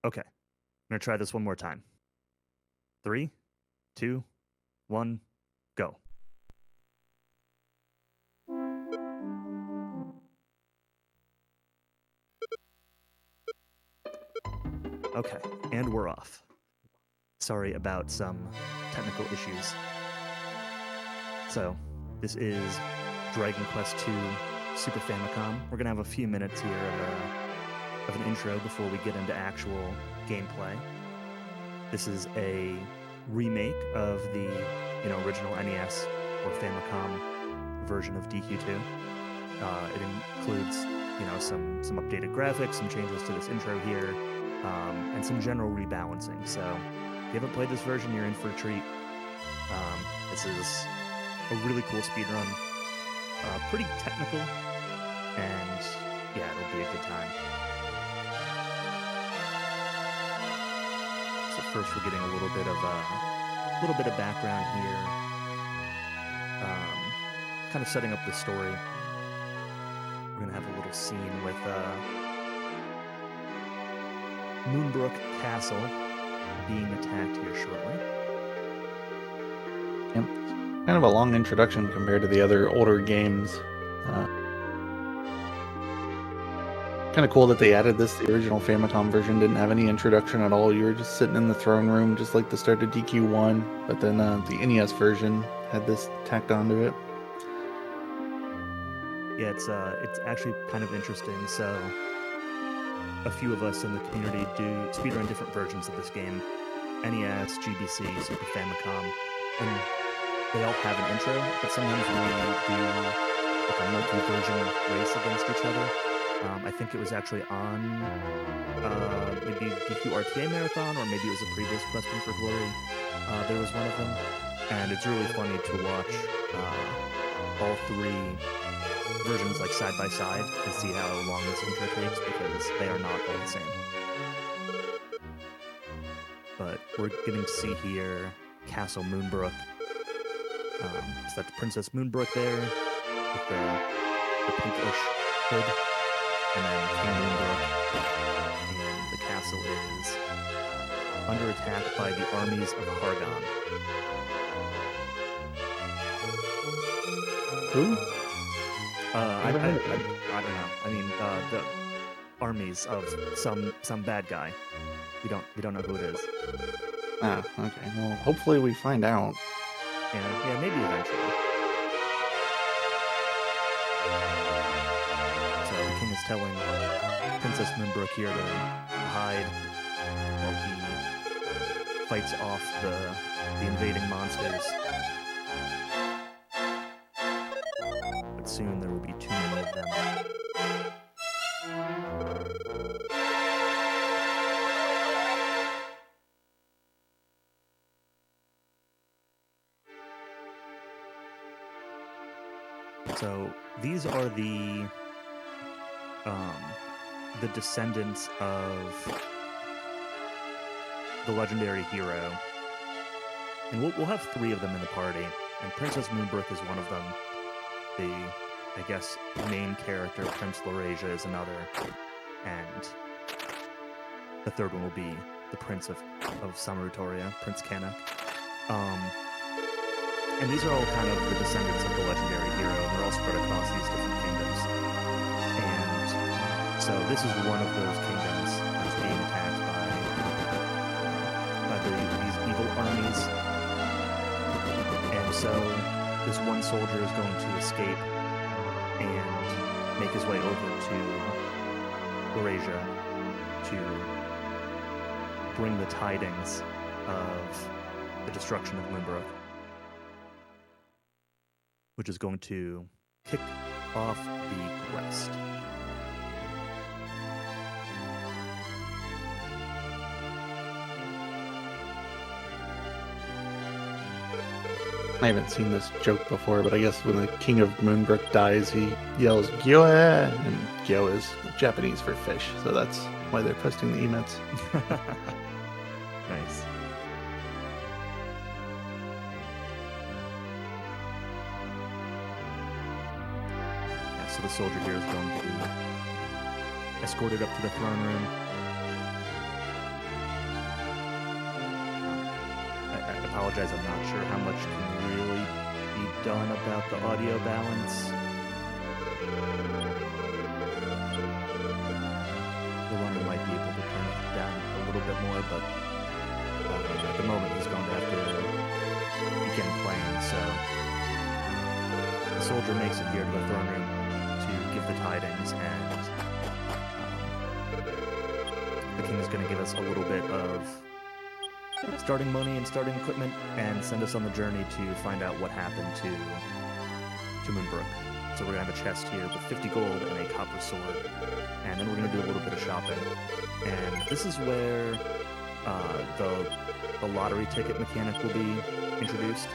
Okay, I'm gonna try this one more time. 3, 2, 1, go. Okay, and we're off. Sorry about some technical issues. So, this is Dragon Quest II Super Famicom. We're gonna have a few minutes here of an intro before we get into actual gameplay. This is a remake of the original NES or Famicom version of DQ2. It includes some updated graphics, some changes to this intro here, and some general rebalancing. So if you haven't played this version, you're in for a treat. This is a really cool speedrun, pretty technical, and yeah, it'll be a good time. So first, we're getting a little bit of background here, kind of setting up the story. We're gonna have a little scene with Moonbrook Castle being attacked here shortly. Yep. Kind of a long introduction compared to the other older games. Kind of cool that they added this. The original Famicom version didn't have any introduction at all. You were just sitting in the throne room, just like the start of DQ1. But then the NES version had this tacked onto it. Yeah, it's actually kind of interesting. So a few of us in the community do speedrun different versions of this game. NES, GBC, Super Famicom, and they all have an intro, but sometimes we do like a multi-version race against each other. I think it was actually on maybe DQ RTA Marathon, or maybe it was a previous Question for Glory. There was one of them, and it's really funny to watch all three versions like side by side and see how long this intro takes, because they are not all the same. But we're getting to see here Castle Moonbrook. So that's Princess Moonbrook there with the pinkish hood, and then King Moonbrook, and the castle is under attack by the armies of Hargon. Who? I don't know. I mean, the armies of some bad guy. We don't know who it is. Ah, okay. Well, hopefully we find out. Yeah, maybe eventually. So the king is telling Princess Moonbrook here to hide while he fights off the invading monsters. But soon there will be too many of them. So these are the descendants of the legendary hero, and we'll have three of them in the party, and Princess Moonbrook is one of them. The, I guess, main character, Prince Laurasia, is another, and the third one will be the Prince of Samarutoria, Prince Kanak. And these are all kind of the descendants of the legendary hero, and they're all spread across these different kingdoms. And so this is one of those kingdoms that's being attacked by these evil armies. And so this one soldier is going to escape and make his way over to Laurasia to bring the tidings of the destruction of Moonbrook, which is going to kick off the quest. I haven't seen this joke before, but I guess when the King of Moonbrook dies, he yells "Gyoe," and Gyo is Japanese for fish, so that's why they're posting the emotes. Nice. Yeah, so the soldier here is going to be escorted up to the throne room. apologize, I'm not sure how much can really be done about the audio balance. The runner might be able to turn it down a little bit more, but at the moment he's going to have to begin playing, so the soldier makes it here to the throne room to give the tidings, and the king is going to give us a little bit of starting money and starting equipment and send us on the journey to find out what happened to Moonbrook. So we're going to have a chest here with 50 gold and a copper sword, and then we're going to do a little bit of shopping. And this is where the lottery ticket mechanic will be introduced.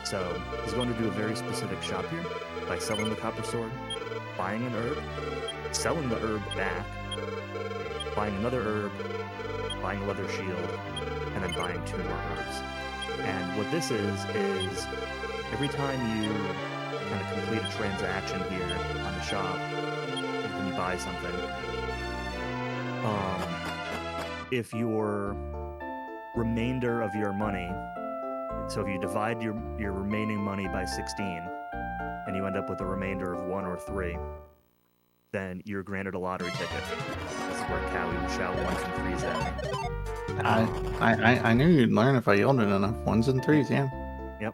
So he's going to do a very specific shop here by selling the copper sword, buying an herb, selling the herb back, buying another herb, buying a leather shield, and then buying 2 more herbs. And what this is every time you kind of complete a transaction here on the shop, when you buy something, if your remainder of your money, so if you divide your remaining money by 16, and you end up with a remainder of 1 or 3, then you're granted a lottery ticket. This is where Cowie will shout 1s and 3s at me. I knew you'd learn if I yelled it enough. 1s and 3s, yeah. Yep.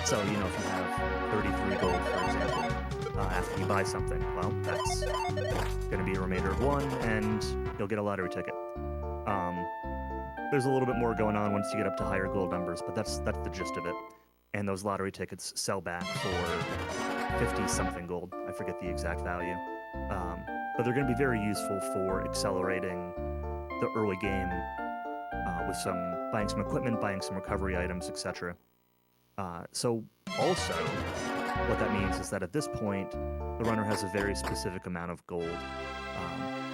So, if you have 33 gold, for example, after you buy something, well, that's going to be a remainder of 1, and you'll get a lottery ticket. There's a little bit more going on once you get up to higher gold numbers, but that's the gist of it. And those lottery tickets sell back for 50-something gold. I forget the exact value. But they're going to be very useful for accelerating the early game with buying some equipment, buying some recovery items, etc. So also, what that means is that at this point, the runner has a very specific amount of gold.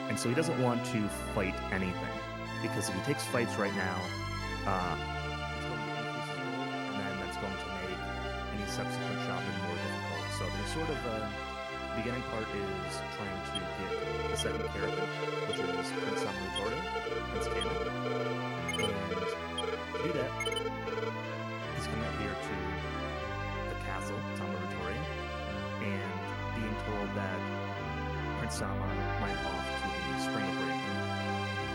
And so he doesn't want to fight anything, because if he takes fights right now, and then that's going to make any subsequent shopping more difficult. So there's sort of the beginning part is trying to get the second character, which is Prince Samuratoria, Prince Kana. And to do that, he's coming up here to the castle, Samuratoria, and being told that Prince Sama went off to the Spring of Bravery.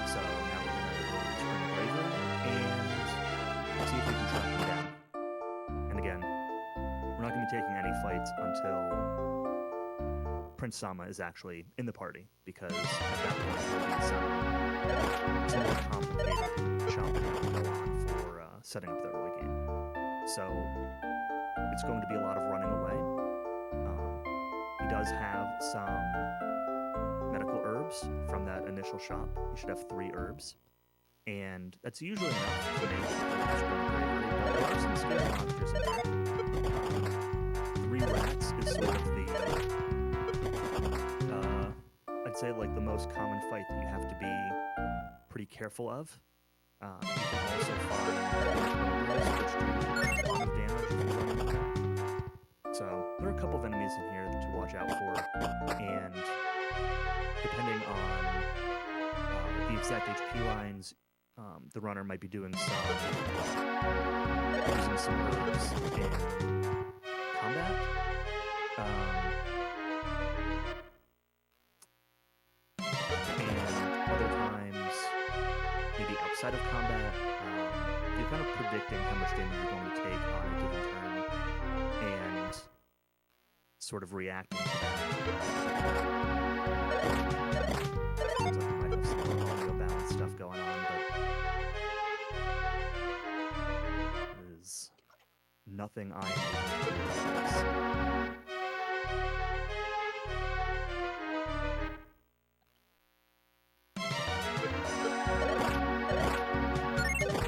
So now we're going to go to the Spring of Bravery and see if we can track him down. And again, we're not going to be taking any fights until Prince Sama is actually in the party, because at that point there will be some more complicated shopping that will go on for setting up the early game. So it's going to be a lot of running away. He does have some medical herbs from that initial shop. He should have 3 herbs, and that's usually enough to make the Spring Bravery, but there are some scary monsters in there. 3 rats is sort of the I'd say like the most common fight that you have to be pretty careful of. You can also find ogres, which do a lot of damage if you're running away. So there are a couple of enemies in here to watch out for, and depending on the exact HP lines, the runner might be using some herbs in combat. Maybe outside of combat, you're kind of predicting how much damage you're going to take on a given turn, and sort of reacting to that. Seems like we might have some audio balance stuff going on, but there's nothing I am able to do about this.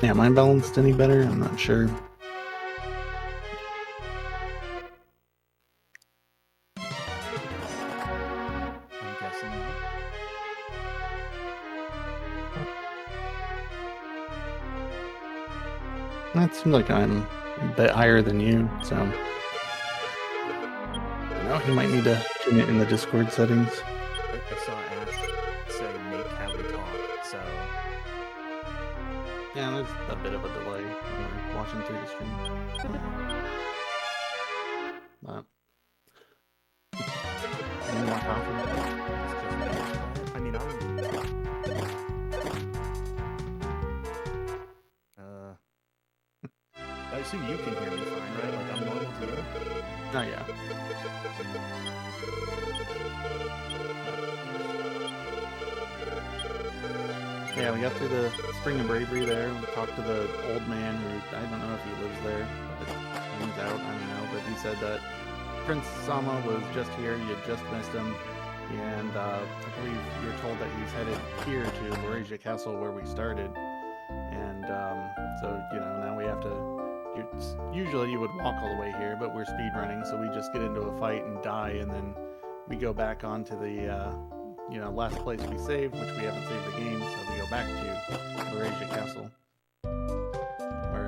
Yeah, am I balanced any better? I'm not sure. I'm guessing not. That seems like I'm a bit higher than you, so no, you might need to tune it in the Discord settings. I saw Ash say make Cowie talk, so Yeah, there's a bit of a delay when we're watching through the stream. But any more coffee? It's just me. I mean, I assume you can hear me fine, right? Like I'm normal to you? Oh, yeah. Yeah, we got through the Spring of Bravery there. We talked to the old man who, I don't know if he lives there, but he's out, I don't know. But he said that Prince Sama was just here, you had just missed him. And I believe you're told that he's headed here to wrvjekoa Castle where we started. And so, now we have to... Usually you would walk all the way here, but we're speedrunning, so we just get into a fight and die, and then we go back onto the... last place we saved, which we haven't saved the game, so we go back to wrvjekoa Castle. Where,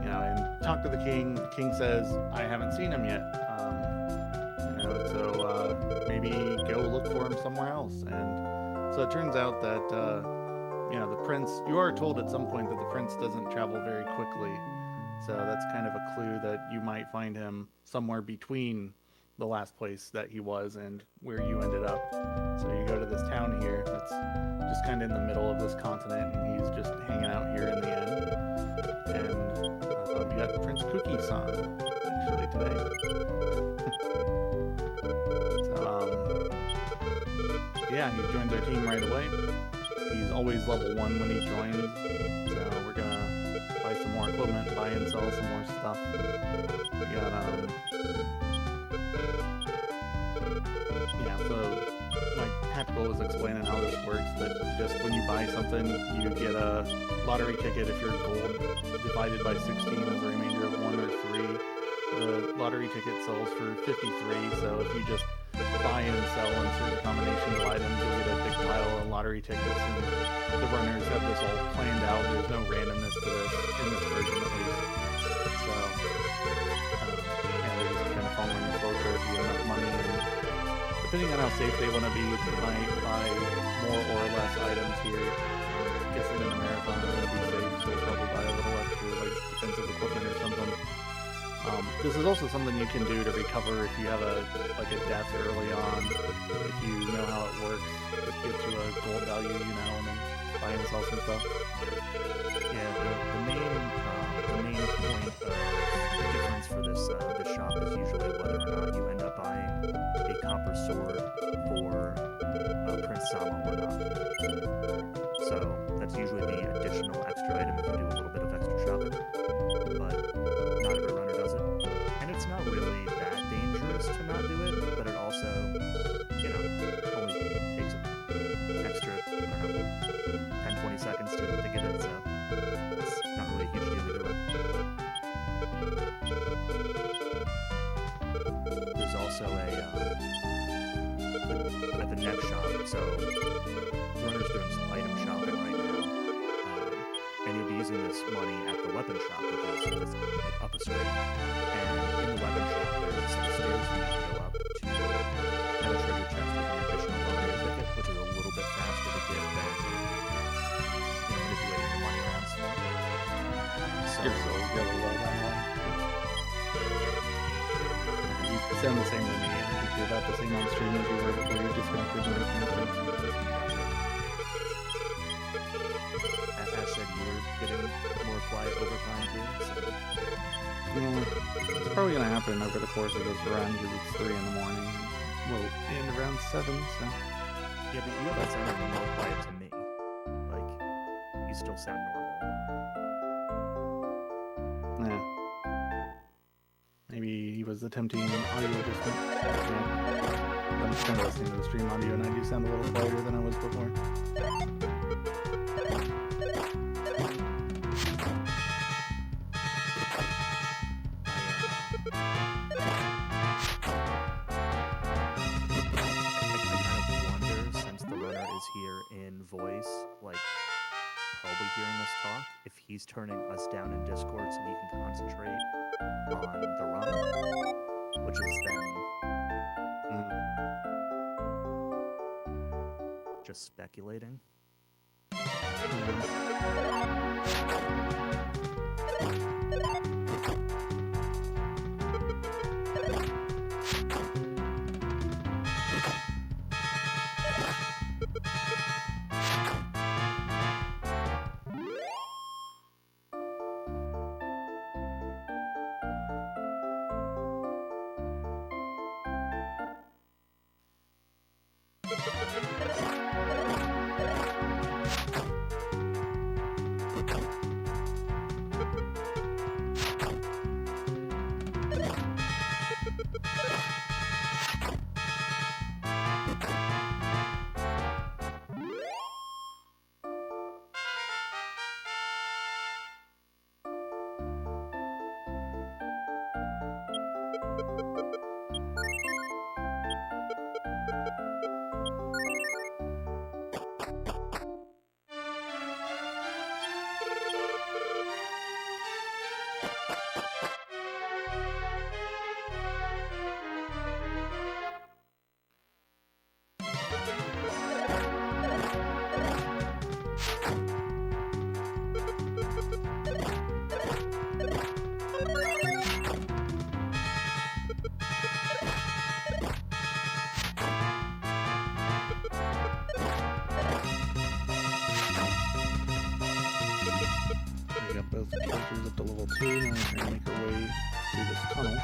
and talk to the king. The king says, I haven't seen him yet. So maybe go look for him somewhere else. And so it turns out that, the prince, you are told at some point that the prince doesn't travel very quickly. So that's kind of a clue that you might find him somewhere between the last place that he was and where you ended up. So you go to this town here that's just kind of in the middle of this continent, and he's just hanging out here in the end. And we got Prince Cookie-san actually today. So yeah, he joins our team right away. He's always level 1 when he joins, so we're gonna buy some more equipment, buy and sell some more stuff. We got so like Tactical was explaining how this works, that just when you buy something, you get a lottery ticket if you're gold divided by 16 as a remainder of 1 or 3. The lottery ticket sells for 53, so if you just buy and sell in certain combinations of items, you'll get a big pile of lottery tickets, and the runners have this all planned out. There's no randomness to this, in this version at least. So, they're just kind of following the flow chart. You have enough money, and depending on how safe they want to be, they might buy more or less items here. I'm guessing in a marathon they're going to be safe, so they'll probably buy a little extra, like defensive equipment or something. This is also something you can do to recover if you have a death early on. If you know how it works, just get to a gold value, and then buy and sell some stuff. Yeah, the main point of difference for this shop is usually whether or not you end up buying a copper sword for Prince Sama or not. So that's usually the additional extra item if you do a little bit of extra shopping, but not every runner does it. And it's not really that dangerous to not do it, but it also, only takes an extra, 10-20 seconds to get it, so it's not really a huge deal either way. There's also at the next shop, so runner's doing some item shopping right now, and you'll be using this money at the weapon shop, which is just up a street. And in the weapon shop, there's some stairs you can go up to have a treasure chest with an additional lottery ticket, which is a little bit faster to get than manipulating the money around some more. So you sound the same to me. I think you're about the same on stream as you were before you disconnected and reconnected. Ash said you were getting more quiet over time too, so... It's probably going to happen over the course of this run, because it's 3 in the morning. We'll end around 7, so... Yeah, but you have that sounding more quiet to me. Like, you still sound normal. Yeah. Maybe he was attempting audio adjustment. Yeah. I'm just kind of listening to the stream audio, and I do sound a little quieter than I was before. Here in voice, like probably hearing us talk, if he's turning us down in Discord so we can concentrate on the run, which is then just speculating. We got both characters up to level 2. Now we're going to make our way through this tunnel.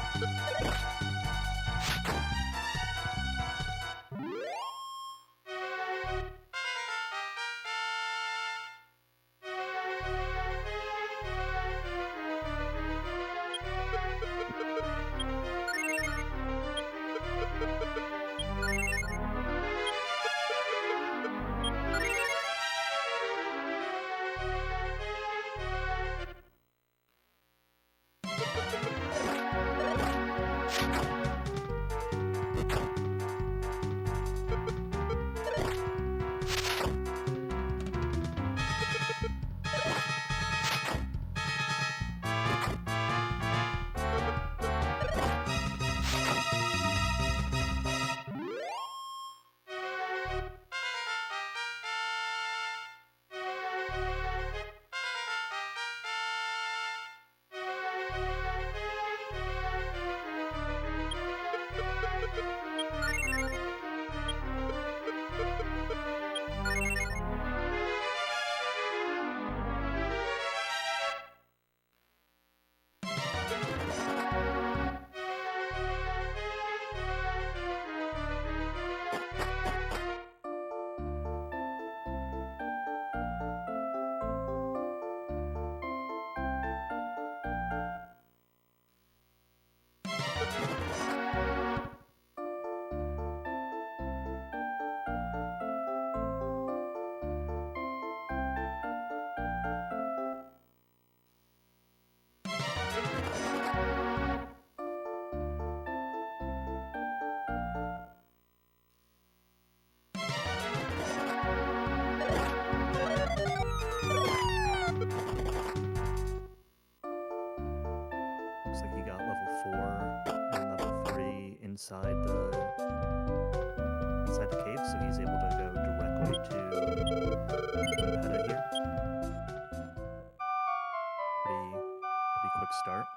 Looks like he got level 4 and level 3 inside the cave, so he's able to go directly to Peta here. Pretty quick start.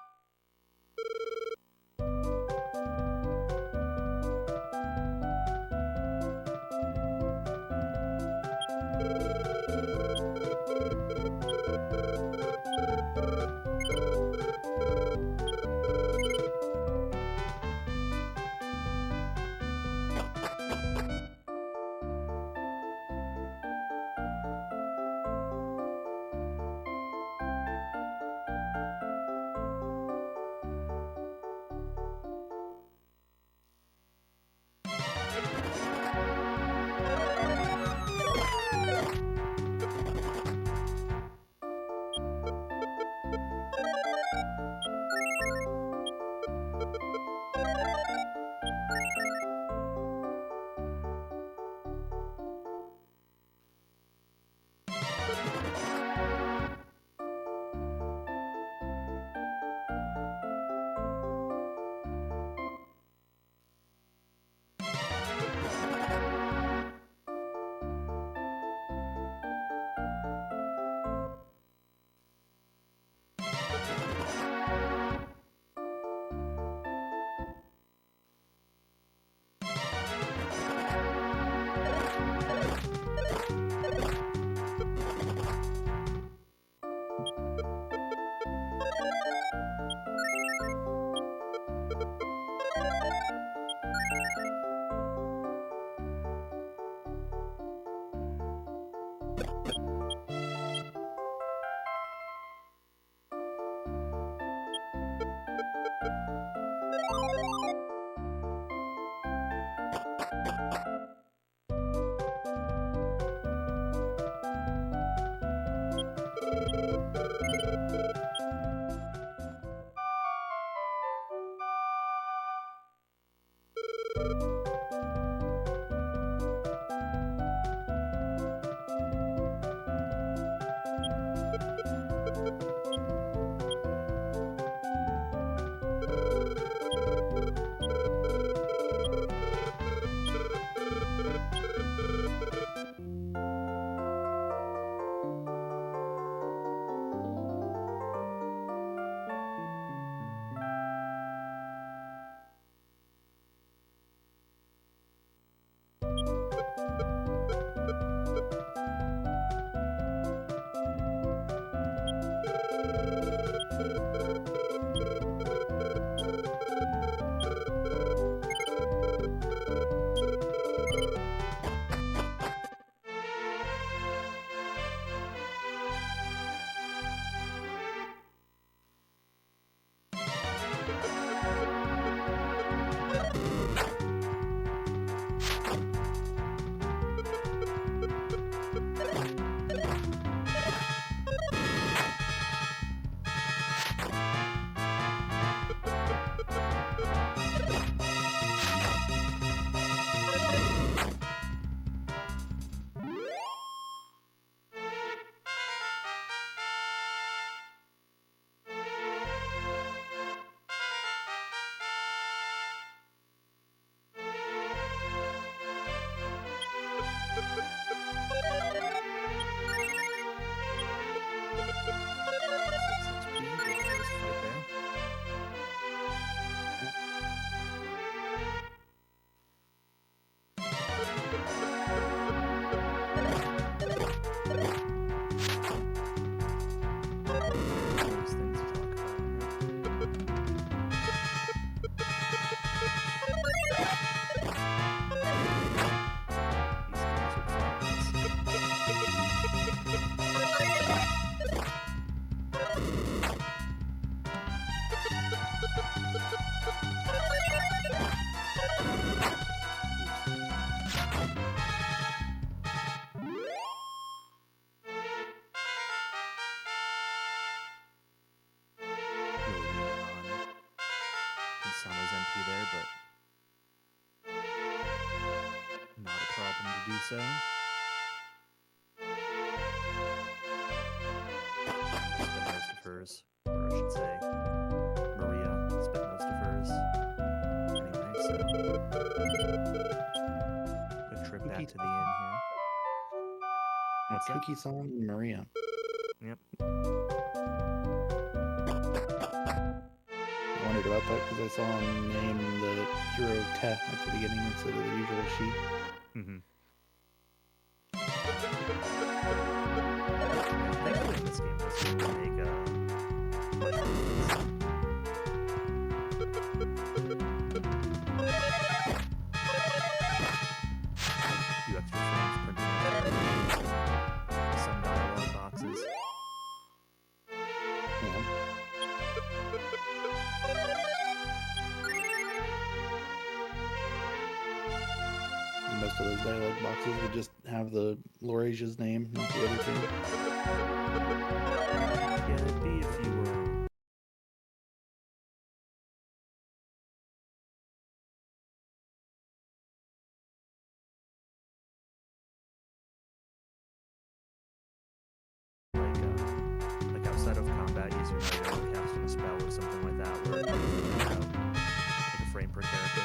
be there, but not a problem to do so. Spent most of hers, or I should say, Maria spent most of hers. Anyway, so quick trip back to the inn here. What's that? Cookie song and Maria. Yep. I wondered about that because I saw him name the hero Te at the beginning instead of the usual she. Mm-hmm. Thankfully in this game, this game can make much of a few extra frames printed out, some dialogue boxes. Yeah. And most of those dialogue boxes would just have the Lorasia's name, not the other two. Yeah, it'd be if you were like outside of combat using like casting a spell or something like that, where like a frame per character.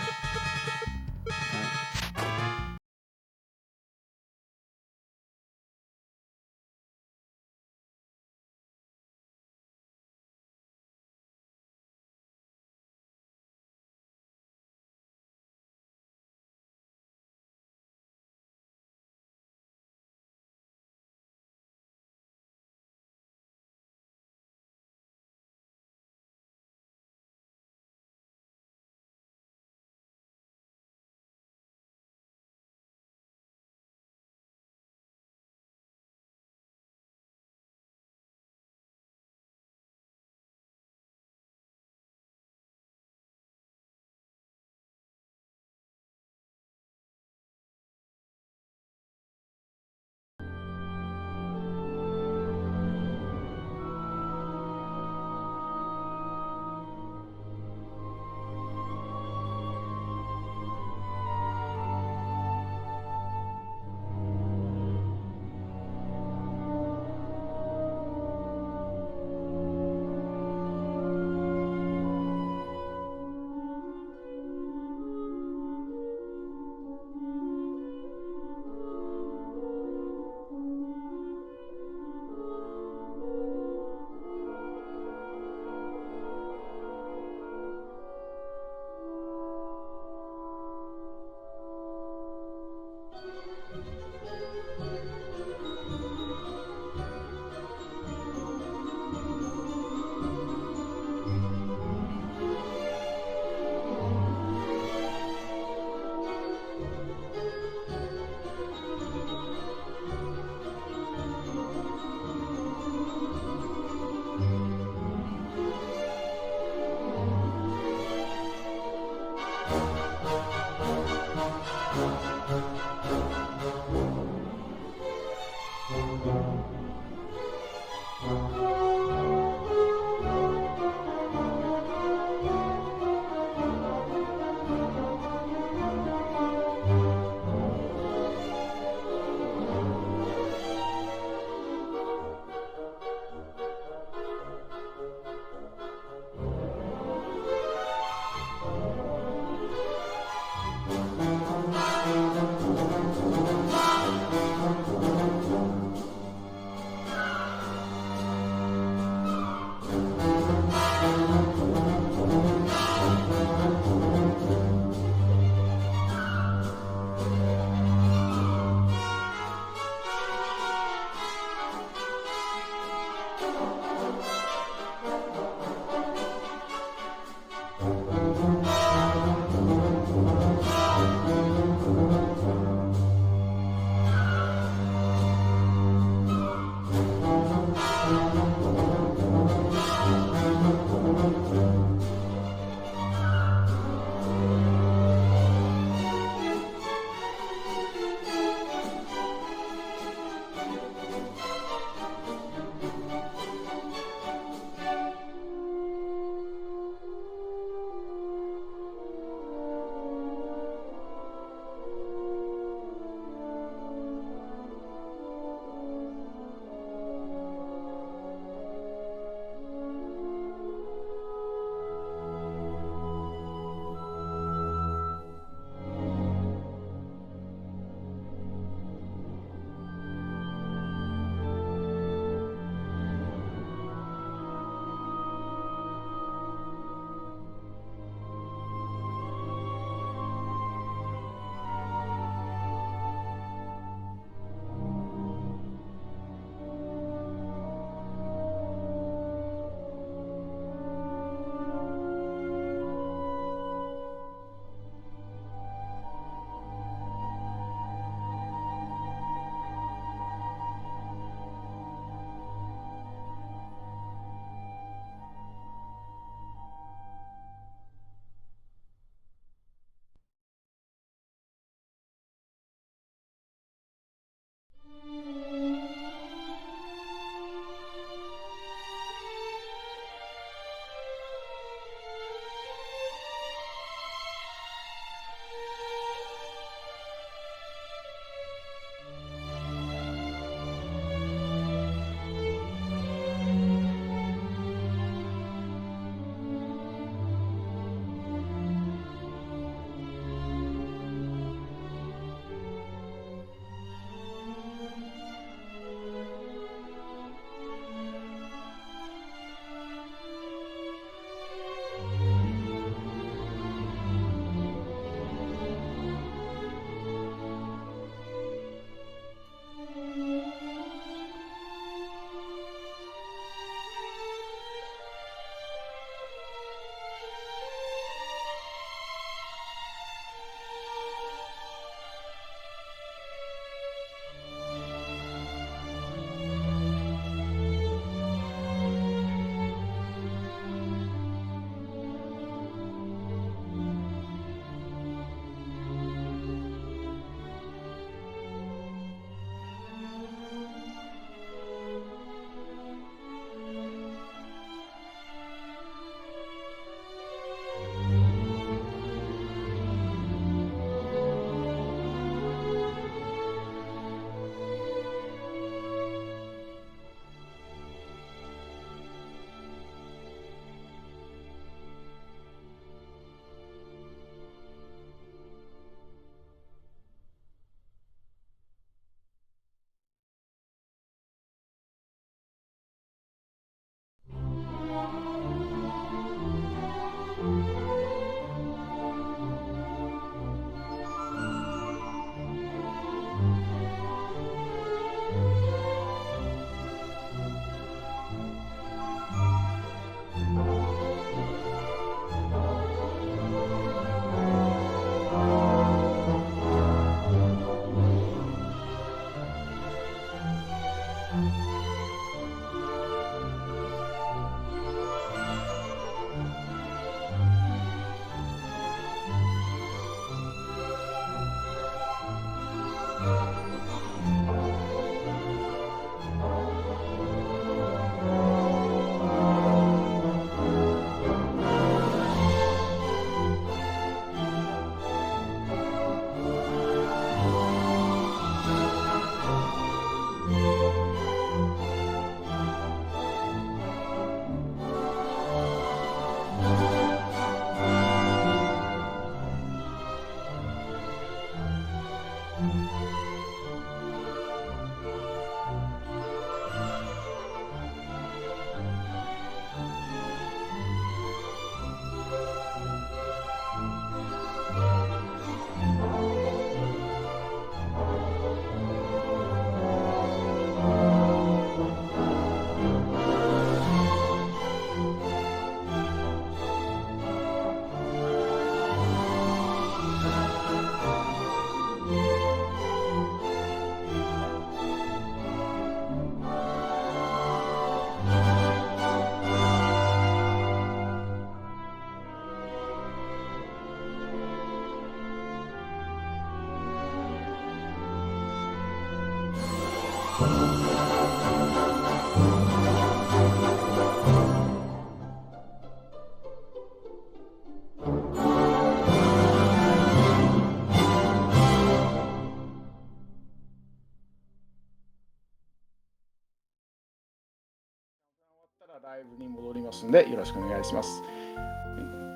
ライブに戻りますのでよろしくお願いします。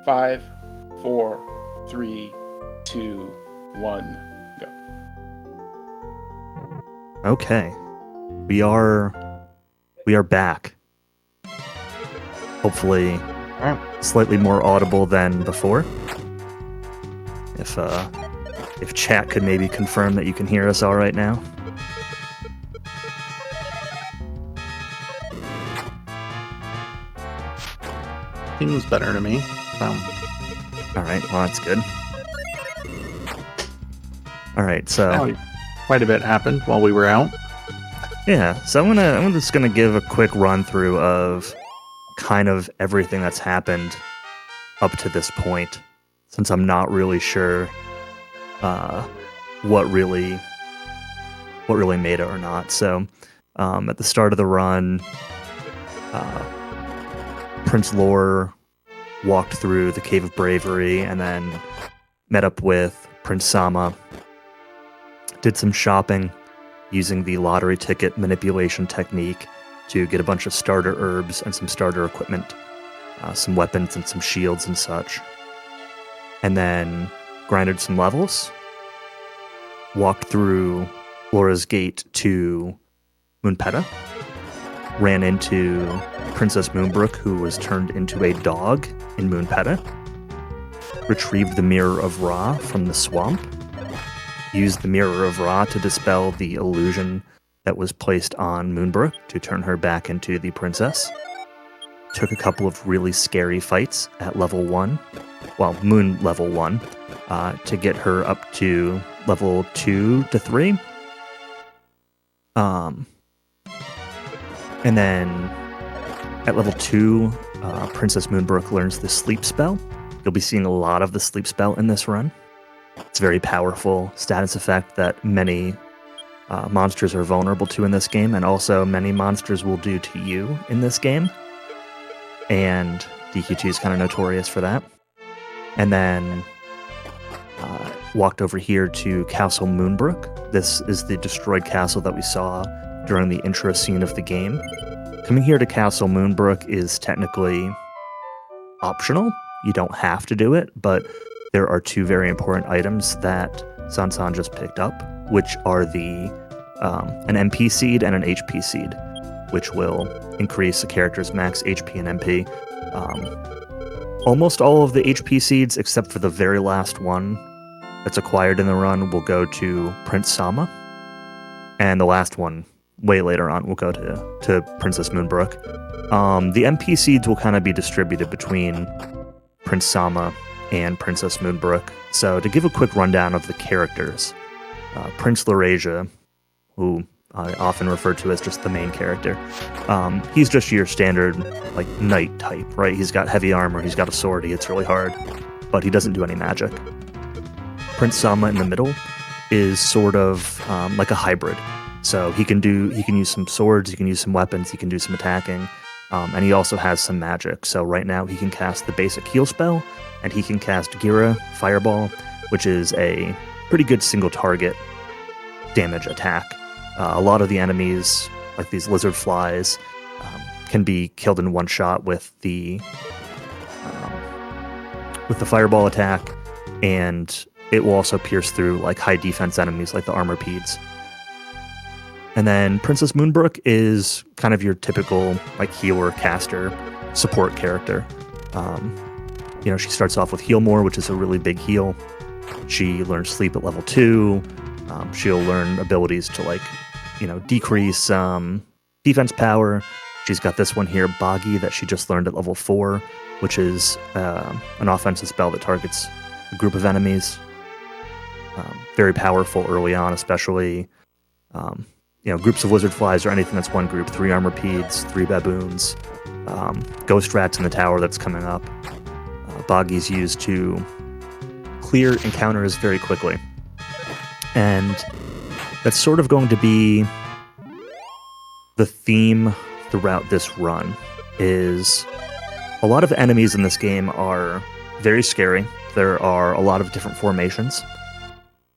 5, 4, 3, 2, 1, go. Okay. We are back. Hopefully slightly more audible than before. If chat could maybe confirm that you can hear us all right now. Seems better to me. All right, well, that's good. All right, so quite a bit happened while we were out. Yeah, so I'm just gonna give a quick run through of kind of everything that's happened up to this point, since I'm not really sure what really made it or not. So at the start of the run, Prince Lore walked through the Cave of Bravery and then met up with Prince Sama, did some shopping using the lottery ticket manipulation technique to get a bunch of starter herbs and some starter equipment, some weapons and some shields and such. And then grinded some levels, walked through Laura's Gate to Moonpeta, ran into Princess Moonbrook, who was turned into a dog in Moonpeta, retrieved the Mirror of Ra from the swamp, used the Mirror of Ra to dispel the illusion that was placed on Moonbrook to turn her back into the princess. Took a couple of really scary fights at level 1, well, Moon level 1, to get her up to level 2 to 3. And then at level 2, Princess Moonbrook learns the sleep spell. You'll be seeing a lot of the sleep spell in this run. It's a very powerful status effect that many monsters are vulnerable to in this game, and also many monsters will do to you in this game. And DQ2 is kind of notorious for that. And then walked over here to Castle Moonbrook. This is the destroyed castle that we saw during the intro scene of the game. Coming here to Castle Moonbrook is technically optional. You don't have to do it, but there are two very important items that Sansan just picked up, which are an MP seed and an HP seed, which will increase a character's max HP and MP. Almost all of the HP seeds, except for the very last one that's acquired in the run, will go to Prince Sama, and the last one, way later on, will go to Princess Moonbrook. The MP seeds will kind of be distributed between Prince Sama and Princess Moonbrook. So to give a quick rundown of the characters, Prince Laurasia, who I often refer to as just the main character, he's just your standard like knight type, right? He's got heavy armor, he's got a sword, he hits really hard, but he doesn't do any magic. Prince Sama in the middle is sort of like a hybrid. So he can use some swords, he can use some weapons, he can do some attacking, and he also has some magic. So right now he can cast the basic heal spell, and he can cast Gira, Fireball, which is a pretty good single target damage attack. A lot of the enemies, like these lizard flies, can be killed in one shot with the Fireball attack, and it will also pierce through like high defense enemies like the Armorpedes. And then Princess Moonbrook is kind of your typical like healer, caster, support character. She starts off with Heal More, which is a really big heal. She learns Sleep at level 2. She'll learn abilities to decrease defense power. She's got this one here, Boggy, that she just learned at level 4, which is an offensive spell that targets a group of enemies. Very powerful early on, especially groups of lizard flies or anything that's one group. 3 Armorpedes, 3 baboons, ghost rats in the tower that's coming up. Boggy's used to clear encounters very quickly. And that's sort of going to be the theme throughout this run, is a lot of enemies in this game are very scary. There are a lot of different formations.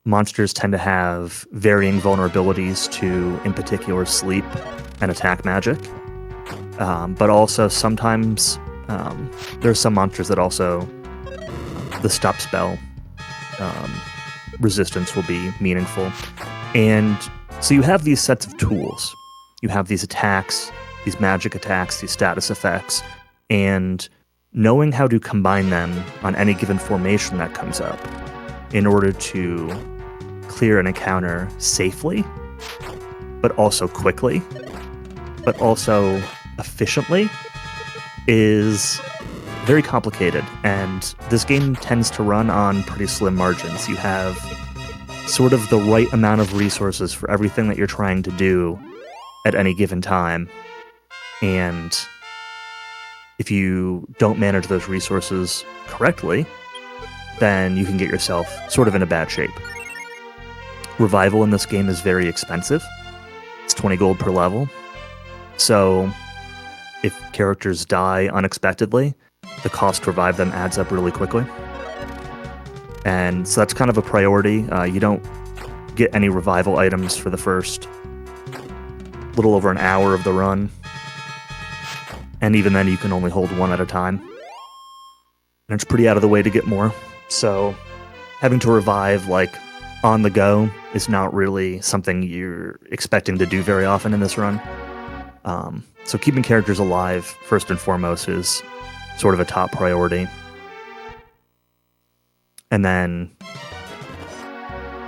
Monsters tend to have varying vulnerabilities to, in particular, sleep and attack magic. but also sometimes there's some monsters that also the stop spell resistance will be meaningful. And so you have these sets of tools. You have these attacks, these magic attacks, these status effects, and knowing how to combine them on any given formation that comes up in order to clear an encounter safely, but also quickly, but also efficiently is very complicated. And this game tends to run on pretty slim margins. You have sort of the right amount of resources for everything that you're trying to do at any given time. And if you don't manage those resources correctly, then you can get yourself sort of in a bad shape. Revival in this game is very expensive. It's 20 gold per level. So if characters die unexpectedly, the cost to revive them adds up really quickly. And so that's kind of a priority. You don't get any revival items for the first little over an hour of the run. And even then, you can only hold one at a time. And it's pretty out of the way to get more. So having to revive, like, on the go is not really something you're expecting to do very often in this run. So keeping characters alive, first and foremost, is sort of a top priority. And then,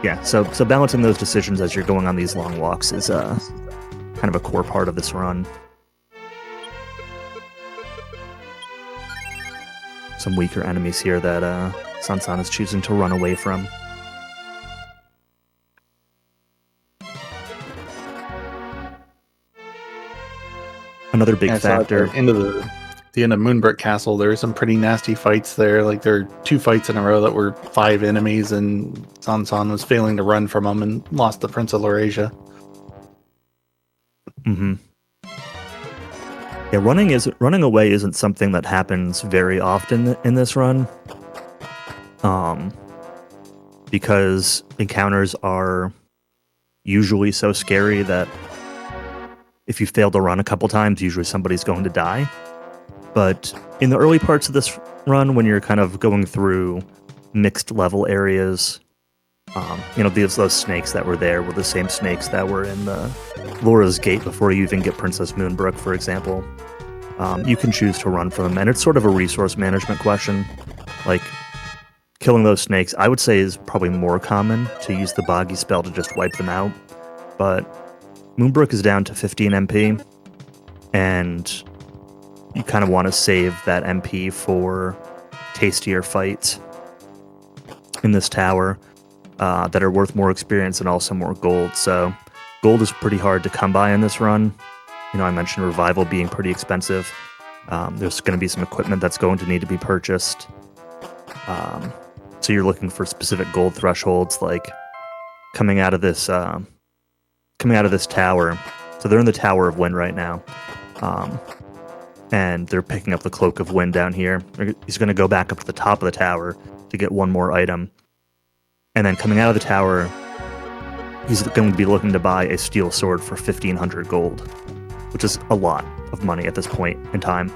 yeah, so balancing those decisions as you're going on these long walks is kind of a core part of this run. Some weaker enemies here that Sansan is choosing to run away from. Another big factor. Into the end of Moonbrook Castle, there were some pretty nasty fights there. Like, there were 2 fights in a row that were 5 enemies, and Sansan was failing to run from them and lost the Prince of Laurasia. Mm-hmm. Yeah, running away isn't something that happens very often in this run. Because encounters are usually so scary that if you fail to run a couple times, usually somebody's going to die. But in the early parts of this run, when you're kind of going through mixed level areas, those snakes that were there were the same snakes that were in the Laura's Gate before you even get Princess Moonbrook, for example. You can choose to run from them, and it's sort of a resource management question. Like, killing those snakes, I would say, is probably more common to use the Boggy spell to just wipe them out. But Moonbrook is down to 15 MP, and you kind of want to save that MP for tastier fights in this tower that are worth more experience and also more gold. So gold is pretty hard to come by in this run. I mentioned Revival being pretty expensive. There's going to be some equipment that's going to need to be purchased. So you're looking for specific gold thresholds, like coming out of this tower. So they're in the Tower of Wind right now. And they're picking up the Cloak of Wind down here. He's going to go back up to the top of the tower to get one more item. And then coming out of the tower, he's going to be looking to buy a steel sword for 1,500 gold, which is a lot of money at this point in time.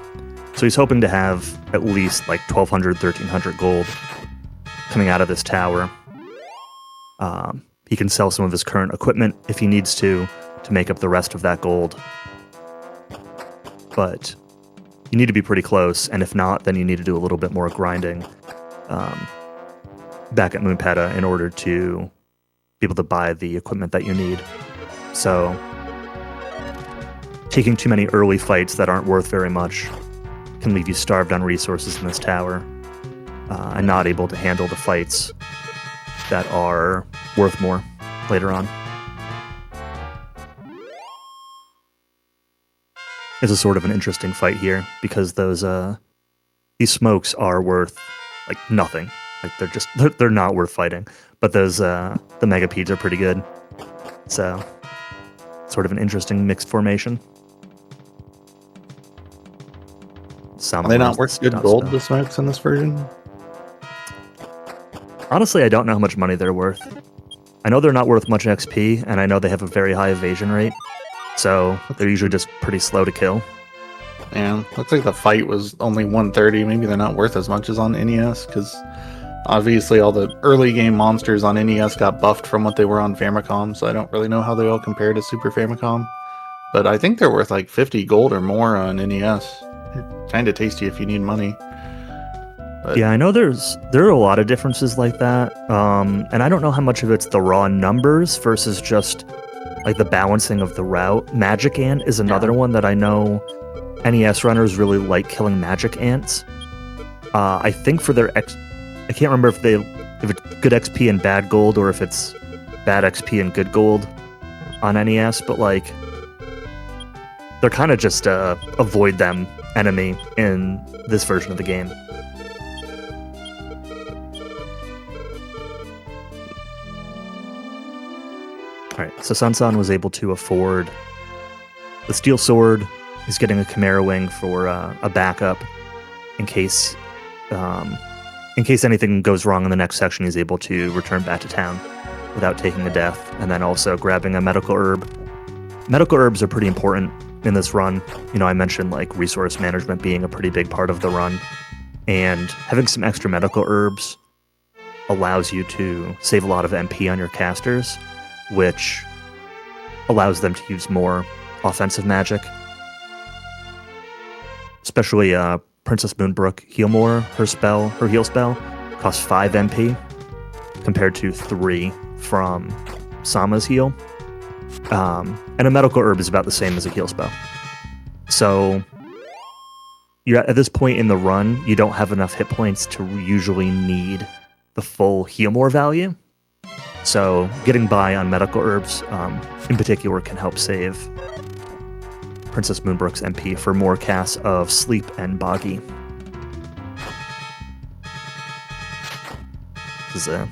So he's hoping to have at least like 1,200, 1,300 gold coming out of this tower. He can sell some of his current equipment if he needs to make up the rest of that gold. But you need to be pretty close, and if not, then you need to do a little bit more grinding back at Moonpeta in order to be able to buy the equipment that you need. So taking too many early fights that aren't worth very much can leave you starved on resources in this tower and not able to handle the fights that are worth more later on. It's a sort of an interesting fight here because these smokes are worth like nothing. Like they're not worth fighting. But those the Megapedes are pretty good. So sort of an interesting mixed formation. Are they not worth good gold, the smokes in this version? Honestly, I don't know how much money they're worth. I know they're not worth much XP, and I know they have a very high evasion rate. So they're usually just pretty slow to kill. And looks like the fight was only 130. Maybe they're not worth as much as on NES, because obviously all the early game monsters on NES got buffed from what they were on Famicom, so I don't really know how they all compare to Super Famicom. But I think they're worth like 50 gold or more on NES. Kind of tasty if you need money. But Yeah, I know there are a lot of differences like that, and I don't know how much of it's the raw numbers versus just like the balancing of the route. Magic Ant is another one that I know NES runners really like killing magic ants. I think for their I can't remember if it's good XP and bad gold, or if it's bad XP and good gold on NES, but like they're kind of just a avoid them enemy in this version of the game. Alright, so Sansan was able to afford the steel sword. He's getting a Chimera wing for a backup in case anything goes wrong in the next section. He's able to return back to town without taking a death, and then also grabbing a medical herb. Medical herbs are pretty important in this run. You know, I mentioned like resource management being a pretty big part of the run, and having some extra medical herbs allows you to save a lot of MP on your casters, which allows them to use more offensive magic. Especially Princess Moonbrook Healmore, her heal spell costs 5 MP compared to 3 from Sama's heal. And a medical herb is about the same as a heal spell. So you're at this point in the run, you don't have enough hit points to usually need the full Healmore value. So getting by on medical herbs in particular can help save Princess Moonbrook's MP for more casts of Sleep and Boggy. This is a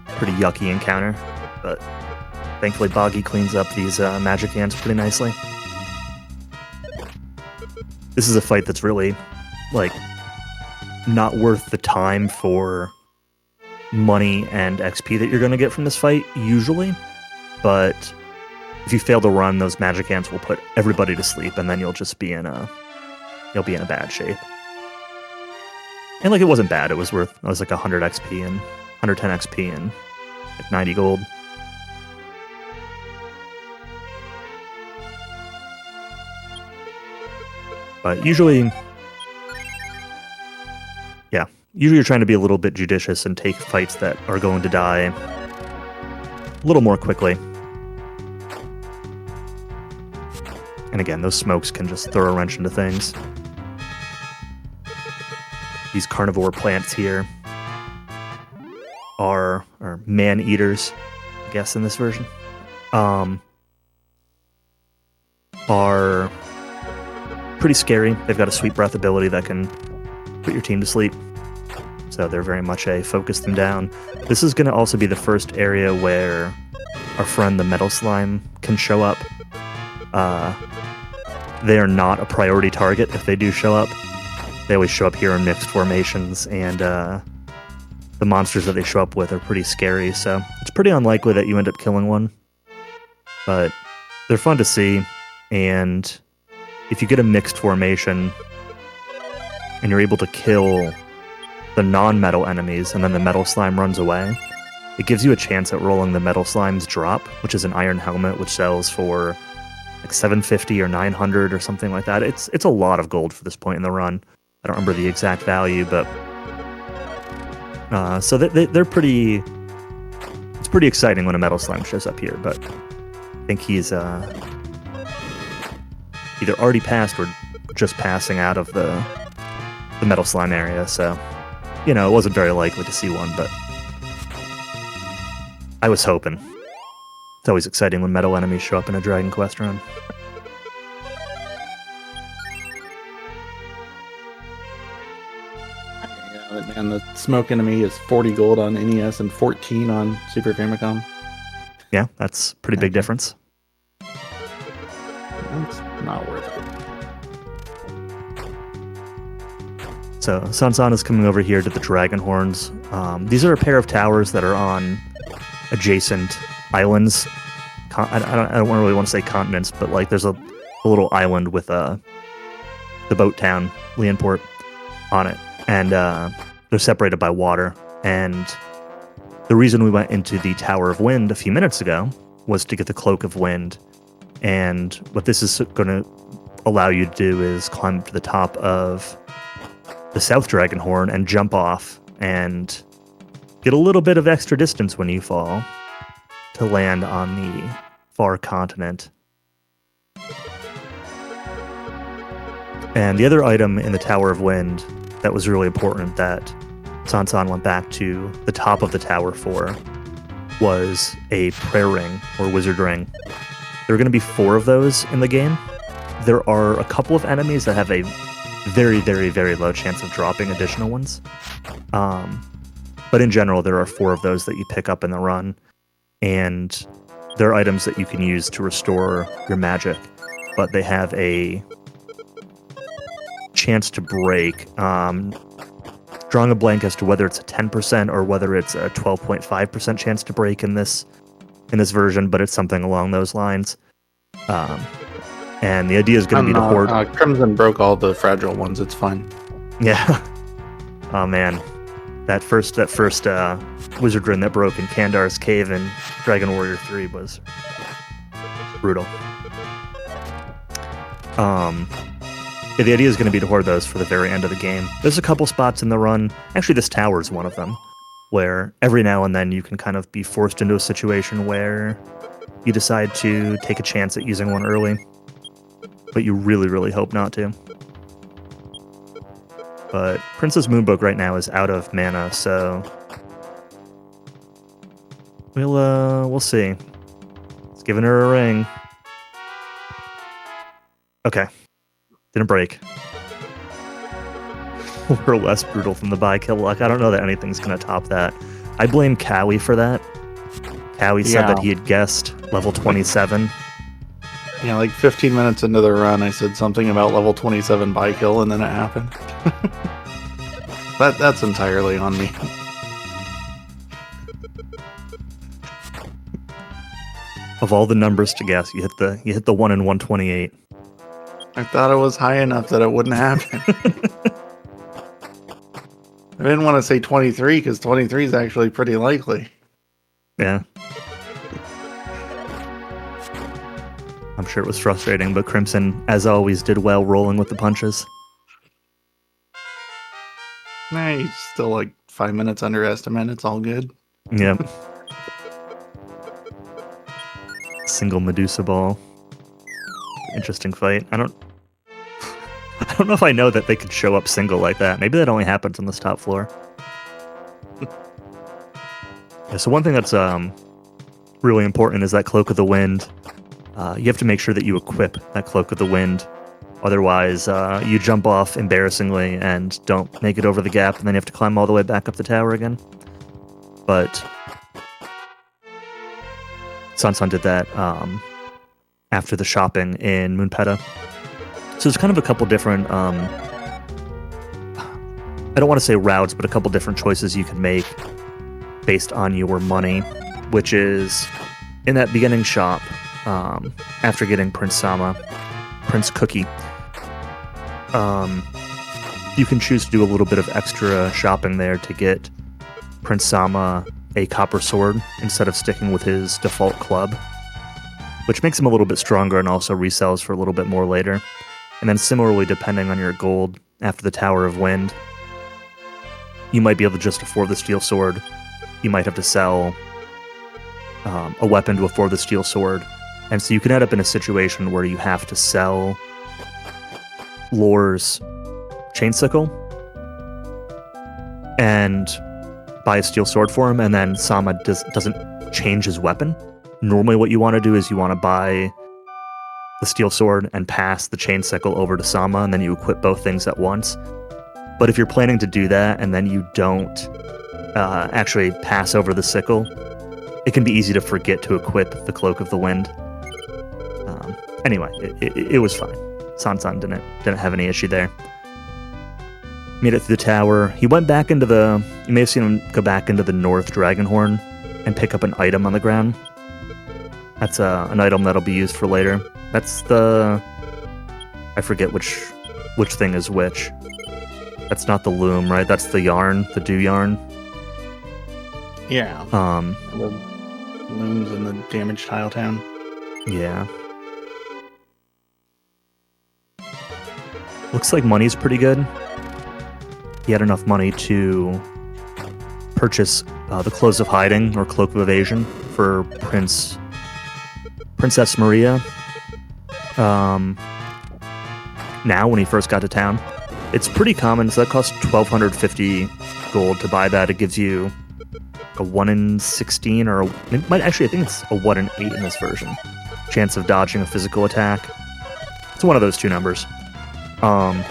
pretty yucky encounter, but thankfully Boggy cleans up these magic ants pretty nicely. This is a fight that's really, like, not worth the time for money and XP that you're going to get from this fight, usually. But if you fail to run, those magic ants will put everybody to sleep, and then you'll just be in a bad shape. And like, it wasn't bad. It was like 100 XP and 110 XP and like 90 gold. But usually you're trying to be a little bit judicious and take fights that are going to die a little more quickly. And again, those smokes can just throw a wrench into things. These carnivore plants here are man-eaters, I guess, in this version. Are pretty scary. They've got a sweet breath ability that can put your team to sleep. So they're very much a focus them down. This is going to also be the first area where our friend the Metal Slime can show up. They are not a priority target if they do show up. They always show up here in mixed formations, and the monsters that they show up with are pretty scary, so it's pretty unlikely that you end up killing one. But they're fun to see, and if you get a mixed formation and you're able to kill the non-metal enemies and then the metal slime runs away, it gives you a chance at rolling the metal slime's drop, which is an iron helmet, which sells for like 750 or 900 or something like that. It's a lot of gold for this point in the run. I don't remember the exact value, but so they're pretty. It's pretty exciting when a metal slime shows up here, but I think he's either already passed or just passing out of the metal slime area. So, you know, it wasn't very likely to see one, but I was hoping. It's always exciting when metal enemies show up in a Dragon Quest run. Yeah, man, the smoke enemy is 40 gold on NES and 14 on Super Famicom. Yeah, that's a pretty big difference. That's not worth it. So Sansan is coming over here to the Dragon Horns. These are a pair of towers that are on adjacent islands. I don't really want to say continents, but like there's a little island with the boat town, Leonport, on it. And they're separated by water. And the reason we went into the Tower of Wind a few minutes ago was to get the Cloak of Wind. And what this is going to allow you to do is climb up to the top of the South Dragonhorn and jump off and get a little bit of extra distance when you fall to land on the far continent. And the other item in the Tower of Wind that was really important that Sansan went back to the top of the tower for was a prayer ring or wizard ring. There are going to be 4 of those in the game. There are a couple of enemies that have a very, very, very low chance of dropping additional ones. But in general, there are 4 of those that you pick up in the run. And they're items that you can use to restore your magic. But they have a chance to break. Drawing a blank as to whether it's a 10% or whether it's a 12.5% chance to break in this version, but it's something along those lines. And the idea is going to be to hoard. Crimson broke all the fragile ones. It's fine. Yeah. Oh man, that first wizard ring that broke in Kandar's Cave in Dragon Warrior 3 was brutal. The idea is going to be to hoard those for the very end of the game. There's a couple spots in the run. Actually, this tower is one of them, where every now and then you can kind of be forced into a situation where you decide to take a chance at using one early, but you really, really hope not to. But Princess Moonbook right now is out of mana, so we'll see. It's giving her a ring. Okay. Didn't break. We're less brutal than the buy-kill luck. I don't know that anything's going to top that. I blame Cowie for that. Cowie said that he had guessed level 27. Yeah, like 15 minutes into the run, I said something about level 27 buy-kill, and then it happened. That's entirely on me. Of all the numbers to guess, you hit the 1 in 128. I thought it was high enough that it wouldn't happen. I didn't want to say 23 because 23 is actually pretty likely. Yeah. I'm sure it was frustrating, but Crimson, as always, did well rolling with the punches. Nah, he's still like 5 minutes underestimate. It's all good. Yep. Single Medusa ball. Interesting fight. I don't know if I know that they could show up single like that. Maybe that only happens on this top floor. Yeah, so one thing that's really important is that Cloak of the Wind. You have to make sure that you equip that Cloak of the Wind. Otherwise, you jump off embarrassingly and don't make it over the gap, and then you have to climb all the way back up the tower again. But Sansan did that after the shopping in Moonpeta. So there's kind of a couple different, I don't want to say routes, but a couple different choices you can make based on your money, which is in that beginning shop, after getting Prince Cookie, you can choose to do a little bit of extra shopping there to get Prince Sama a copper sword instead of sticking with his default club, which makes him a little bit stronger and also resells for a little bit more later. And then similarly, depending on your gold, after the Tower of Wind, you might be able to just afford the steel sword. You might have to sell a weapon to afford the steel sword. And so you can end up in a situation where you have to sell Lore's chain sickle and buy a steel sword for him, and then Sama doesn't change his weapon. Normally what you want to do is you want to buy the steel sword and pass the chain sickle over to Sama, and then you equip both things at once. But if you're planning to do that and then you don't actually pass over the sickle, it can be easy to forget to equip the Cloak of the Wind. Anyway, it was fine. Sansan didn't have any issue there. Made it through the tower. He went back into you may have seen him go back into the North Dragonhorn and pick up an item on the ground. That's an item that'll be used for later. That's I forget which which thing is which. That's not the loom, right? That's the yarn, the dew yarn. Yeah. The looms in the damaged tile town. Yeah. Looks like money's pretty good. He had enough money to purchase the Clothes of Hiding, or Cloak of Evasion, for Princess Maria. Now, when he first got to town. It's pretty common, so that costs 1,250 gold to buy that. It gives you a 1 in 16, or I think it's a 1 in 8 in this version. Chance of dodging a physical attack. It's one of those two numbers. And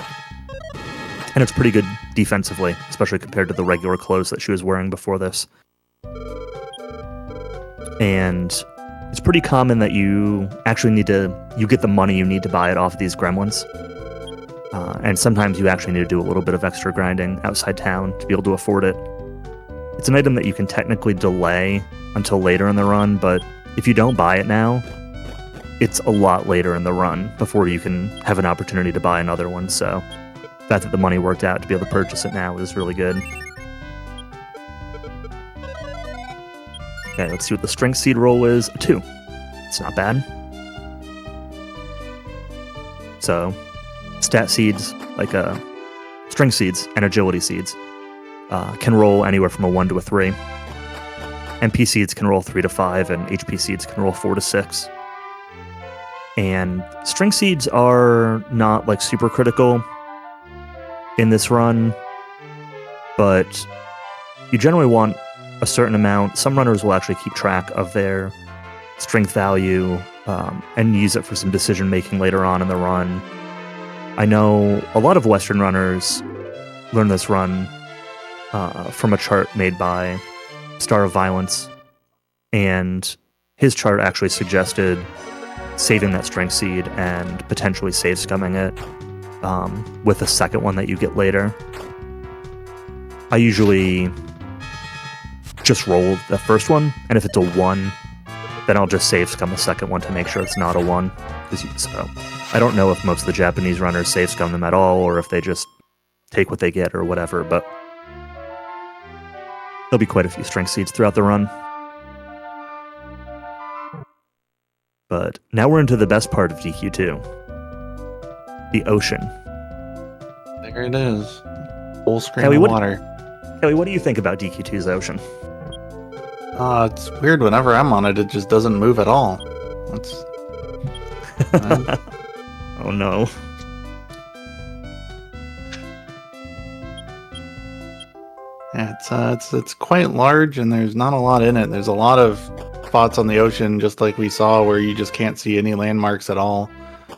it's pretty good defensively, especially compared to the regular clothes that she was wearing before this. And it's pretty common that you actually you get the money you need to buy it off these gremlins. And sometimes you actually need to do a little bit of extra grinding outside town to be able to afford it. It's an item that you can technically delay until later in the run, but if you don't buy it now, it's a lot later in the run before you can have an opportunity to buy another one. So the fact that the money worked out to be able to purchase it now is really good. Okay, let's see what the strength seed roll is. A 2. It's not bad. So stat seeds, like strength seeds and agility seeds, can roll anywhere from a 1 to a 3. MP seeds can roll 3 to 5, and HP seeds can roll 4 to 6. And strength seeds are not like super critical in this run, but you generally want a certain amount. Some runners will actually keep track of their strength value and use it for some decision making later on in the run. I know a lot of Western runners learn this run from a chart made by Star of Violence, and his chart actually suggested saving that strength seed and potentially save scumming it with a second one that you get later. I usually just roll the first one, and if it's a 1, then I'll just save scum the second one to make sure it's not a 1. So I don't know if most of the Japanese runners save scum them at all, or if they just take what they get or whatever, but there'll be quite a few strength seeds throughout the run. But now we're into the best part of DQ2. The ocean. There it is. Full screen Kelly, of water. Kelly, what do you think about DQ2's ocean? It's weird. Whenever I'm on it, it just doesn't move at all. It's... Oh no. Yeah, it's quite large, and there's not a lot in it. There's a lot of spots on the ocean, just like we saw, where you just can't see any landmarks at all.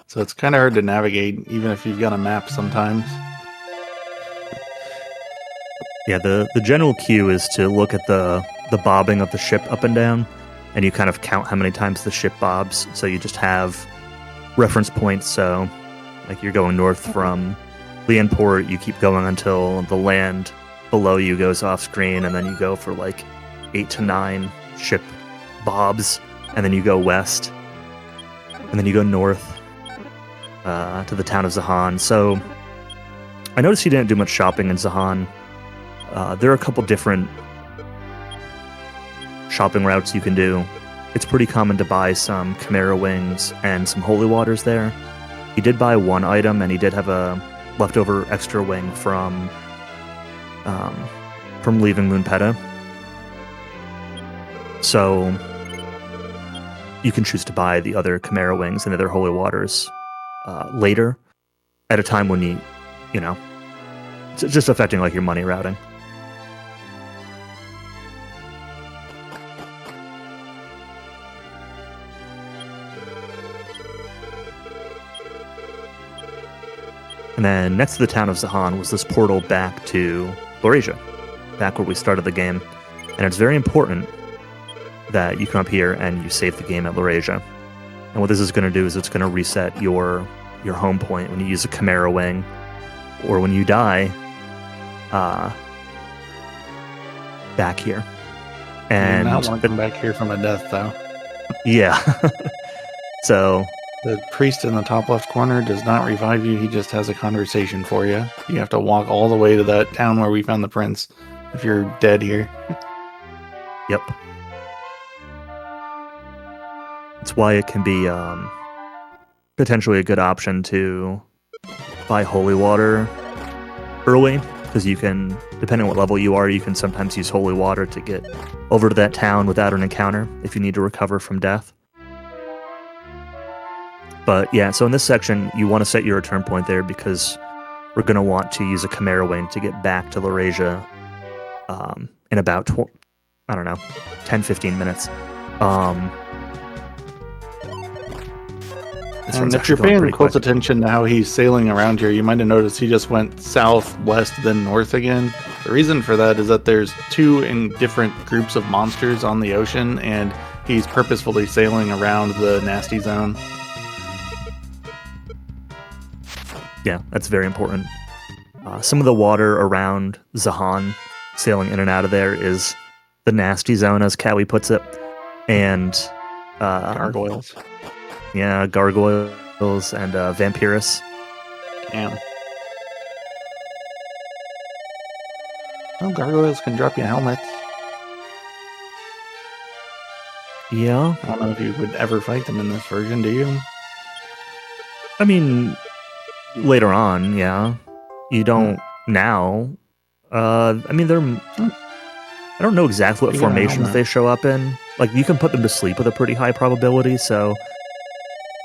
So it's kind of hard to navigate, even if you've got a map sometimes. Yeah, the general cue is to look at the bobbing of the ship up and down, and you kind of count how many times the ship bobs, so you just have reference points. So like you're going north from Leonport, you keep going until the land below you goes off screen, and then you go for like 8 to 9 ship bobs, and then you go west, and then you go north to the town of Zahan. So I noticed you didn't do much shopping in Zahan. There are a couple different shopping routes you can do. It's pretty common to buy some Chimera wings and some holy waters there. He did buy one item, and he did have a leftover extra wing from leaving Moonpeta. So you can choose to buy the other Chimera wings and other holy waters later, at a time when you know, it's just affecting like your money routing. And then next to the town of Zahan was this portal back to Laurasia, back where we started the game. And it's very important that you come up here and you save the game at Laurasia. And what this is going to do is it's going to reset your home point when you use a Chimera wing, or when you die back here. And you're not want to come back here from a death, though. Yeah. So The priest in the top left corner does not revive you. He just has a conversation for you. You have to walk all the way to that town where we found the prince if you're dead here. Yep. That's why it can be potentially a good option to buy holy water early, because you can, depending on what level you are, you can sometimes use holy water to get over to that town without an encounter if you need to recover from death. But yeah, so in this section, you want to set your return point there because we're going to want to use a Chimera Wing to get back to Laurasia in about, 10-15 minutes. And if you're paying close attention to how he's sailing around here, you might have noticed he just went southwest then north again. The reason for that is that there's two different groups of monsters on the ocean, and he's purposefully sailing around the nasty zone. Yeah, that's very important. Some of the water around Zahan, sailing in and out of there, is the nasty zone, as Cowie puts it. And Gargoyles. Yeah, gargoyles and vampirus. Damn. Oh, gargoyles can drop you helmets. Yeah. I don't know if you would ever fight them in this version, do you? I mean, later on, yeah. You don't now. I mean, they're... I don't know exactly what formations they show up in. Like, you can put them to sleep with a pretty high probability, so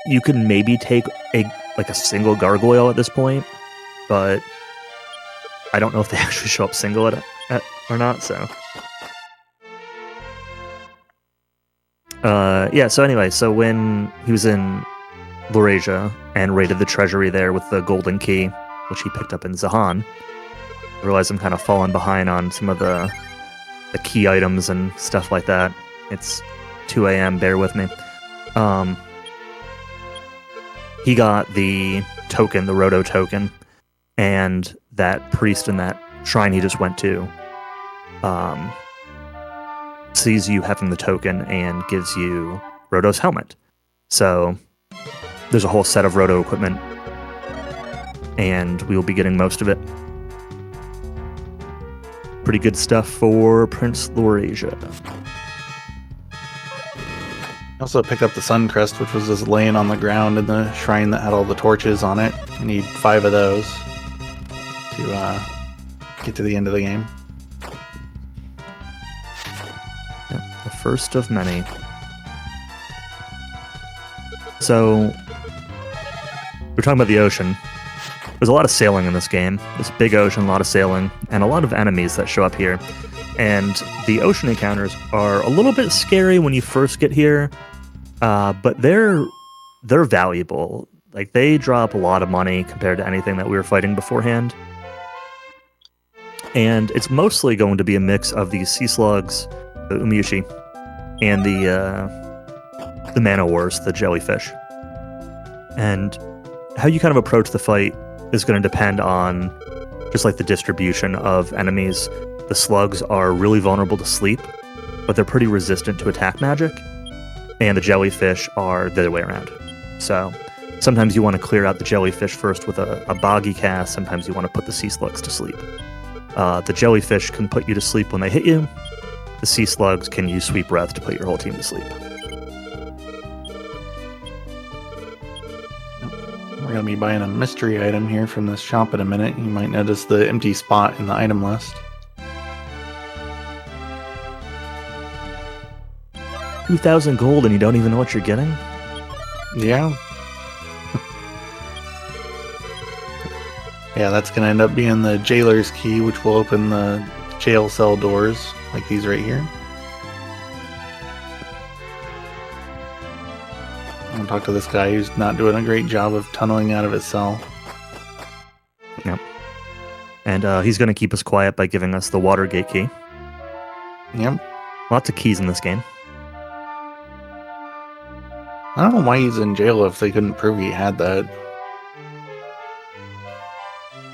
you can maybe take a single gargoyle at this point, but I don't know if they actually show up single at or not, so... so anyway, so when he was in Laurasia and raided the treasury there with the golden key, which he picked up in Zahan, I realized I'm kind of falling behind on some of the key items and stuff like that. It's 2 a.m., bear with me. He got the token, the Roto token, and that priest in that shrine he just went to sees you having the token and gives you Roto's helmet. So there's a whole set of Roto equipment, and we will be getting most of it. Pretty good stuff for Prince Laurasia. I also picked up the Sun Crest, which was just laying on the ground in the shrine that had all the torches on it. I need 5 of those to get to the end of the game. Yeah, the first of many. So, we're talking about the ocean. There's a lot of sailing in this game. This big ocean, a lot of sailing, and a lot of enemies that show up here. And the ocean encounters are a little bit scary when you first get here, but they're valuable. Like, they drop a lot of money compared to anything that we were fighting beforehand. And it's mostly going to be a mix of these sea slugs, the umyushi, and the man-o'-wars, the jellyfish. And how you kind of approach the fight is going to depend on just like the distribution of enemies. The slugs are really vulnerable to sleep, but they're pretty resistant to attack magic. And the jellyfish are the other way around. So sometimes you want to clear out the jellyfish first with a boggy cast. Sometimes you want to put the sea slugs to sleep. The jellyfish can put you to sleep when they hit you. The sea slugs can use sweet breath to put your whole team to sleep. We're going to be buying a mystery item here from this shop in a minute. You might notice the empty spot in the item list. 2,000 gold and you don't even know what you're getting? Yeah. Yeah, that's going to end up being the jailer's key, which will open the jail cell doors, like these right here. I'm going to talk to this guy who's not doing a great job of tunneling out of his cell. Yep. And he's going to keep us quiet by giving us the Watergate key. Yep. Lots of keys in this game. I don't know why he's in jail if they couldn't prove he had that.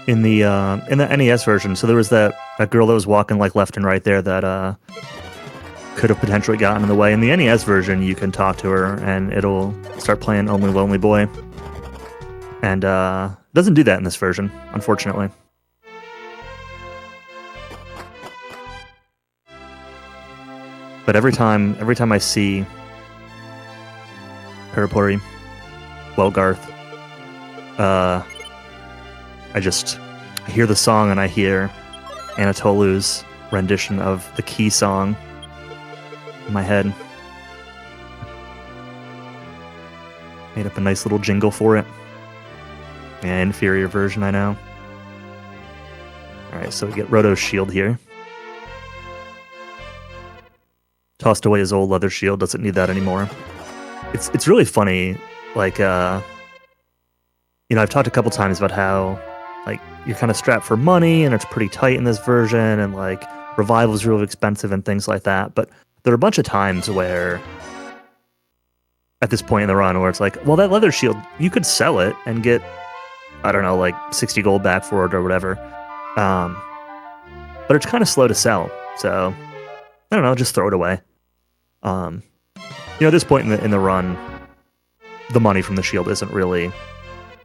In the NES version, so there was that girl that was walking like left and right there that could have potentially gotten in the way. In the NES version, you can talk to her, and it'll start playing Only Lonely Boy. And it doesn't do that in this version, unfortunately. But every time I see Parapori, Welgarth, I hear the song and I hear Anatolu's rendition of the Key song in my head. Made up a nice little jingle for it. Yeah, inferior version, I know. Alright, so we get Roto's shield here. Tossed away his old leather shield, doesn't need that anymore. It's really funny, like, I've talked a couple times about how, like, you're kind of strapped for money, and it's pretty tight in this version, and, like, revival is really expensive and things like that, but there are a bunch of times where, at this point in the run, where it's like, well, that leather shield, you could sell it and get, I don't know, like 60 gold back for it or whatever. But it's kind of slow to sell, so I don't know, just throw it away. At this point in the run, the money from the shield isn't really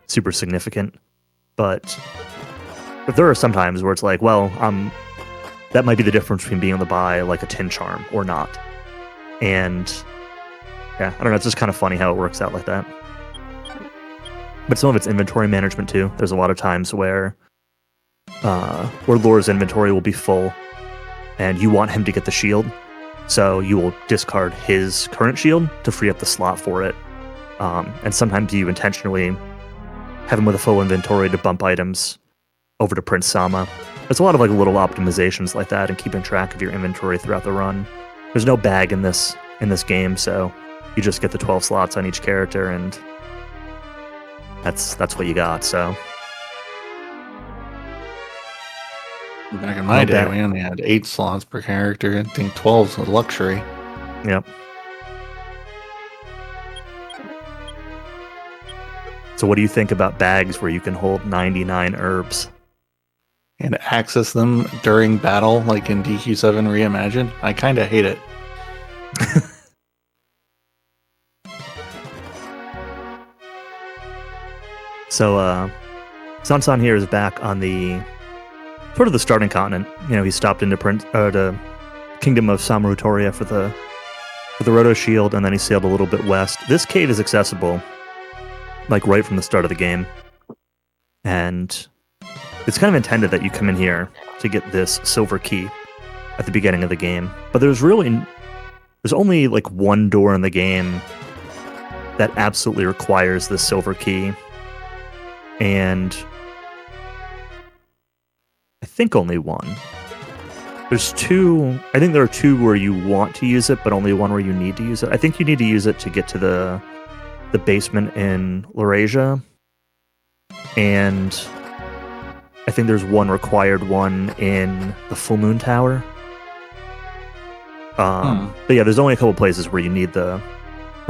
super significant, but there are some times where it's like, well, that might be the difference between being able to buy like a tin charm or not. And yeah, I don't know, it's just kind of funny how it works out like that. But some of it's inventory management too. There's a lot of times where Lore's inventory will be full and you want him to get the shield, so you will discard his current shield to free up the slot for it. And sometimes you intentionally have him with a full inventory to bump items over to Prince Sama. There's a lot of like little optimizations like that and keeping track of your inventory throughout the run. There's no bag in this game, so you just get the 12 slots on each character, and that's what you got. So back in my day, we only had 8 slots per character. I think 12's a luxury. Yep. So what do you think about bags where you can hold 99 herbs? And access them during battle, like in DQ7 Reimagined? I kind of hate it. So, Sansan here is back on the sort of the starting continent. He stopped into the Kingdom of Samarutoria for the Roto Shield, and then he sailed a little bit west. This cave is accessible, like right from the start of the game, and it's kind of intended that you come in here to get this silver key at the beginning of the game. But there's only like one door in the game that absolutely requires this silver key. And I think only one. There's 2. I think there are 2 where you want to use it, but only one where you need to use it. I think you need to use it to get to the basement in Laurasia. And I think there's one required one in the Full Moon Tower. But yeah, there's only a couple places where you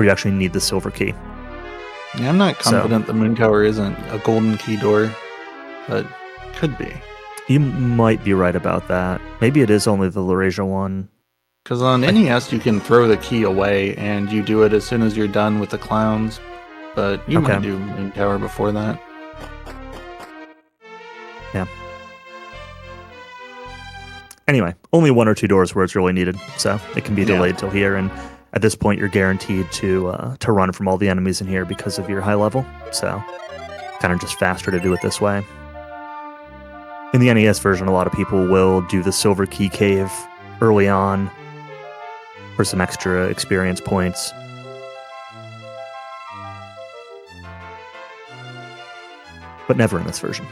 actually need the silver key. Yeah, I'm not confident the Moon Tower isn't a golden key door, but could be. You might be right about that. Maybe it is only the Laurasia one. Because on NES, you can throw the key away, and you do it as soon as you're done with the clowns. But you might do Moon Tower before that. Yeah. Anyway, only 1 or 2 doors where it's really needed, so it can be delayed till here. And at this point, you're guaranteed to run from all the enemies in here because of your high level. So, kind of just faster to do it this way. In the NES version, a lot of people will do the Silver Key Cave early on for some extra experience points. But never in this version.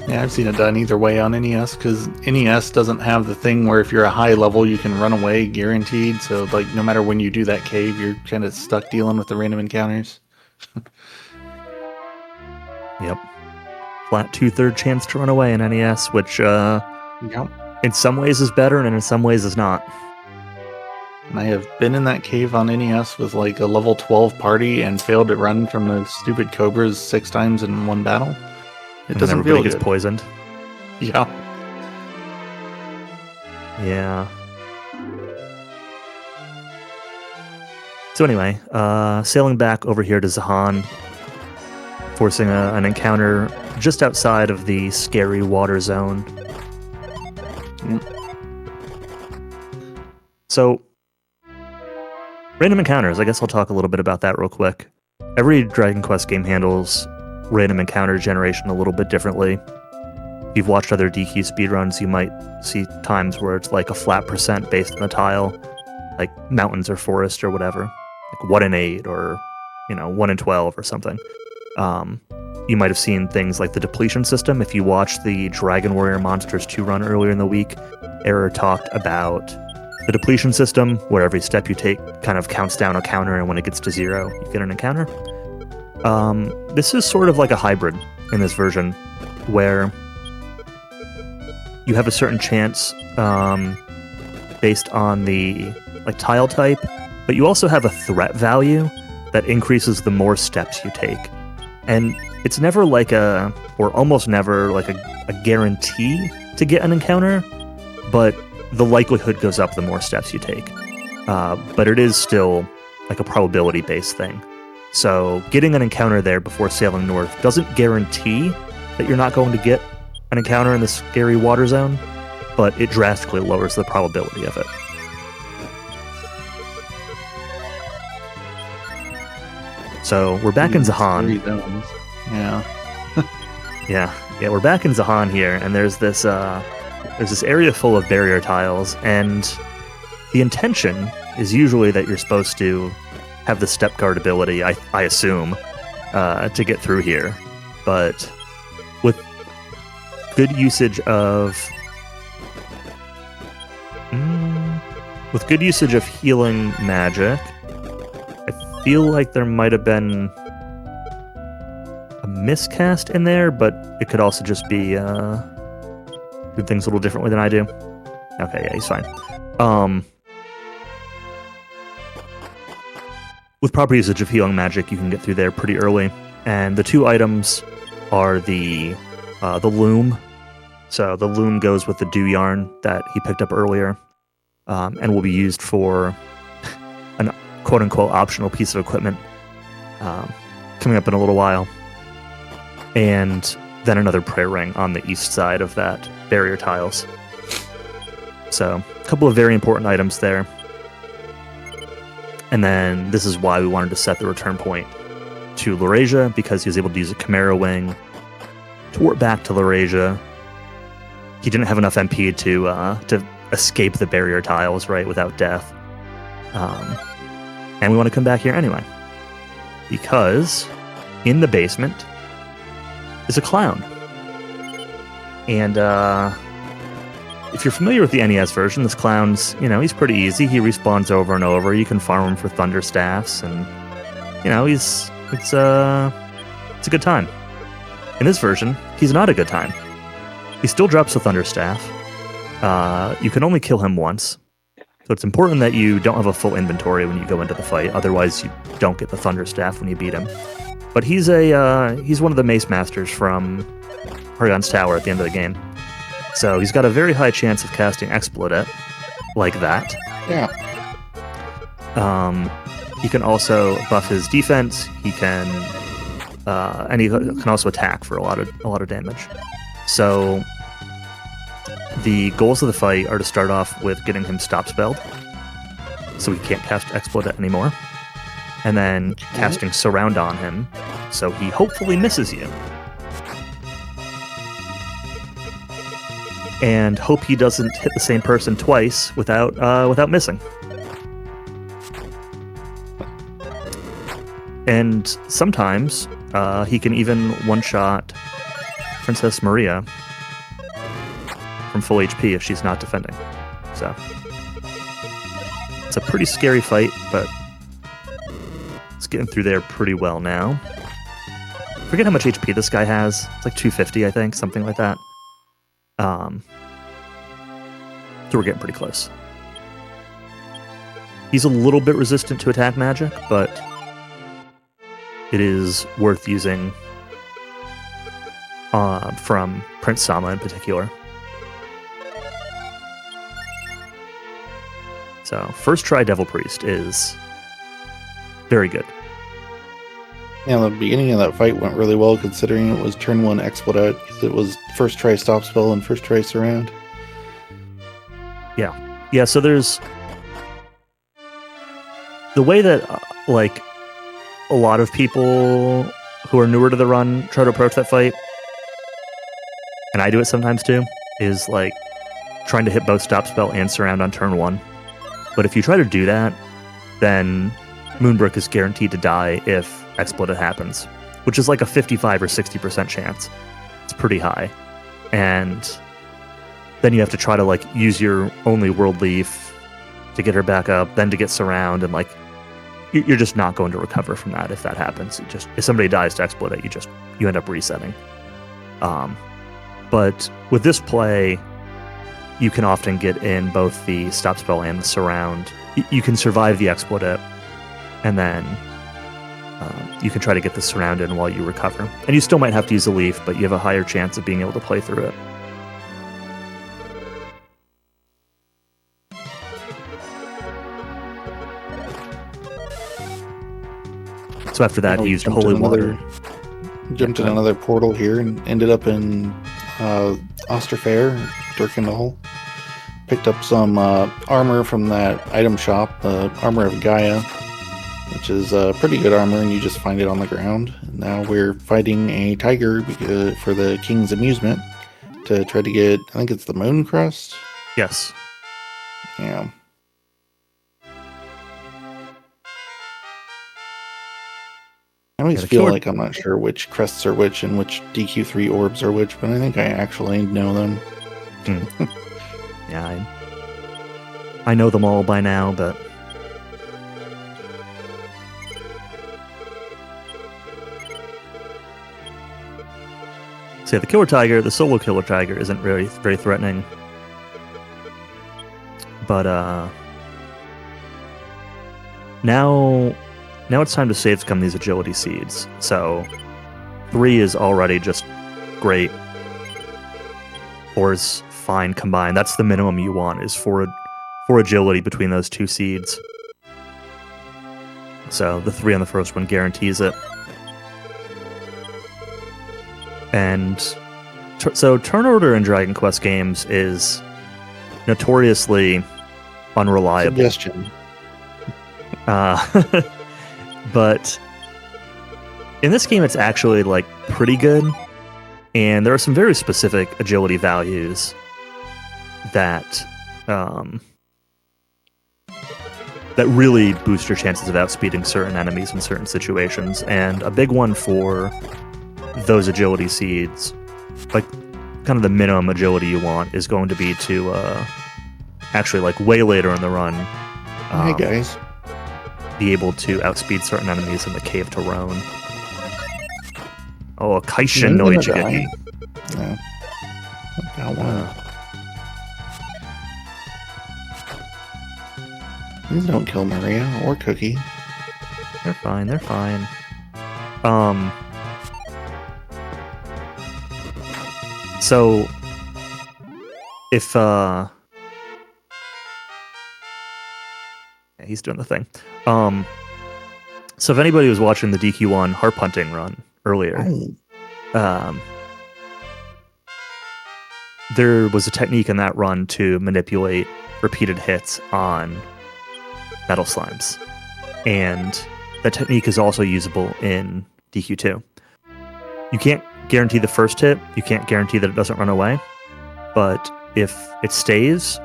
Yeah, I've seen it done either way on NES, because NES doesn't have the thing where if you're a high level, you can run away guaranteed. So, like, no matter when you do that cave, you're kind of stuck dealing with the random encounters. Yep. Flat 2/3 chance to run away in NES, which in some ways is better and in some ways is not. And I have been in that cave on NES with like a level 12 party and failed to run from the stupid cobras 6 times in one battle. It And doesn't everybody feel gets good. poisoned. Yeah. Yeah. So anyway, sailing back over here to Zahan, forcing an encounter just outside of the scary water zone. So, random encounters. I guess I'll talk a little bit about that real quick. Every Dragon Quest game handles random encounter generation a little bit differently. If you've watched other DQ speedruns, you might see times where it's like a flat percent based on the tile, like mountains or forest or whatever, like 1 in 8 or 1 in 12 or something. You might have seen things like the depletion system. If you watched the Dragon Warrior Monsters 2 run earlier in the week, Error talked about the depletion system, where every step you take kind of counts down a counter, and when it gets to 0, you get an encounter. This is sort of like a hybrid in this version, where you have a certain chance based on the tile type, but you also have a threat value that increases the more steps you take. And it's never or almost never a guarantee to get an encounter, but the likelihood goes up the more steps you take. But it is still like a probability-based thing. So getting an encounter there before sailing north doesn't guarantee that you're not going to get an encounter in the scary water zone, but it drastically lowers the probability of it. So we're back in Zahan. Yeah. Yeah, we're back in Zahan here, and there's this area full of barrier tiles, and the intention is usually that you're supposed to have the step guard ability, I assume, to get through here. But with good usage of healing magic, I feel like there might have been a miscast in there, but it could also just be do things a little differently than I do. Okay, yeah, he's fine. With proper usage of healing magic, you can get through there pretty early, and the 2 items are the loom. So the loom goes with the dew yarn that he picked up earlier, and will be used for an quote-unquote optional piece of equipment coming up in a little while. And then another prayer ring on the east side of that barrier tiles. So a couple of very important items there. And then this is why we wanted to set the return point to Laurasia, because he was able to use a Chimera wing to warp back to Laurasia. He didn't have enough MP to escape the barrier tiles, right, without death. And we want to come back here anyway, because in the basement is a clown. And if you're familiar with the NES version, this clown's, he's pretty easy. He respawns over and over. You can farm him for thunder staffs, and it's a good time. In this version, he's not a good time. He still drops the thunder staff. You can only kill him once, so it's important that you don't have a full inventory when you go into the fight. Otherwise, you don't get the thunder staff when you beat him. But he's one of the mace masters from Hargon's Tower at the end of the game. So he's got a very high chance of casting Explodet like that. Yeah. He can also buff his defense. He can, and he can also attack for a lot of damage. So the goals of the fight are to start off with getting him stop spelled, so he can't cast Explodet anymore, and then casting Surround on him, so he hopefully misses you. And hope he doesn't hit the same person twice without missing. And sometimes he can even one-shot Princess Maria from full HP if she's not defending. So it's a pretty scary fight, but it's getting through there pretty well now. I forget how much HP this guy has. It's like 250, I think, something like that. So we're getting pretty close. He's a little bit resistant to attack magic, but it is worth using from Prince Sama in particular. So, first try Devil Priest is very good. Yeah, the beginning of that fight went really well considering it was turn 1 Explodat, because it was first try stop spell and first try surround. Yeah, so there's the way that like a lot of people who are newer to the run try to approach that fight, and I do it sometimes too, is like trying to hit both stop spell and surround on turn 1. But if you try to do that, then Moonbrook is guaranteed to die if Explodat happens, which is like a 55 or 60% chance. It's pretty high. And then you have to try to like use your only World Leaf to get her back up, then to get surround, and like you're just not going to recover from that if that happens. If somebody dies to Explodat, you end up resetting. But with this play, you can often get in both the stop spell and the surround. You can survive the Explodat, and then you can try to get the surround in while you recover. And you still might have to use a leaf, but you have a higher chance of being able to play through it. So after that, he used holy water. Jumped in another portal here and ended up in Osterfair, Durkindal. Picked up some armor from that item shop, the Armor of Gaia, which is pretty good armor, and you just find it on the ground. And now we're fighting a tiger for the king's amusement to try to get, I think it's the moon crust? Yes. Yeah. I always feel like I'm not sure which crests are which and which DQ3 orbs are which, but I think I actually know them. Yeah, I know them all by now, but so yeah, the killer tiger, the solo killer tiger, isn't really very threatening. But now it's time to save scum these agility seeds. So 3 is already just great. 4 is fine combined. That's the minimum you want, is 4 agility between those 2 seeds. So the 3 on the first one guarantees it. And so turn order in Dragon Quest games is notoriously unreliable. Suggestion. But in this game, it's actually like pretty good, and there are some very specific agility values that that really boost your chances of outspeeding certain enemies in certain situations. And a big one for those agility seeds, like kind of the minimum agility you want, is going to be to actually, like way later in the run, Hey guys. be able to outspeed certain enemies in the cave to Rone. Oh, a Kaishin no Ichigeki. No. Got one. Please don't kill Maria or Cookie. They're fine, they're fine. So if yeah, he's doing the thing. So if anybody was watching the DQ1 harp hunting run earlier, there was a technique in that run to manipulate repeated hits on metal slimes. And that technique is also usable in DQ2. You can't guarantee the first hit, you can't guarantee that it doesn't run away, but if it stays,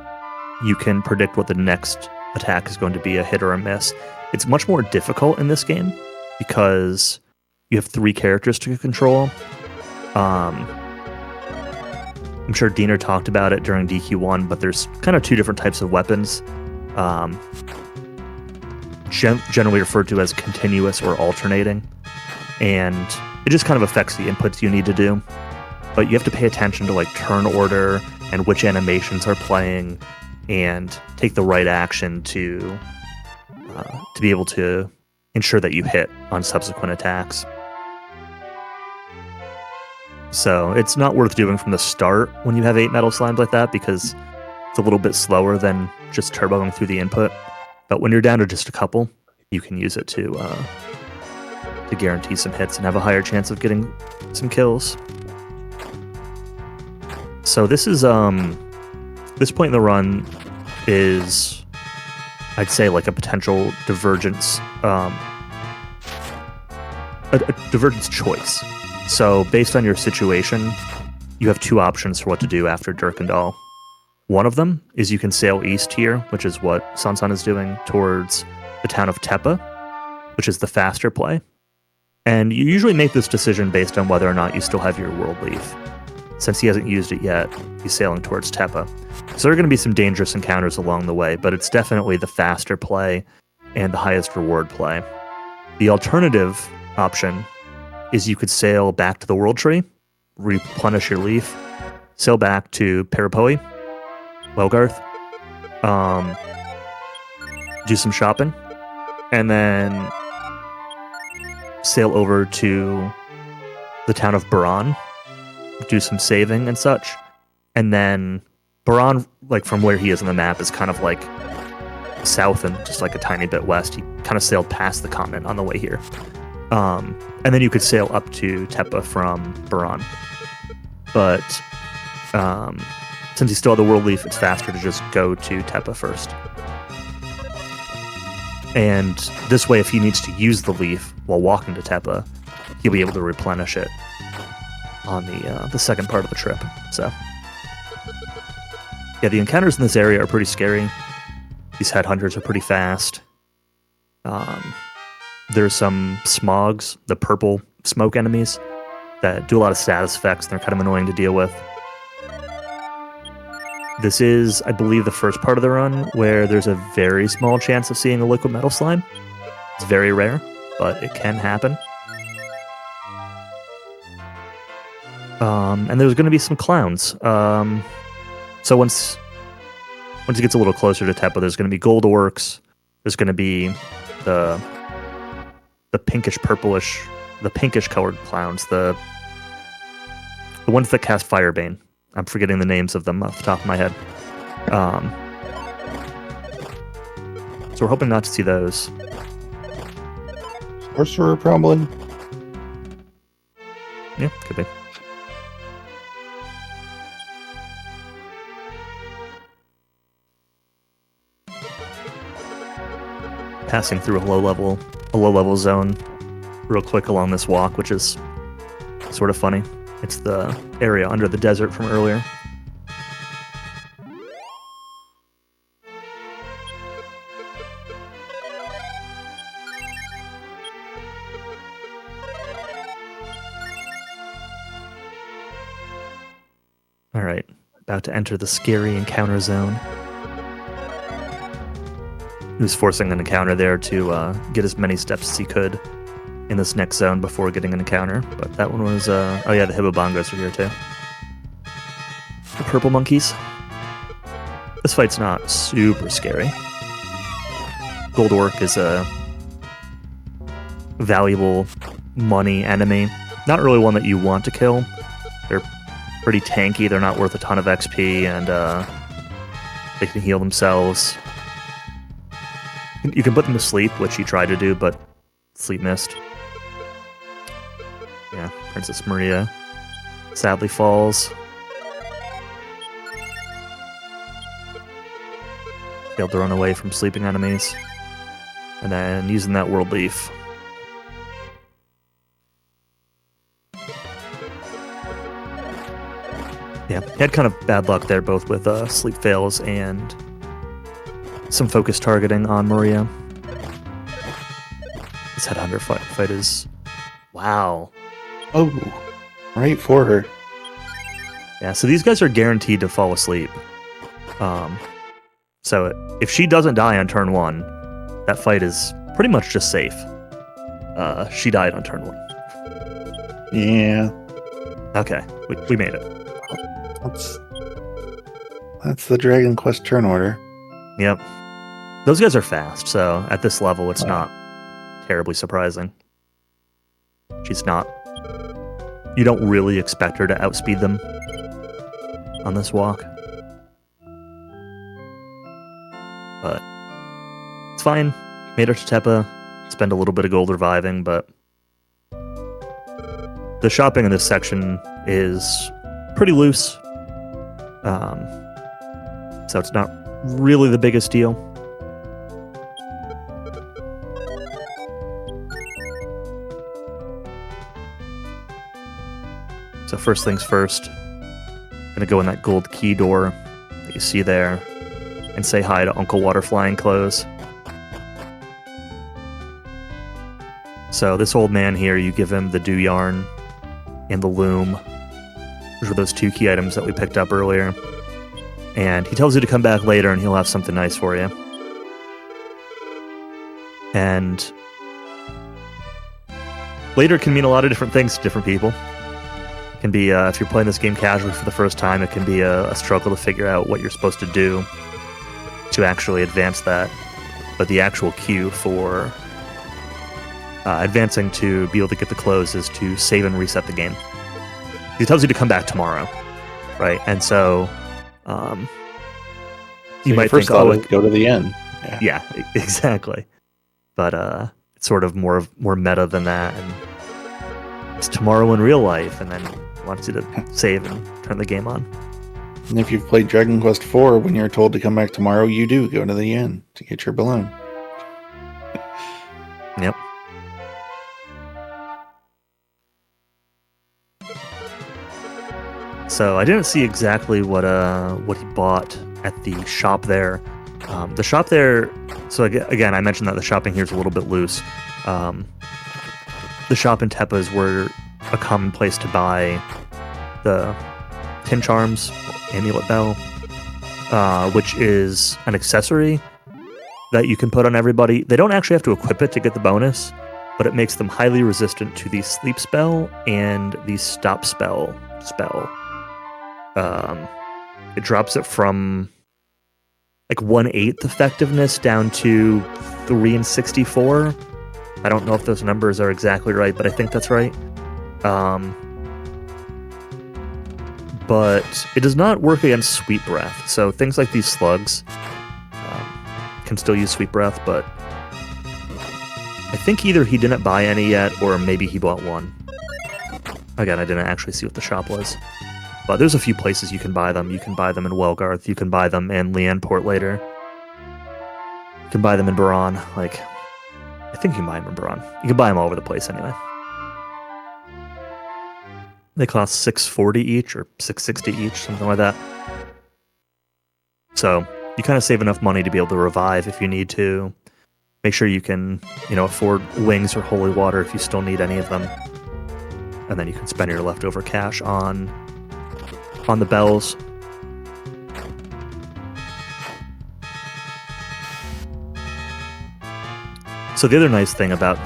you can predict what the next attack is going to be, a hit or a miss. It's much more difficult in this game because you have 3 characters to control. I'm sure Diener talked about it during DQ1, but there's kind of 2 different types of weapons, generally referred to as continuous or alternating, and it just kind of affects the inputs you need to do. But you have to pay attention to like turn order and which animations are playing, and take the right action to to be able to ensure that you hit on subsequent attacks. So it's not worth doing from the start when you have 8 metal slimes like that, because it's a little bit slower than just turboing through the input. But when you're down to just a couple, you can use it to guarantee some hits and have a higher chance of getting some kills. So this is this point in the run is, I'd say, like a potential divergence, a divergence choice. So based on your situation, you have 2 options for what to do after Durkandal. One of them is you can sail east here, which is what Sansan is doing, towards the town of Tepa, which is the faster play. And you usually make this decision based on whether or not you still have your world leaf. Since he hasn't used it yet, he's sailing towards Tepa. So there are going to be some dangerous encounters along the way, but it's definitely the faster play and the highest reward play. The alternative option is you could sail back to the World Tree, replenish your leaf, sail back to Parapoi, Welgarth, do some shopping, and then sail over to the town of Baran, do some saving and such, and then Baran, like from where he is on the map, is kind of like south and just like a tiny bit west. He kind of sailed past the continent on the way here. And then you could sail up to Tepa from Baran. But since you still have the World Leaf, it's faster to just go to Tepa first. And this way, if he needs to use the leaf while walking to Tepa, he'll be able to replenish it on the second part of the trip. So, yeah, the encounters in this area are pretty scary. These headhunters are pretty fast. There's some smogs, the purple smoke enemies, that do a lot of status effects. They're kind of annoying to deal with. This is, I believe, the first part of the run where there's a very small chance of seeing a liquid metal slime. It's very rare, but it can happen. And there's going to be some clowns. So once it gets a little closer to Tepa, there's going to be gold orcs. There's going to be the pinkish purplish, the pinkish colored clowns, the ones that cast Firebane. I'm forgetting the names of them off the top of my head. So we're hoping not to see those. Sorcerer, probably. Yeah, could be. Passing through a low level zone real quick along this walk, which is sort of funny. It's the area under the desert from earlier. All right, about to enter the scary encounter zone. He was forcing an encounter there to get as many steps as he could in this next zone before getting an encounter. But that one was, oh yeah, the Hibbobongos are here too. The purple monkeys. This fight's not super scary. Gold Orc is a valuable money enemy. Not really one that you want to kill. They're pretty tanky, they're not worth a ton of XP, and they can heal themselves. You can put them to sleep, which he tried to do, but sleep missed. Yeah, Princess Maria sadly falls. Failed to run away from sleeping enemies. And then using that World Leaf. Yeah, he had kind of bad luck there, both with sleep fails and some focus targeting on Maria. This headhunter fight is... Wow. Oh, right for her. Yeah, so these guys are guaranteed to fall asleep. So if she doesn't die on turn 1, that fight is pretty much just safe. She died on turn 1. Yeah. Okay, we made it. That's the Dragon Quest turn order. Yep. those guys are fast, so at this level, it's not terribly surprising. She's not. You don't really expect her to outspeed them on this walk. But it's fine. Made her to Tepa. Spend a little bit of gold reviving, but the shopping in this section is pretty loose. So it's not really the biggest deal. So first things first, gonna go in that gold key door that you see there and say hi to Uncle Waterflying Clothes. So this old man here, you give him the dew yarn and the loom. Those were those 2 key items that we picked up earlier. And he tells you to come back later and he'll have something nice for you. And later can mean a lot of different things to different people. It can be, if you're playing this game casually for the first time, it can be a struggle to figure out what you're supposed to do to actually advance that. But the actual cue for advancing to be able to get the clothes is to save and reset the game. He tells you to come back tomorrow, right? And so you might think, oh, go to the end. Yeah, exactly. But it's sort of more meta than that, and it's tomorrow in real life, and then wants you to save and turn the game on. And if you've played Dragon Quest IV, when you're told to come back tomorrow, you do go to the end to get your balloon. Yep. So I didn't see exactly what he bought at the shop there. The shop there. So again, I mentioned that the shopping here is a little bit loose. The shop in Tepa is where a common place to buy the pin charms, amulet bell, which is an accessory that you can put on everybody. They don't actually have to equip it to get the bonus, but it makes them highly resistant to the sleep spell and the stop spell. It drops it from like 1/8 effectiveness down to 3 in 64. I don't know if those numbers are exactly right, but I think that's right. But it does not work against Sweet Breath. So things like these slugs can still use Sweet Breath, but I think either he didn't buy any yet, or maybe he bought one. Again, I didn't actually see what the shop was. But there's a few places you can buy them. You can buy them in Welgarth. You can buy them in Leanport later. You can buy them in Baron. I think you can buy them in Baron. You can buy them all over the place anyway. They cost $640 each or $660 each, something like that. So you kind of save enough money to be able to revive if you need to. Make sure you can, afford wings or holy water if you still need any of them. And then you can spend your leftover cash on the bells. So the other nice thing about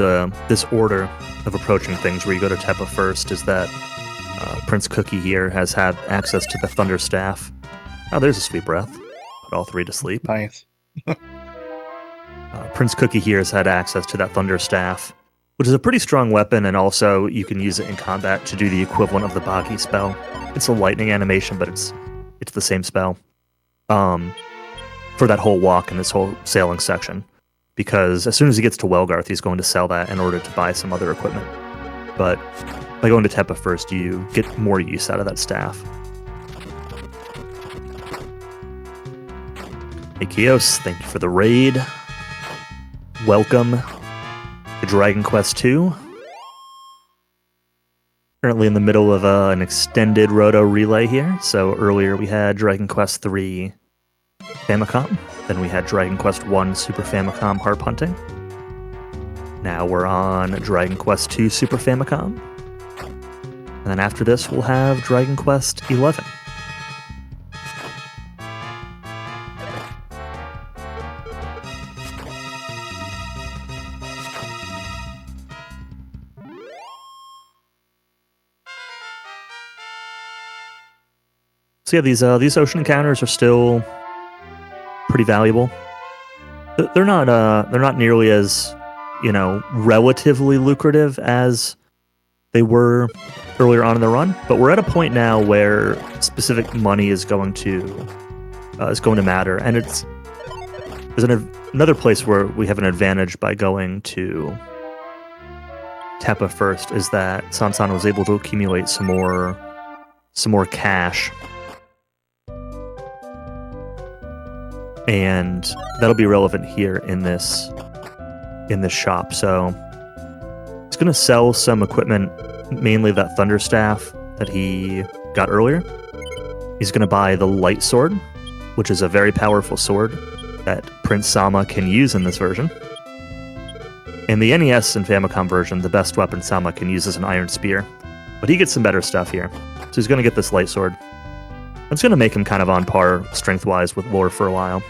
this order of approaching things, where you go to Tepa first, is that Prince Cookie here has had access to the Thunder Staff. Oh, there's a Sweet Breath. Put all 3 to sleep. Nice. Prince Cookie here has had access to that Thunder Staff, which is a pretty strong weapon, and also you can use it in combat to do the equivalent of the Baki spell. It's a lightning animation, but it's the same spell for that whole walk and this whole sailing section. Because as soon as he gets to Welgarth, he's going to sell that in order to buy some other equipment. But by going to Tepa first, you get more use out of that staff. Hey Kios, thank you for the raid. Welcome to Dragon Quest II. Currently in the middle of an extended Roto relay here. So earlier we had Dragon Quest III Famicom. Then we had Dragon Quest I Super Famicom Harp Hunting. Now we're on Dragon Quest II Super Famicom. And then after this we'll have Dragon Quest XI. So yeah, these ocean encounters are still pretty valuable. they're not nearly as, relatively lucrative as they were earlier on in the run. But we're at a point now where specific money is going to matter, and there's another place where we have an advantage by going to Tepa first, is that Sansan was able to accumulate some more cash, and that'll be relevant here in this shop. So he's going to sell some equipment, mainly that thunder staff that he got earlier. He's going to buy the light sword, which is a very powerful sword that Prince Sama can use in this version. In the NES and Famicom version, the best weapon Sama can use is an iron spear, but he gets some better stuff here. So he's going to get this light sword. It's going to make him kind of on par strength-wise with Lore for a while.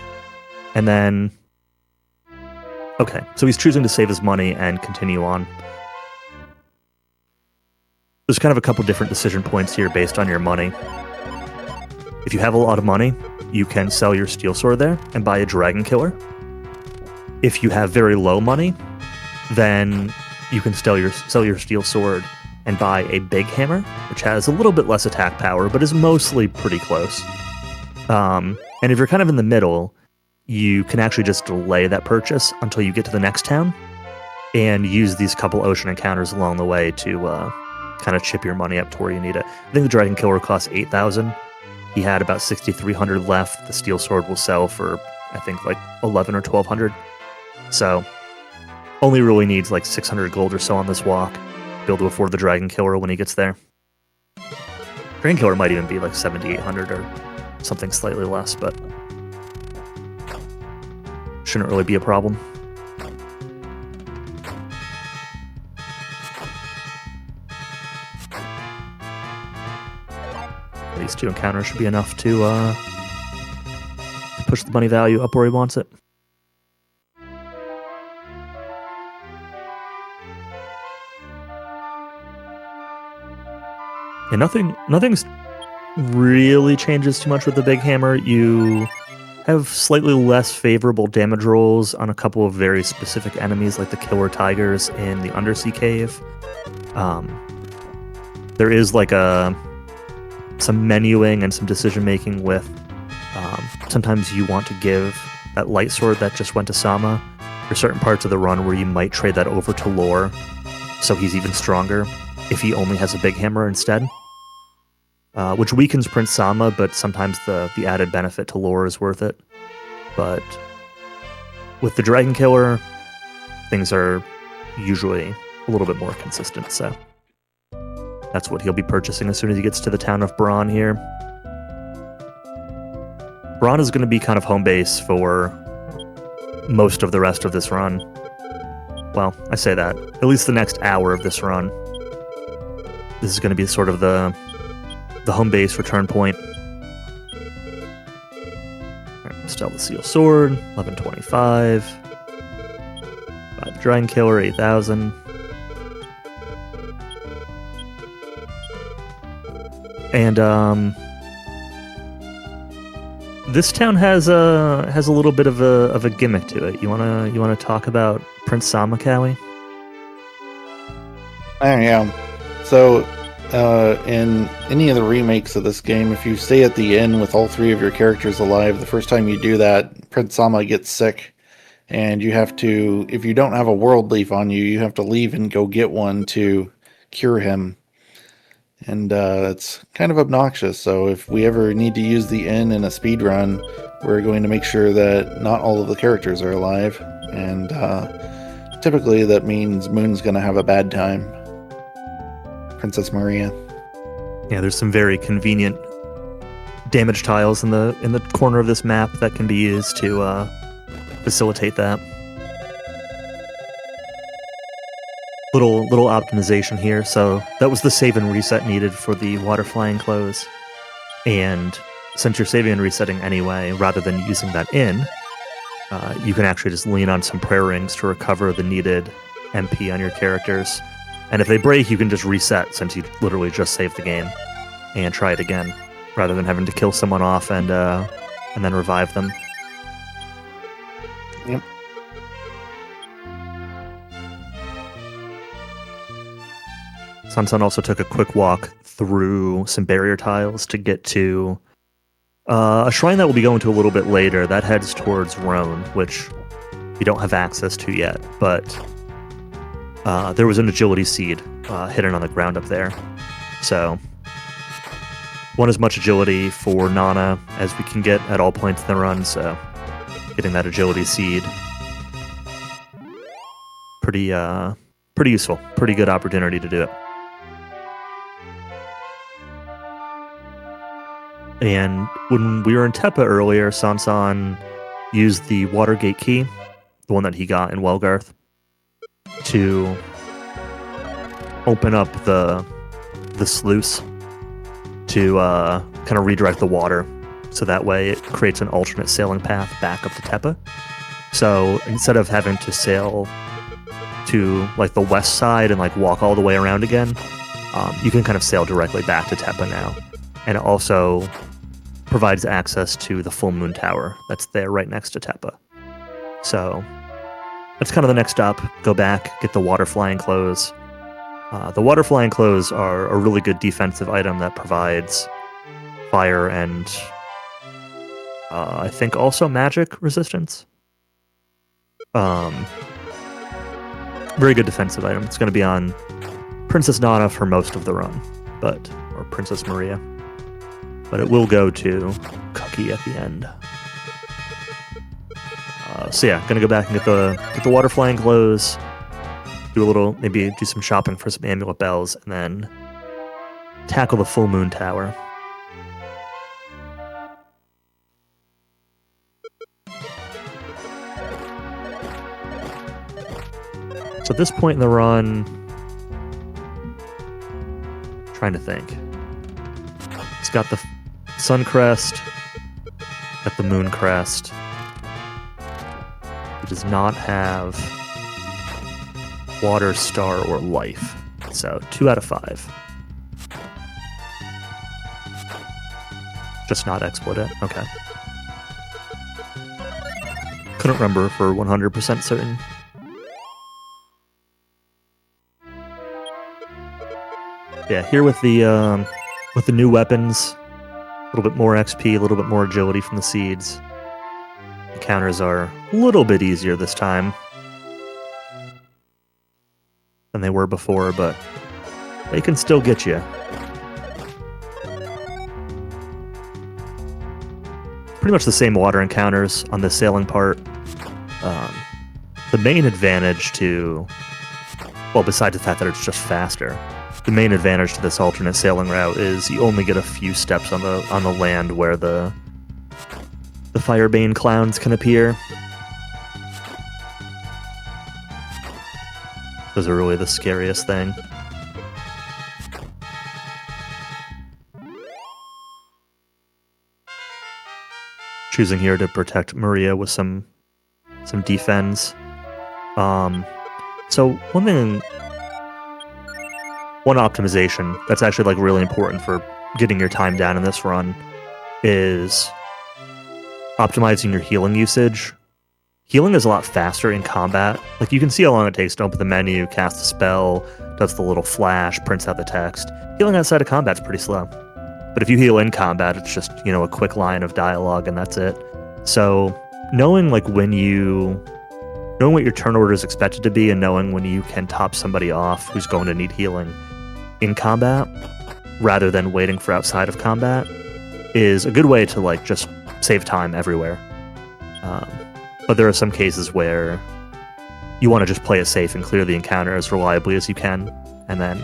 And then... Okay, so he's choosing to save his money and continue on. There's kind of a couple different decision points here based on your money. If you have a lot of money, you can sell your steel sword there and buy a dragon killer. If you have very low money, then you can sell your steel sword and buy a big hammer, which has a little bit less attack power, but is mostly pretty close. And if you're kind of in the middle, you can actually just delay that purchase until you get to the next town and use these couple ocean encounters along the way to kind of chip your money up to where you need it. I think the dragon killer costs 8,000. He had about 6,300 left. The steel sword will sell for, I think, like 11 or 1,200. So only really needs like 600 gold or so on this walk to be able to afford the dragon killer when he gets there. Dragon killer might even be like 7,800 or something slightly less, but shouldn't really be a problem. These two encounters should be enough to push the money value up where he wants it. And nothing's really changes too much with the big hammer. You have slightly less favorable damage rolls on a couple of very specific enemies, like the killer tigers in the Undersea Cave. There is like some menuing and some decision making with sometimes you want to give that light sword that just went to Sama. There's certain parts of the run where you might trade that over to Lore, so he's even stronger if he only has a big hammer instead. Which weakens Prince Sama, but sometimes the added benefit to Lore is worth it. But with the Dragon Killer, things are usually a little bit more consistent, so that's what he'll be purchasing as soon as he gets to the town of Braun here. Braun is going to be kind of home base for most of the rest of this run. Well, I say that. At least the next hour of this run. This is going to be sort of the home base return point. Right, still the Seal Sword, 1125. Buy the Dragon Killer, 8,000. And this town has a little bit of a gimmick to it. You wanna talk about Prince Samakawi? I am. So in any of the remakes of this game, if you stay at the inn with all three of your characters alive, the first time you do that, Prince Sama gets sick, and you have to, if you don't have a world leaf on you, you have to leave and go get one to cure him. And it's kind of obnoxious, so if we ever need to use the inn in a speedrun, we're going to make sure that not all of the characters are alive, and typically that means Moon's going to have a bad time. Princess Maria. Yeah, there's some very convenient damage tiles in the corner of this map that can be used to facilitate that. Little optimization here. So that was the save and reset needed for the water flying clothes. And since you're saving and resetting anyway, rather than using that in, you can actually just lean on some prayer rings to recover the needed MP on your characters. And if they break, you can just reset, since you literally just saved the game, and try it again, rather than having to kill someone off and then revive them. Yep. Sansan also took a quick walk through some barrier tiles to get to a shrine that we'll be going to a little bit later. That heads towards Rone, which we don't have access to yet, but there was an agility seed hidden on the ground up there. So, want as much agility for Nana as we can get at all points in the run, so getting that agility seed, pretty useful, pretty good opportunity to do it. And when we were in Tepa earlier, Sansan used the Watergate key, the one that he got in Welgarth, to open up the sluice to kind of redirect the water, so that way it creates an alternate sailing path back up to Tepa. So instead of having to sail to like the west side and like walk all the way around again, you can kind of sail directly back to Tepa now. And it also provides access to the Full Moon Tower that's there right next to Tepa. So that's kind of the next stop. Go back, get the water flying clothes. The water flying clothes are a really good defensive item that provides fire and I think also magic resistance. Very good defensive item. It's going to be on Princess Nana for most of the run, or Princess Maria. But it will go to Cookie at the end. So yeah, gonna go back and get the water flying clothes, maybe do some shopping for some amulet bells, and then tackle the Full Moon Tower. So at this point in the run, trying to think. It's got the Sun Crest, got the Moon Crest. It does not have Water, Star, or Life. So 2 out of 5. Just not Exploit. Okay. Couldn't remember for 100% certain. Yeah, here with the new weapons, a little bit more XP, a little bit more agility from the seeds. Encounters are a little bit easier this time than they were before, but they can still get you. Pretty much the same water encounters on the sailing part. The main advantage besides the fact that it's just faster, the main advantage to this alternate sailing route is you only get a few steps on the land where the Firebane clowns can appear. Those are really the scariest thing. Choosing here to protect Maria with some defense. So one optimization that's actually like really important for getting your time down in this run is optimizing your healing usage. Healing is a lot faster in combat. Like, you can see how long it takes to open the menu, cast a spell, does the little flash, prints out the text. Healing outside of combat's pretty slow. But if you heal in combat, it's just, a quick line of dialogue and that's it. So knowing what your turn order is expected to be and knowing when you can top somebody off who's going to need healing in combat rather than waiting for outside of combat is a good way to just save time everywhere. But there are some cases where you want to just play it safe and clear the encounter as reliably as you can, and then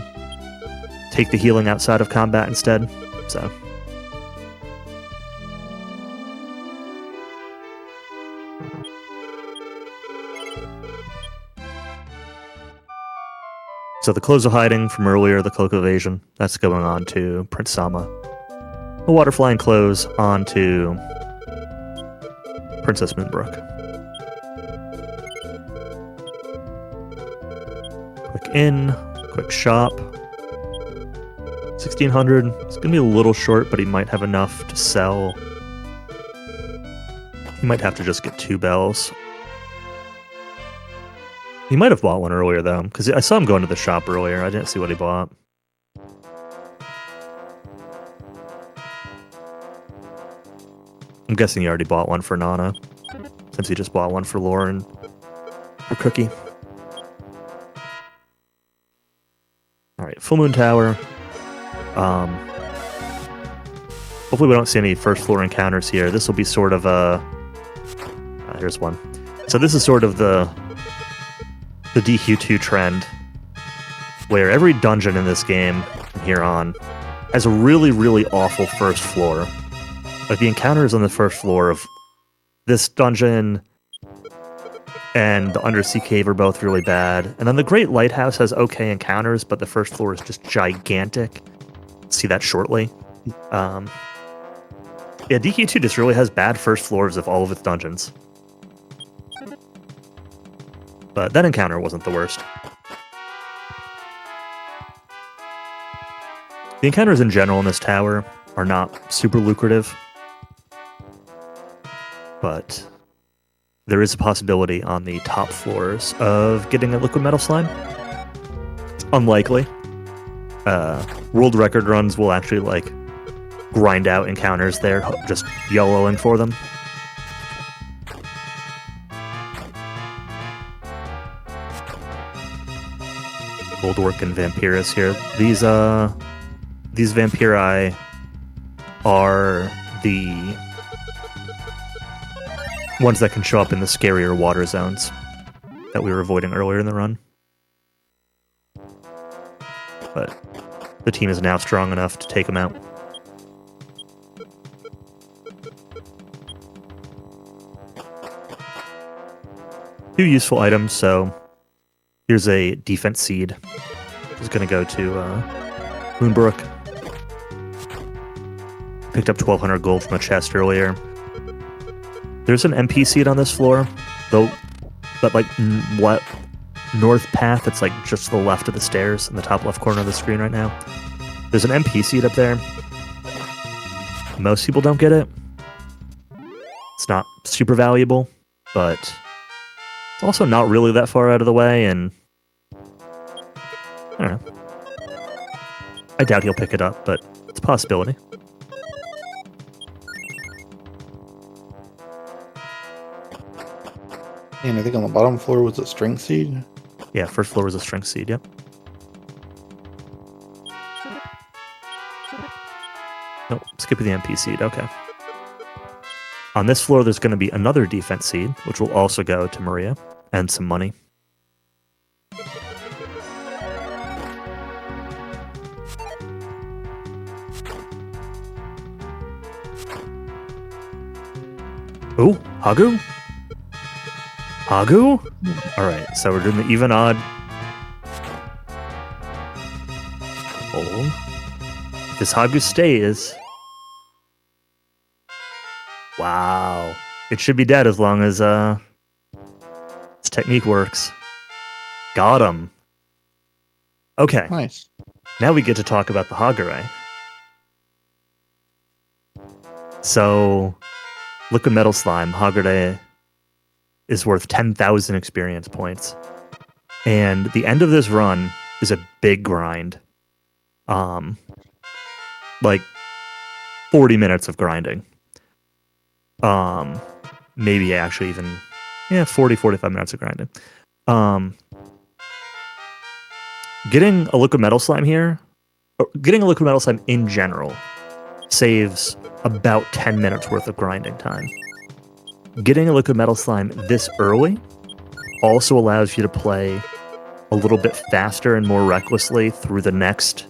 take the healing outside of combat instead. So the Clothes of Hiding from earlier, the Cloak of Evasion, that's going on to Prince Sama. The Water Flying Clothes on to Princess Moonbrook. Quick inn, quick shop. 1600. It's going to be a little short, but he might have enough to sell. He might have to just get 2 bells. He might have bought one earlier, though, because I saw him go into the shop earlier. I didn't see what he bought. I'm guessing you already bought one for Nana, since you just bought one for Lauren or Cookie. All right, Full Moon Tower. Hopefully we don't see any first floor encounters here. This will be sort of a... here's one. So this is sort of the DQ2 trend, where every dungeon in this game from here on has a really, really awful first floor. Like the encounters on the first floor of this dungeon and the Undersea Cave are both really bad. And then the Great Lighthouse has okay encounters, but the first floor is just gigantic. See that shortly. Yeah, DQ2 just really has bad first floors of all of its dungeons. But that encounter wasn't the worst. The encounters in general in this tower are not super lucrative. But there is a possibility on the top floors of getting a liquid metal slime. It's unlikely. World record runs will actually like grind out encounters there, just YOLOing for them. Goldwork and Vampiris here. These Vampiri are the ones that can show up in the scarier water zones that we were avoiding earlier in the run. But the team is now strong enough to take them out. Two useful items, so here's a defense seed. It's going to go to Moonbrook. Picked up 1,200 gold from a chest earlier. There's an MP seed on this floor, though, but like what north path, it's like just to the left of the stairs in the top left corner of the screen right now. There's an MP seed up there. Most people don't get it. It's not super valuable, but it's also not really that far out of the way, and I don't know. I doubt he'll pick it up, but it's a possibility. And I think on the bottom floor was a string seed. Yeah, first floor was a string seed, yep. Nope, skip the MP seed, okay. On this floor, there's going to be another defense seed, which will also go to Maria, and some money. Ooh, Hagu? Hagu? Alright, so we're doing the even odd. Oh. This Hagu stays. Wow. It should be dead as long as its technique works. Got him. Okay. Nice. Now we get to talk about the Hagure. So, liquid metal slime, Hagure, is worth 10,000 experience points. And the end of this run is a big grind. Like 40 minutes of grinding. Maybe actually even 40-45 minutes of grinding. Getting a liquid metal slime here, or getting a liquid metal slime in general, saves about 10 minutes worth of grinding time. Getting a liquid metal slime this early also allows you to play a little bit faster and more recklessly through the next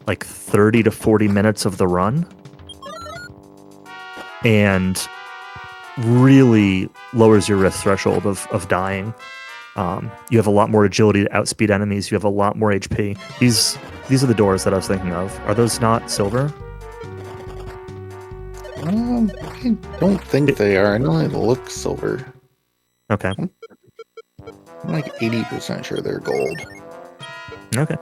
like 30 to 40 minutes of the run, and really lowers your risk threshold of dying. You have a lot more agility to outspeed enemies. You have a lot more HP. These are the doors that I was thinking of. Are those not silver? I don't think they are. I know they look silver. Okay. I'm like 80% sure they're gold. Okay.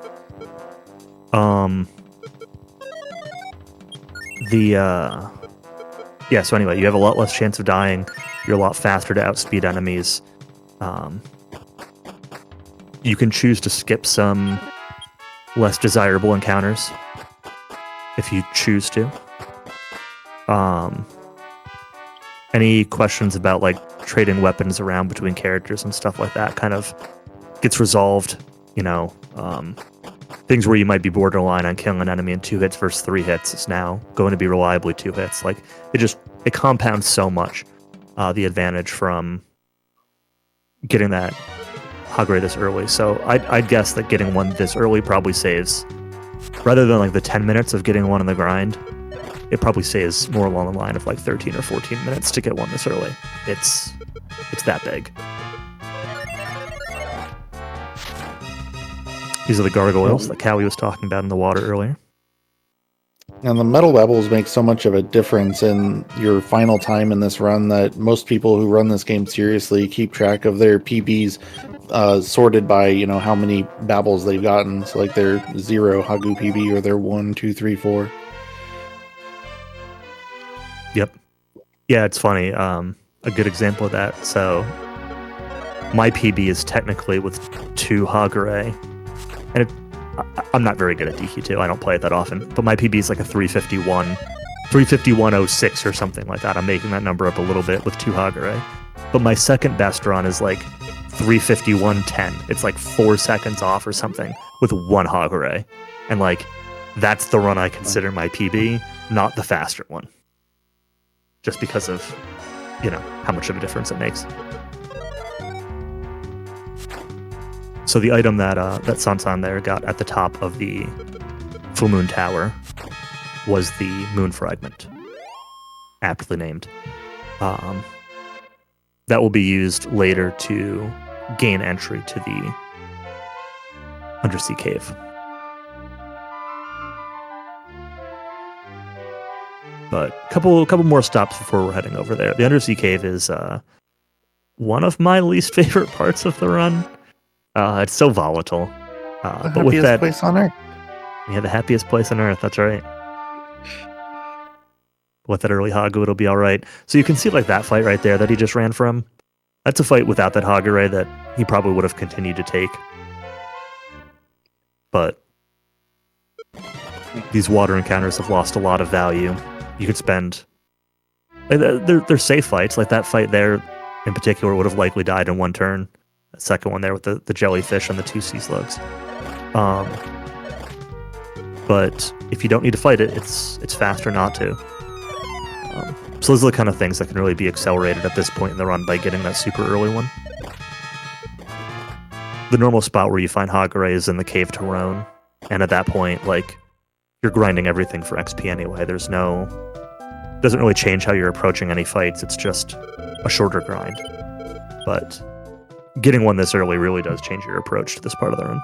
So anyway, you have a lot less chance of dying. You're a lot faster to outspeed enemies. You can choose to skip some less desirable encounters if you choose to. any questions about like trading weapons around between characters and stuff like that kind of gets resolved. Things where you might be borderline on killing an enemy in 2 hits versus 3 hits is now going to be reliably 2 hits. Like it compounds so much the advantage from getting that Hagure this early. So I'd guess that getting one this early probably saves, rather than like the 10 minutes of getting one in the grind, it probably saves more along the line of like 13 or 14 minutes to get one this early. It's that big. These are the gargoyles that Cowie was talking about in the water earlier. And the metal levels make so much of a difference in your final time in this run that most people who run this game seriously keep track of their PBs sorted by, how many babbles they've gotten. So like their 0 Hagu PB or their 1, 2, 3, 4. Yep. Yeah, it's funny. A good example of that. So my PB is technically with 2 Hagure. And I'm not very good at DQ2. I don't play it that often. But my PB is like a 351.06 or something like that. I'm making that number up a little bit with 2 Hagure. But my second best run is like 351.10. It's like 4 seconds off or something with 1 Hagure. And like, that's the run I consider my PB, not the faster one. Just because of, how much of a difference it makes. So the item that Sansan there got at the top of the Full Moon Tower was the Moon Fragment, aptly named. That will be used later to gain entry to the Undersea Cave. But a couple more stops before we're heading over there. The Undersea Cave is one of my least favorite parts of the run. It's so volatile. But with that, place on Earth. Yeah, the happiest place on Earth. That's right. With that early Hagu, it'll be all right. So you can see like that fight right there that he just ran from. That's a fight without that Hagure that he probably would have continued to take. But these water encounters have lost a lot of value. You could spend... They're safe fights. Like that fight there in particular would have likely died in 1 turn. The second one there with the jellyfish and the 2 sea slugs. But if you don't need to fight it, it's faster not to. So those are the kind of things that can really be accelerated at this point in the run by getting that super early one. The normal spot where you find Hagure is in the cave to Rone, and at that point, like, you're grinding everything for XP anyway. Doesn't really change how you're approaching any fights. It's just a shorter grind. But getting one this early really does change your approach to this part of the run.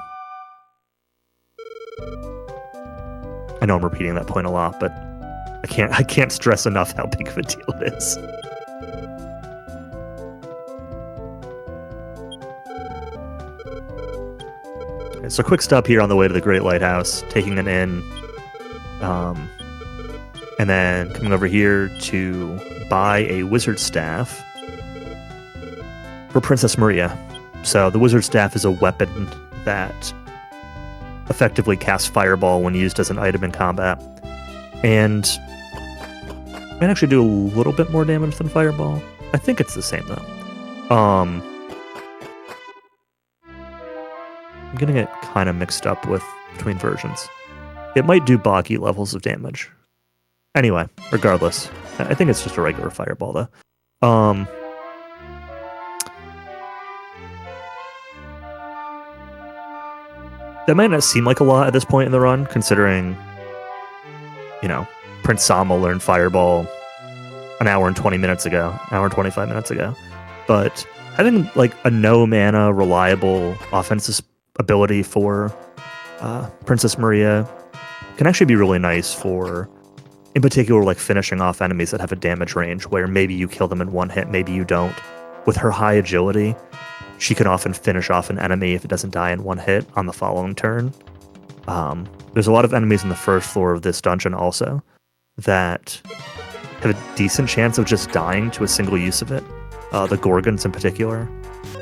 I know I'm repeating that point a lot, but I can't stress enough how big of a deal it is. Okay, so quick stop here on the way to the Great Lighthouse, taking it in, and then coming over here to buy a wizard staff for Princess Maria. So the wizard staff is a weapon that effectively casts fireball when used as an item in combat, and might actually do a little bit more damage than fireball. I think it's the same though. I'm getting it kind of mixed up between versions. It might do boggy levels of damage. Anyway, regardless, I think it's just a regular fireball though. That might not seem like a lot at this point in the run, considering, Prince Sama learned Fireball an hour and 20 minutes ago, hour and 25 minutes ago. But having like a no mana reliable offensive ability for Princess Maria can actually be really nice for, in particular, like finishing off enemies that have a damage range where maybe you kill them in 1 hit, maybe you don't. With her high agility, she can often finish off an enemy if it doesn't die in 1 hit on the following turn. There's a lot of enemies in the first floor of this dungeon also that have a decent chance of just dying to a single use of it. The Gorgons in particular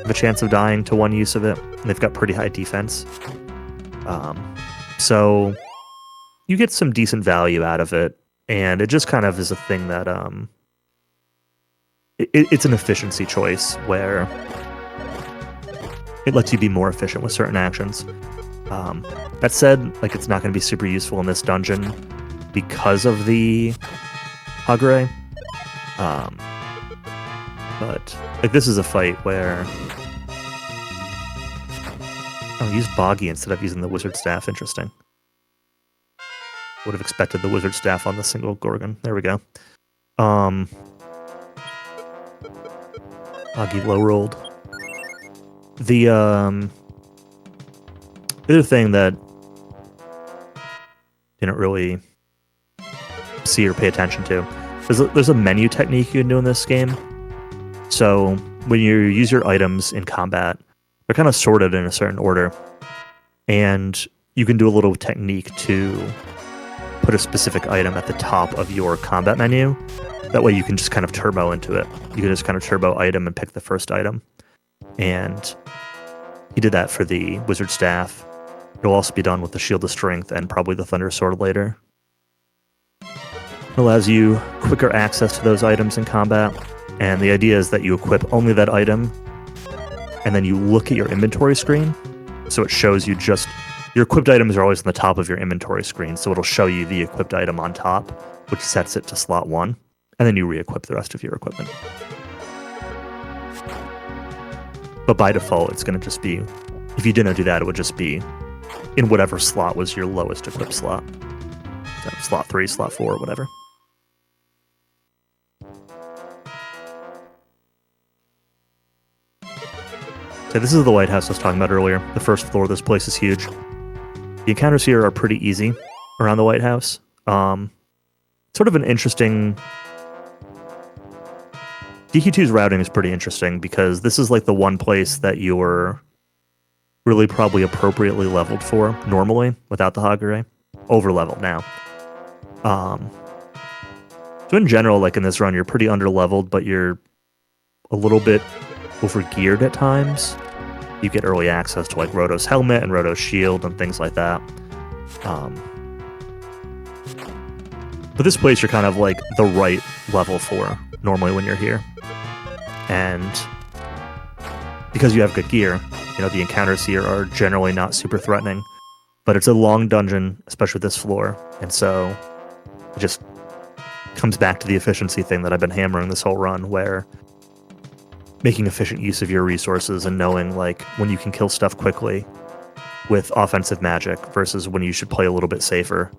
have a chance of dying to 1 use of it. And they've got pretty high defense. So you get some decent value out of it, and it just kind of is a thing that it's an efficiency choice where it lets you be more efficient with certain actions. That said, like it's not going to be super useful in this dungeon because of the Hagure. But like this is a fight where use Boggy instead of using the wizard staff. Interesting. Would have expected the wizard staff on the single Gorgon. There we go. Boggy low rolled. The other thing that didn't really see or pay attention to, there's a menu technique you can do in this game. So when you use your items in combat, they're kind of sorted in a certain order, and you can do a little technique to put a specific item at the top of your combat menu. That way you can just kind of turbo into it. You can just kind of turbo item and pick the first item. And he did that for the wizard staff. It'll also be done with the shield of strength and probably the thunder sword later. It allows you quicker access to those items in combat. And the idea is that you equip only that item, and then you look at your inventory screen. So it shows you just, your equipped items are always on the top of your inventory screen. So it'll show you the equipped item on top, which sets it to slot 1. And then you re-equip the rest of your equipment. But by default, it's going to just be, if you didn't do that, it would just be in whatever slot was your lowest equipped slot. So slot 3, slot 4, whatever. So this is the lighthouse I was talking about earlier. The first floor of this place is huge. The encounters here are pretty easy around the lighthouse. Sort of an interesting... DQ2's routing is pretty interesting because this is like the one place that you're really probably appropriately leveled for normally without the Hagure. Over leveled now. So in general, like in this run, you're pretty under leveled, but you're a little bit over geared at times. You get early access to like Roto's helmet and Roto's shield and things like that. But this place you're kind of like the right level for normally when you're here. And because you have good gear, you know, the encounters here are generally not super threatening. But it's a long dungeon, especially this floor. And so it just comes back to the efficiency thing that I've been hammering this whole run, where making efficient use of your resources and knowing like when you can kill stuff quickly with offensive magic versus when you should play a little bit safer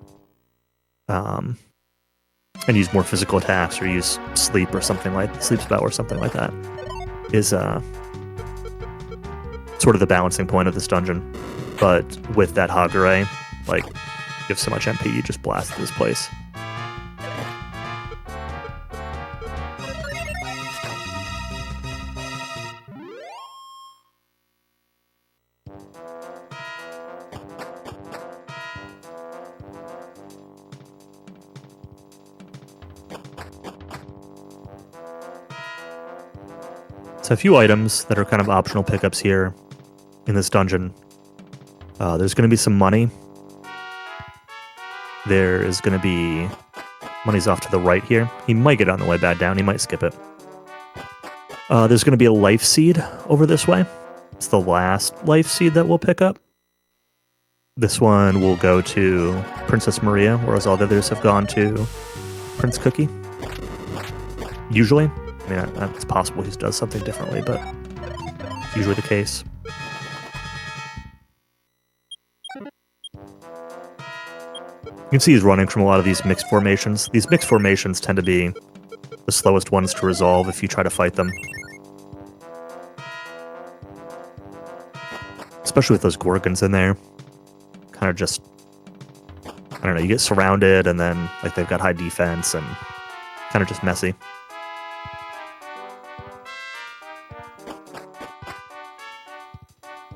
and use more physical attacks or use sleep or something like sleep spell or something like that is sort of the balancing point of this dungeon. But with that Hagure, like you have so much MP, you just blast this place. So a few items that are kind of optional pickups here in this dungeon. There's going to be some money. There is going to be... Money's off to the right here. He might get it on the way back down. He might skip it. There's going to be a life seed over this way. It's the last life seed that we'll pick up. This one will go to Princess Maria, whereas all the others have gone to Prince Cookie. Usually. I mean, it's possible he does something differently, but it's usually the case. You can see he's running from a lot of these mixed formations. These mixed formations tend to be the slowest ones to resolve if you try to fight them. Especially with those Gorgons in there. Kind of just, I don't know, you get surrounded and then like they've got high defense and kind of just messy.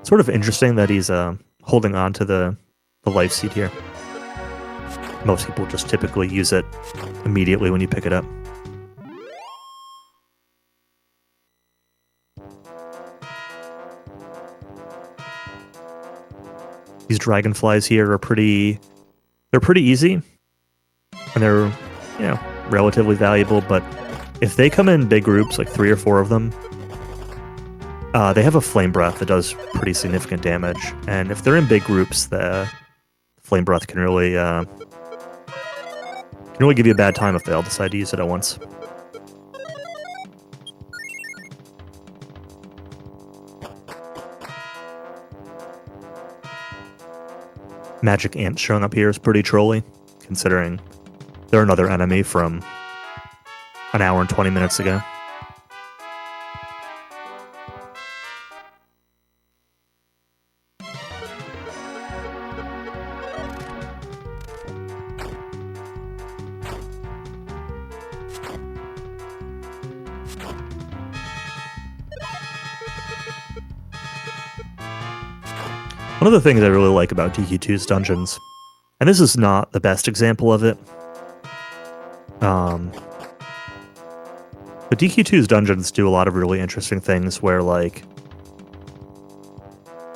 Sort of interesting that he's holding on to the life seed here. Most people just typically use it immediately when you pick it up. These dragonflies here are they're pretty easy. And they're, you know, relatively valuable, but if they come in big groups, like 3 or 4 of them, they have a flame breath that does pretty significant damage. And if they're in big groups, the flame breath can really give you a bad time if they all decide to use it at once. Magic ants showing up here is pretty trolly, considering they're another enemy from an hour and 20 minutes ago. One of the things I really like about DQ2's dungeons, and this is not the best example of it, but DQ2's dungeons do a lot of really interesting things where, like,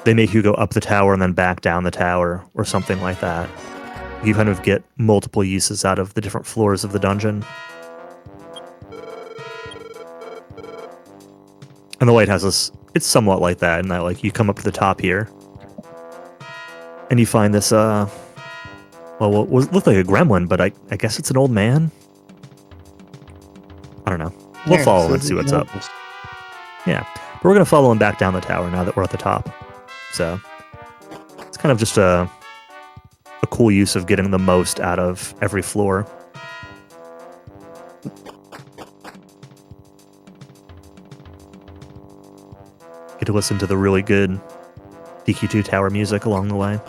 they make you go up the tower and then back down the tower or something like that. You kind of get multiple uses out of the different floors of the dungeon. And the Lighthouse it's somewhat like that in that, like, you come up to the top here and you find this, what looked like a gremlin, but I guess it's an old man? I don't know. We'll follow him and see what's up. Yeah. But we're going to follow him back down the tower now that we're at the top. So it's kind of just a cool use of getting the most out of every floor. Get to listen to the really good DQ2 tower music along the way.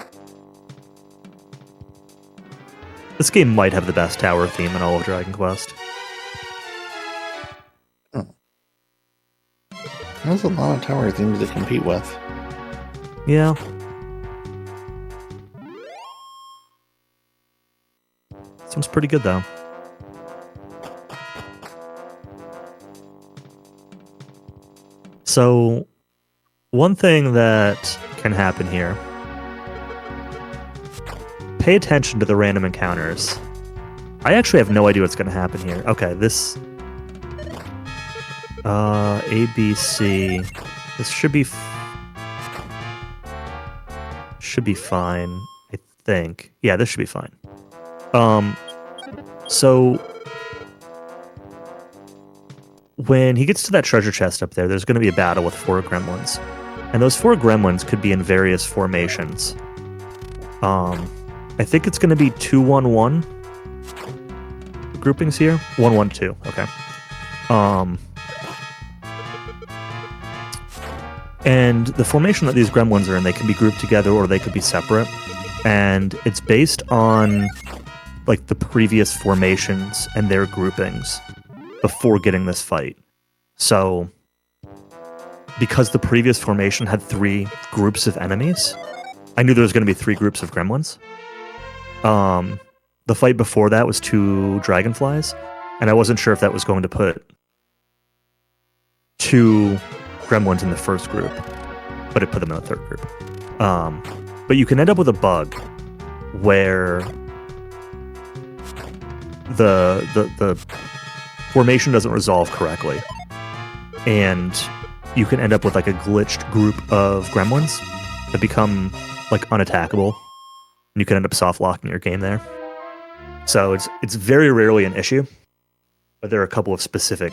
This game might have the best tower theme in all of Dragon Quest. There's a lot of tower themes to compete with. Yeah. This one's pretty good, though. So, one thing that can happen here. Pay attention to the random encounters. I actually have no idea what's going to happen here. Okay, this... ABC. This should be fine, I think. Yeah, this should be fine. So when he gets to that treasure chest up there, there's going to be a battle with 4 gremlins. And those 4 gremlins could be in various formations. I think it's going to be 2-1-1 groupings here. 1-1-2, okay. And the formation that these gremlins are in, they can be grouped together or they could be separate. And it's based on, like, the previous formations and their groupings before getting this fight. So, because the previous formation had 3 groups of enemies, I knew there was going to be 3 groups of gremlins. The fight before that was 2 dragonflies, and I wasn't sure if that was going to put 2 gremlins in the first group, but it put them in the third group. But you can end up with a bug where the formation doesn't resolve correctly, and you can end up with, like, a glitched group of gremlins that become, like, unattackable, and you can end up soft locking your game there. So it's very rarely an issue, but there are a couple of specific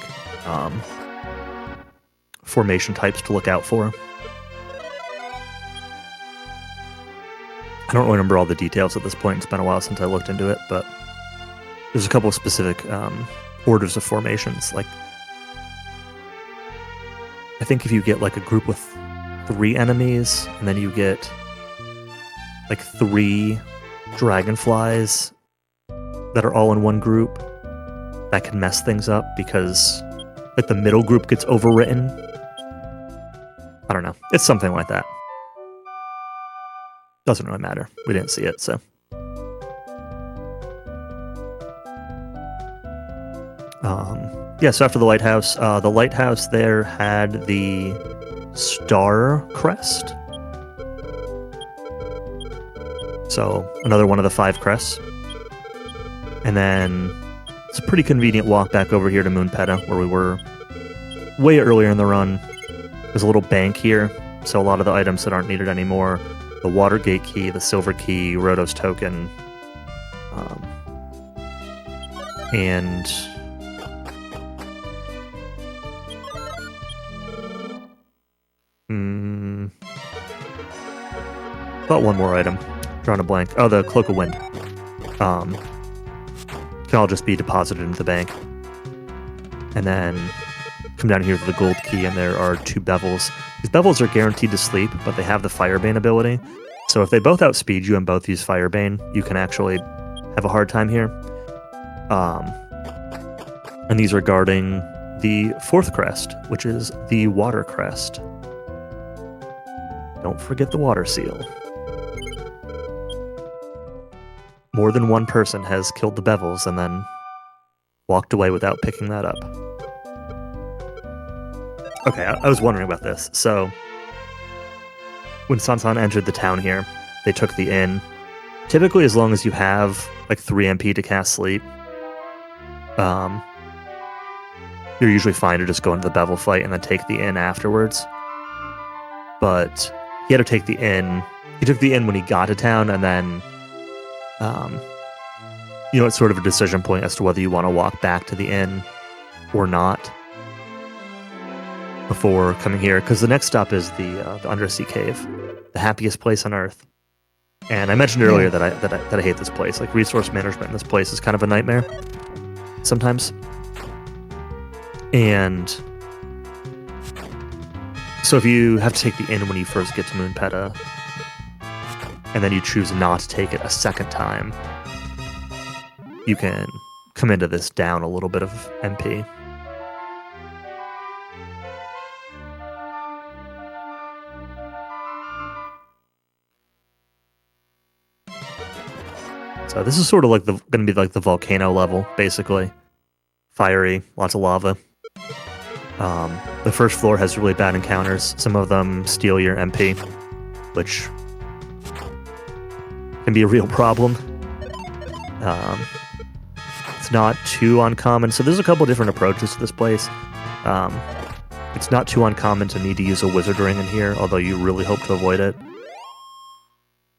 formation types to look out for. I don't remember all the details at this point. It's been a while since I looked into it, but there's a couple of specific orders of formations. Like, I think if you get, like, a group with 3 enemies, and then you get, like, 3 dragonflies that are all in one group, that can mess things up because, like, the middle group gets overwritten. I don't know. It's something like that. Doesn't really matter. We didn't see it, so. Yeah, so after the lighthouse there had the star crest. So another one of the 5 crests. And then It's a pretty convenient walk back over here to Moonpeta, where we were way earlier in the run. There's a little bank here, so a lot of the items that aren't needed anymore, the Watergate key, the silver key, Rhodos token, and thought one more item. Drawing a blank. Oh, the Cloak of Wind. Can all just be deposited into the bank. And then come down here to the gold key, and there are 2 bevels. These bevels are guaranteed to sleep, but they have the Firebane ability. So if they both outspeed you and both use Firebane, you can actually have a hard time here. And these are guarding the 4th crest, which is the Water Crest. Don't forget the Water Seal. More than one person has killed the bevels and then walked away without picking that up. Okay, I was wondering about this. So, when Sansan entered the town here, they took the inn. Typically, as long as you have like 3 MP to cast Sleep, you're usually fine to just go into the bevel fight and then take the inn afterwards. But he had to take the inn. He took the inn when he got to town, and then it's sort of a decision point as to whether you want to walk back to the inn or not before coming here, because the next stop is the Undersea Cave, the happiest place on Earth. And I mentioned earlier that I hate this place. Like, resource management in this place is kind of a nightmare sometimes. And so if you have to take the inn when you first get to Moonpeta, and then you choose not to take it a second time, you can come into this down a little bit of MP. So this is sort of like going to be like the volcano level, basically. Fiery, lots of lava. The first floor has really bad encounters. Some of them steal your MP, which can be a real problem. It's not too uncommon. So there's a couple different approaches to this place. It's not too uncommon to need to use a wizard ring in here, although you really hope to avoid it.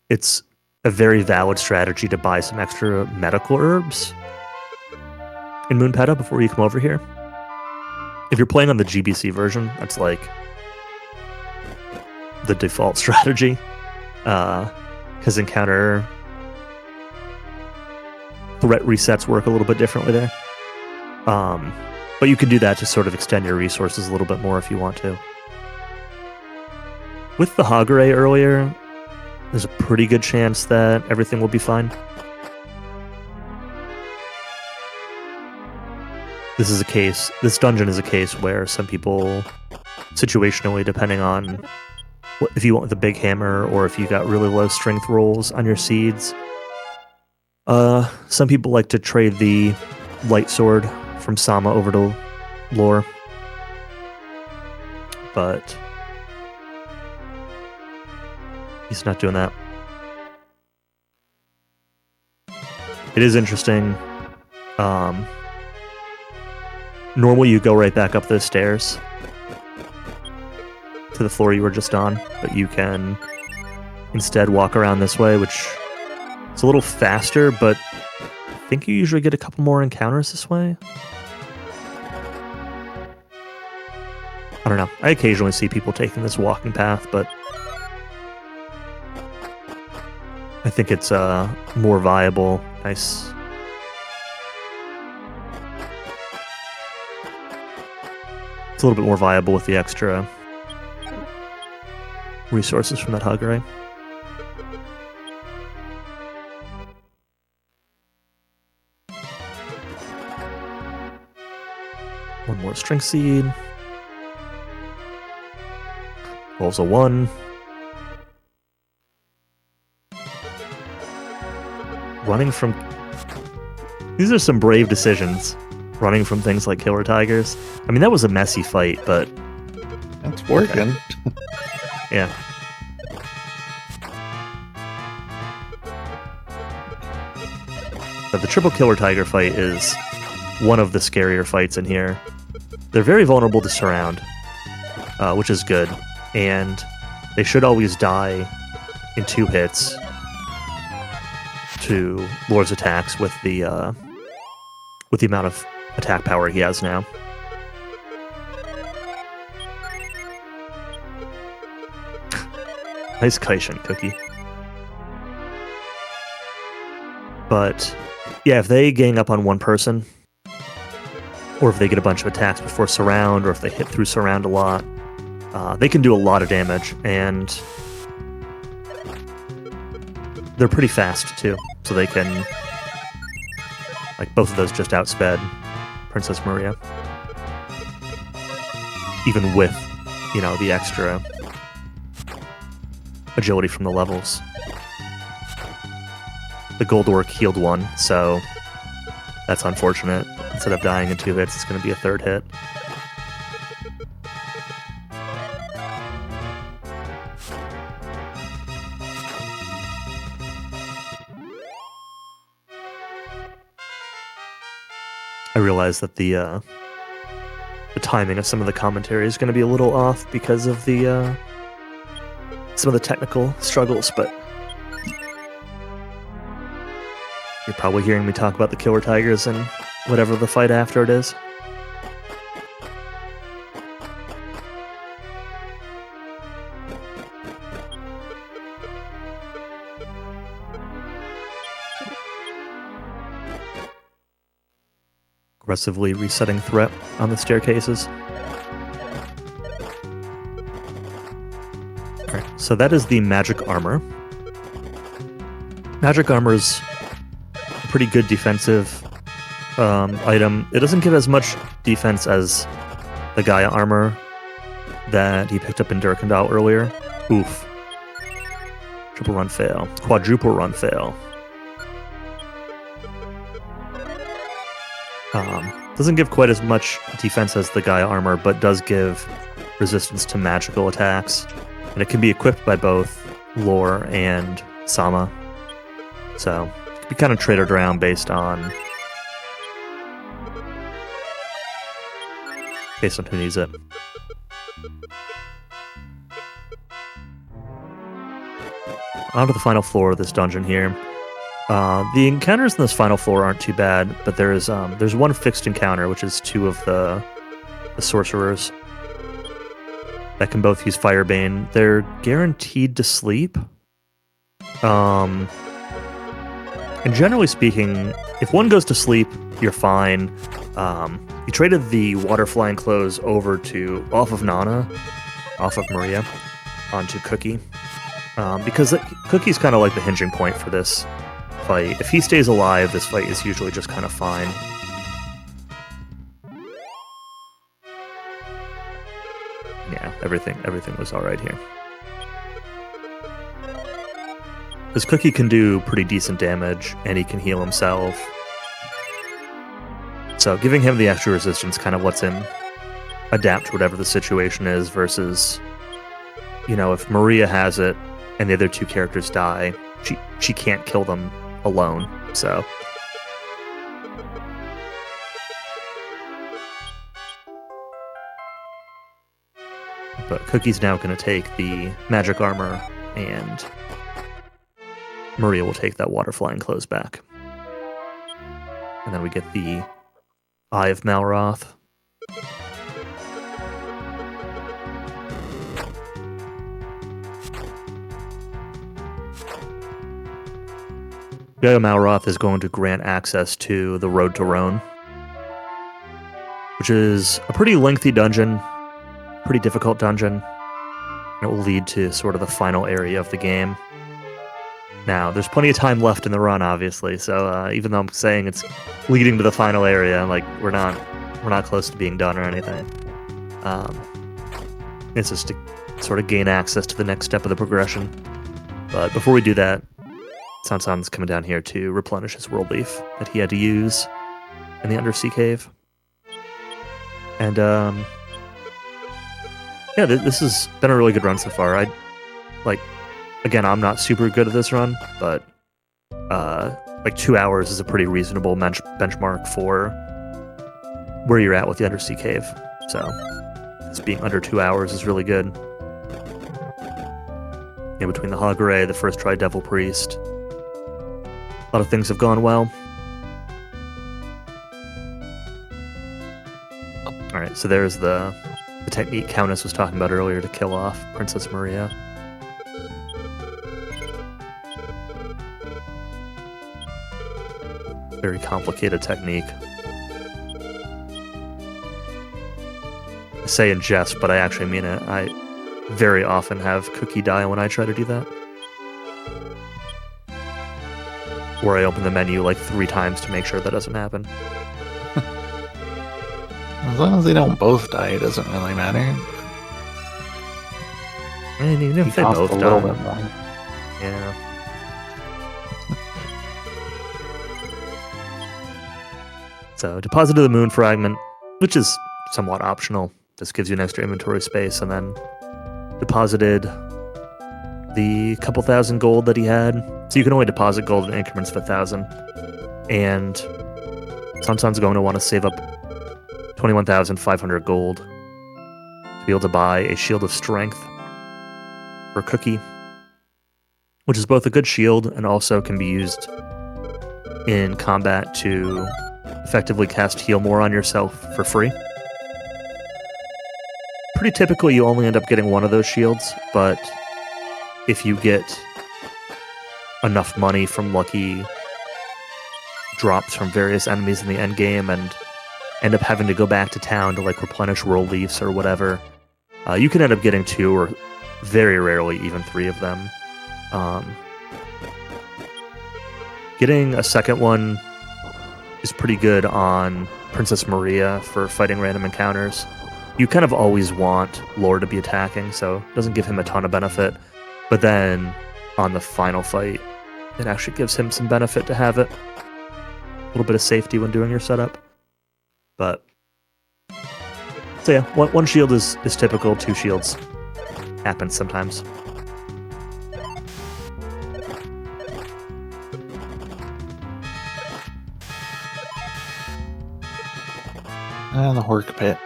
It's a very valid strategy to buy some extra medical herbs in Moonpeta before you come over here. If you're playing on the GBC version, that's like the default strategy. Because encounter threat resets work a little bit differently there. But you can do that to sort of extend your resources a little bit more if you want to. With the Hagare earlier, there's a pretty good chance that everything will be fine. This dungeon is a case where some people, situationally, depending on if you want the big hammer or if you got really low strength rolls on your seeds, some people like to trade the light sword from Sama over to Lore. But he's not doing that. It is interesting. Normally you go right back up those stairs to the floor you were just on, but you can instead walk around this way, which is a little faster, but I think you usually get a couple more encounters this way. I don't know. I occasionally see people taking this walking path, but I think it's more viable. Nice. It's a little bit more viable with the extra resources from that Hagare. One more string seed. Rolls a 1. Running from... These are some brave decisions. Running from things like killer tigers. I mean, that was a messy fight, but... It's working. Okay. Yeah. But the triple killer tiger fight is one of the scarier fights in here. They're very vulnerable to surround, which is good, and they should always die in 2 hits to Lord's attacks with the amount of attack power he has now. Nice Kaishin cookie. But yeah, if they gang up on one person, or if they get a bunch of attacks before surround, or if they hit through surround a lot, they can do a lot of damage, and they're pretty fast too, so they can, like, both of those just outsped Princess Maria, even with, you know, the extra agility from the levels. The gold orc healed 1, so that's unfortunate. Instead of dying in 2 hits, it's going to be a 3rd hit. I realize that the timing of some of the commentary is going to be a little off because of the some of the technical struggles, but you're probably hearing me talk about the Killer Tigers and whatever the fight after it is. Aggressively resetting threat on the staircases. Alright, so that is the magic armor. Magic armor's a pretty good defensive item. It doesn't give as much defense as the Gaia armor that he picked up in Durkandal earlier. Oof. Triple run fail. Quadruple run fail. Doesn't give quite as much defense as the Gaia armor, but does give resistance to magical attacks. And it can be equipped by both Lore and Sama. So, it can be kind of traded around based on who needs it. On to the final floor of this dungeon here. The encounters in this final floor aren't too bad, but there's one fixed encounter, which is 2 of the sorcerers that can both use Firebane. They're guaranteed to sleep. And generally speaking, if one goes to sleep, you're fine. He traded the water flying clothes over to off of Maria, onto Cookie. Because Cookie's kind of like the hinging point for this fight. If he stays alive, this fight is usually just kind of fine. Yeah, everything was alright here. This Cookie can do pretty decent damage, and he can heal himself. So giving him the extra resistance kind of lets him adapt to whatever the situation is, versus, you know, if Maria has it and the other 2 characters die, she can't kill them alone, so. But Cookie's now going to take the magic armor, and Maria will take that water flying clothes back. And then we get the Eye of Malroth. The Eye of Malroth is going to grant access to the Road to Rone, which is a pretty lengthy dungeon, pretty difficult dungeon. And it will lead to sort of the final area of the game. Now, there's plenty of time left in the run, obviously, so even though I'm saying it's leading to the final area, like, we're not close to being done or anything. It's just to sort of gain access to the next step of the progression. But before we do that, Sansan's coming down here to replenish his world leaf that he had to use in the Undersea Cave. And, yeah, this has been a really good run so far. Again, I'm not super good at this run, but 2 hours is a pretty reasonable benchmark for where you're at with the Undersea Cave. So this being under 2 hours is really good. In between the Hoggeray, the first try Devil Priest, a lot of things have gone well. All right, so there's the technique Countess was talking about earlier to kill off Princess Maria. Very complicated technique. I say in jest, but I actually mean it. I very often have Cookie die when I try to do that. Or I open the menu like 3 times to make sure that doesn't happen. As long as they don't both die, it doesn't really matter. And even if they both a little die. bit more. Yeah. So, deposited the moon fragment, which is somewhat optional. This gives you an extra inventory space, and then deposited the couple thousand gold that he had. So you can only deposit gold in increments of 1,000. And Sansan's going to want to save up 21,500 gold to be able to buy a Shield of Strength for Cookie, which is both a good shield and also can be used in combat to effectively cast Heal More on yourself for free. Pretty typical, you only end up getting one of those shields, but if you get enough money from lucky drops from various enemies in the endgame and end up having to go back to town to like replenish world leaves or whatever, you can end up getting 2 or very rarely even 3 of them. Getting a second one is pretty good on Princess Maria for fighting random encounters. You kind of always want Lore to be attacking, so it doesn't give him a ton of benefit. But then on the final fight, it actually gives him some benefit to have it. A little bit of safety when doing your setup. But so yeah, one shield is typical, 2 shields happens sometimes. And the Hork Pit.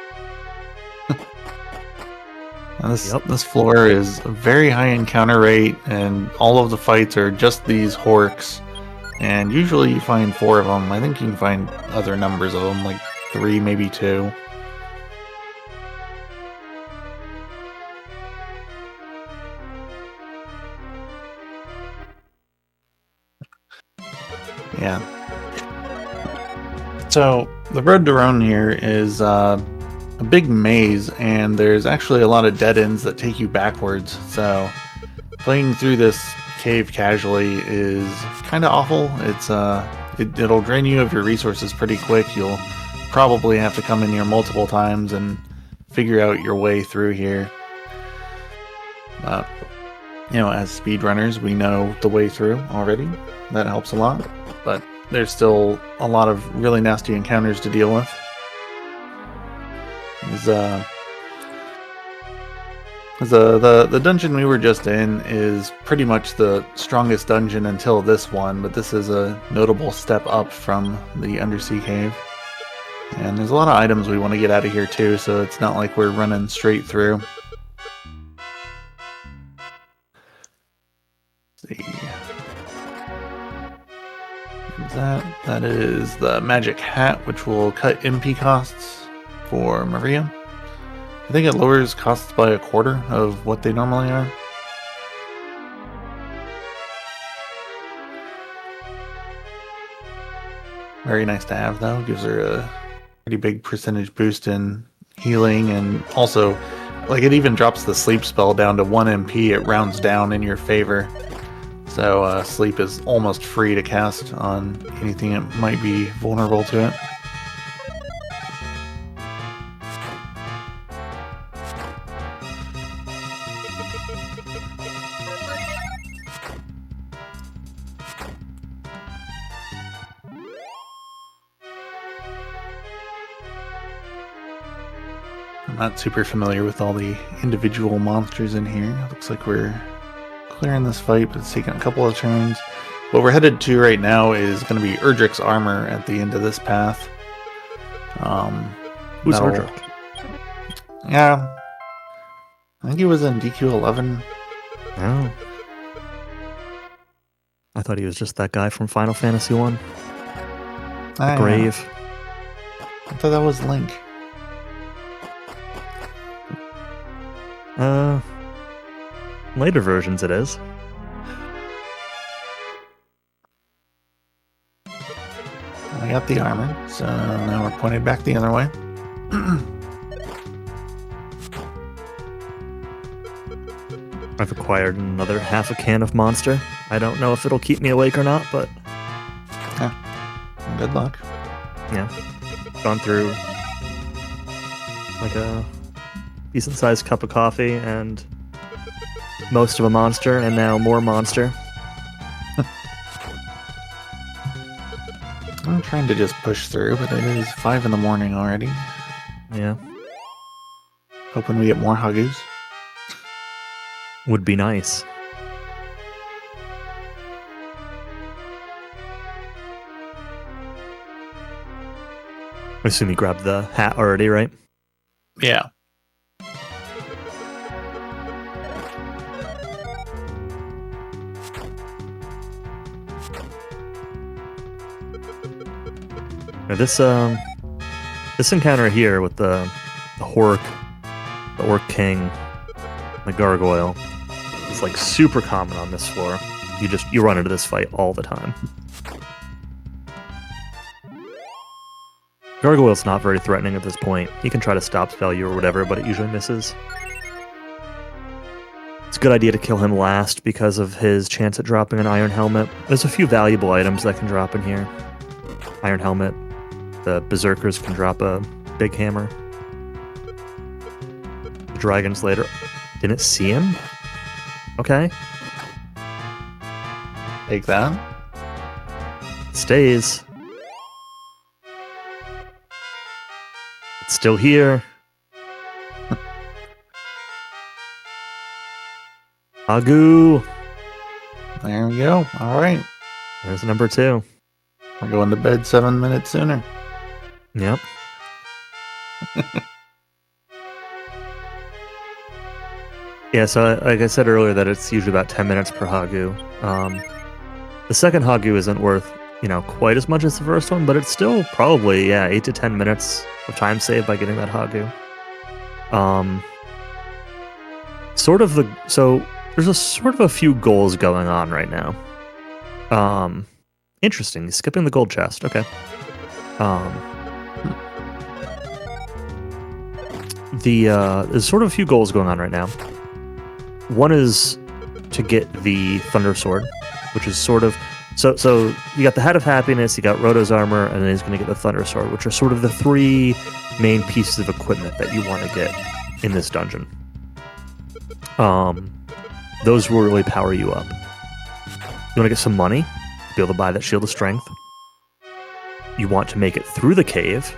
Now this floor is a very high encounter rate, and all of the fights are just these Horks. And usually you find 4 of them. I think you can find other numbers of them, like 3, maybe 2. Yeah. So the road to Rone here is a big maze, and there's actually a lot of dead ends that take you backwards. So playing through this cave casually is kind of awful. It'll drain you of your resources pretty quick. You'll probably have to come in here multiple times and figure out your way through here. As speedrunners, we know the way through already. That helps a lot. But there's still a lot of really nasty encounters to deal with. The dungeon we were just in is pretty much the strongest dungeon until this one, but this is a notable step up from the Undersea Cave. And there's a lot of items we want to get out of here too, so it's not like we're running straight through. Let's see. That is the magic hat, which will cut MP costs for Maria. I think it lowers costs by a quarter of what they normally are. Very nice to have, though. Gives her a pretty big percentage boost in healing, and also, like, it even drops the sleep spell down to 1 MP. It rounds down in your favor. So sleep is almost free to cast on anything that might be vulnerable to it. I'm not super familiar with all the individual monsters in here. It looks like we're clearing this fight, but it's taking a couple of turns. What we're headed to right now is going to be Erdrick's armor at the end of this path. Who's No. Ardrick? Yeah. I think he was in DQ11. Oh. I thought he was just that guy from Final Fantasy 1. Grave. I thought that was Link. Later versions it is. I got the armor, so now we're pointed back the other way. I've acquired another half a can of Monster. I don't know if it'll keep me awake or not, but Good luck. yeah. Gone through like a decent sized cup of coffee and most of a Monster, and now more Monster. I'm trying to just push through, but it is 5 in the morning already. Yeah. Hoping we get more Hagus. Would be nice. I assume you grabbed the hat already, right? Yeah. Now this encounter here with the Orc King, the Gargoyle, is like super common on this floor. You run into this fight all the time. Gargoyle's not very threatening at this point. He can try to stop spell you or whatever, but it usually misses. It's a good idea to kill him last because of his chance at dropping an Iron Helmet. There's a few valuable items that can drop in here. Iron Helmet. The Berserkers can drop a big hammer. The Dragons later. Didn't see him? Okay. Take that. Stays. It's still here. Hagu. There we go. All right. There's number 2. We're going to bed 7 minutes sooner. Yep. Yeah, so like I said earlier that it's usually about 10 minutes per Hagu. The second Hagu isn't worth, quite as much as the first one, but it's still probably, 8 to 10 minutes of time saved by getting that Hagu. So there's a sort of a few goals going on right now. Interesting. Skipping the gold chest. Okay. There's sort of a few goals going on right now. One is to get the Thunder Sword, which is sort of so you got the Hat of Happiness, you got Roto's armor, and then he's going to get the Thunder Sword, which are sort of the 3 main pieces of equipment that you want to get in this dungeon. Those will really power you up. You want to get some money to be able to buy that Shield of Strength. You want to make it through the cave,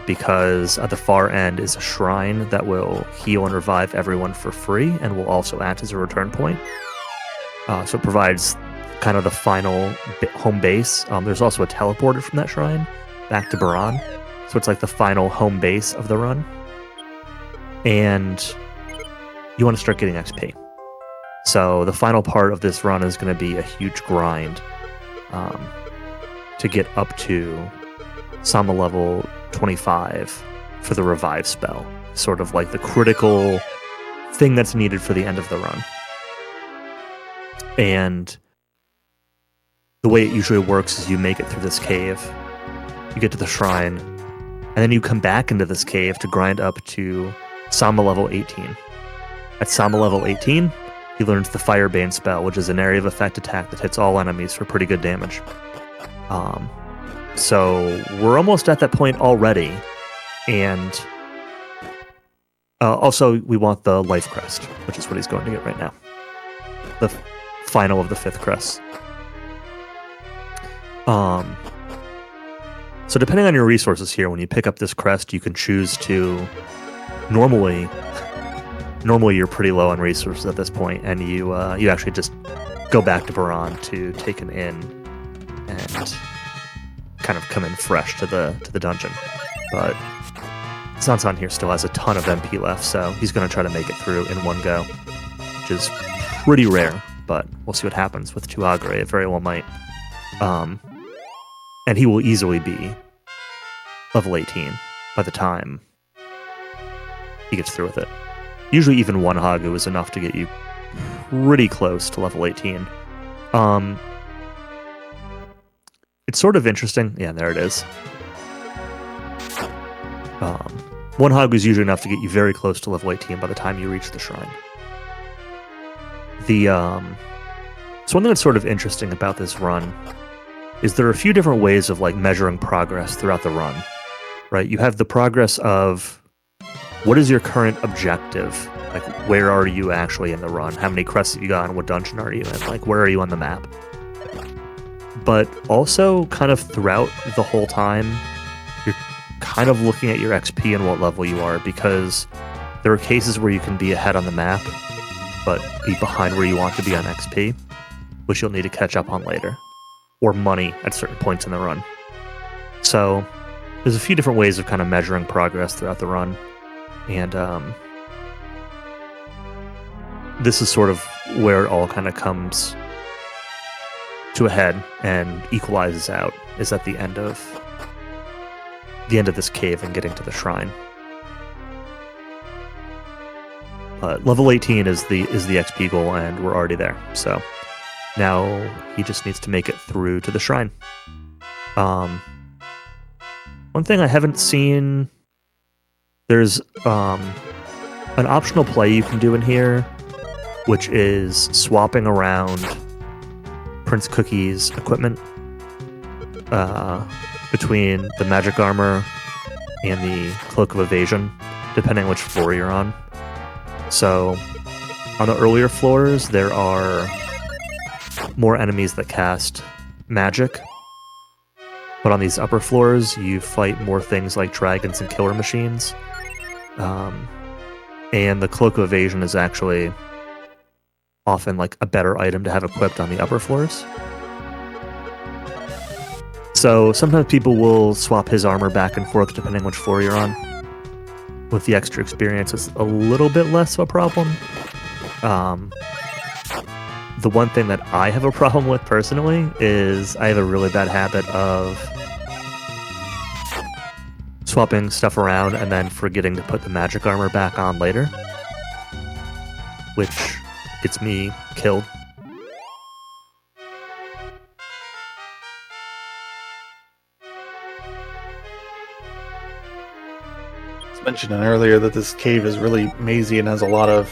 because at the far end is a shrine that will heal and revive everyone for free and will also act as a return point. So it provides kind of the final home base. There's also a teleporter from that shrine back to Baran. So it's like the final home base of the run. And you want to start getting XP. So the final part of this run is going to be a huge grind to get up to Sama level 25 for the revive spell. Sort of like the critical thing that's needed for the end of the run. And the way it usually works is you make it through this cave, you get to the shrine, and then you come back into this cave to grind up to Sama level 18. At Sama level 18, he learns the Firebane spell, which is an area of effect attack that hits all enemies for pretty good damage. So we're almost at that point already, and also we want the Life Crest, which is what he's going to get right now. The final of the 5th crest. So depending on your resources here, when you pick up this crest, you can choose to normally you're pretty low on resources at this point, and you actually just go back to Baran to take an inn and kind of come in fresh to the dungeon. But Zanzan here still has a ton of MP left, so he's going to try to make it through in one go, which is pretty rare, but we'll see what happens with 2 Agre. It very well might. And he will easily be level 18 by the time he gets through with it. Usually even 1 Hagu is enough to get you pretty close to level 18. It's sort of interesting. Yeah, there it is. 1 Hagu is usually enough to get you very close to level 18 by the time you reach the shrine. So one thing that's sort of interesting about this run is there are a few different ways of like measuring progress throughout the run, right? You have the progress of what is your current objective? Like, where are you actually in the run? How many crests have you got? And what dungeon are you in? Like, where are you on the map? But also, kind of throughout the whole time, you're kind of looking at your XP and what level you are, because there are cases where you can be ahead on the map, but be behind where you want to be on XP, which you'll need to catch up on later, or money at certain points in the run. So there's a few different ways of kind of measuring progress throughout the run, and this is sort of where it all kind of comes to a head and equalizes out, is at the end of this cave and getting to the shrine. Level 18 is the XP goal, and we're already there. So now he just needs to make it through to the shrine. One thing I haven't seen, there's an optional play you can do in here, which is swapping around Prince Cookie's equipment between the magic armor and the cloak of evasion, depending on which floor you're on. So on the earlier floors, there are more enemies that cast magic, but on these upper floors, you fight more things like dragons and killer machines. And the cloak of evasion is actually often like a better item to have equipped on the upper floors. So sometimes people will swap his armor back and forth depending on which floor you're on. With the extra experience, it's a little bit less of a problem. The one thing that I have a problem with personally is I have a really bad habit of swapping stuff around and then forgetting to put the magic armor back on later, which gets me killed. Mentioned earlier that this cave is really mazy and has a lot of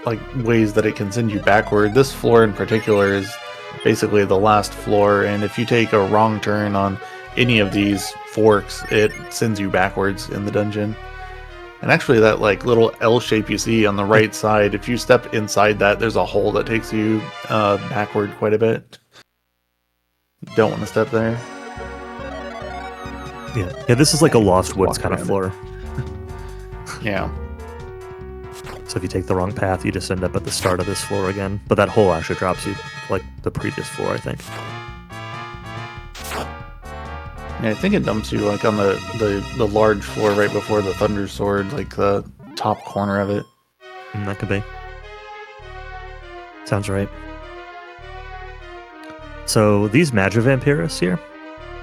like ways that it can send you backward. This floor in particular is basically the last floor, and if you take a wrong turn on any of these forks, it sends you backwards in the dungeon. And actually that like little L shape you see on the right side, if you step inside that, there's a hole that takes you backward quite a bit. Don't want to step there. Yeah, this is like a Lost Woods kind of floor. Yeah. So if you take the wrong path, you just end up at the start of this floor again. But that hole actually drops you like the previous floor, I think. Yeah, I think it dumps you like on the large floor right before the Thunder Sword, like the top corner of it. That could be. Sounds right. So these Magic Vampirists here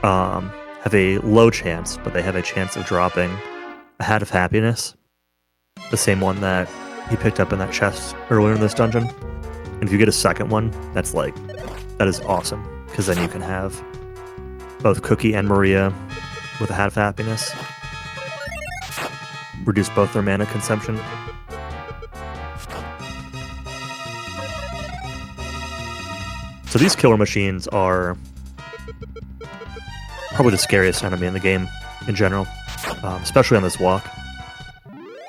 have a low chance, but they have a chance of dropping a Hat of Happiness, the same one that he picked up in that chest earlier in this dungeon. And if you get a second one, that is awesome, because then you can have both Cookie and Maria with a Hat of Happiness. Reduce both their mana consumption. So these killer machines are probably the scariest enemy in the game in general, especially on this walk.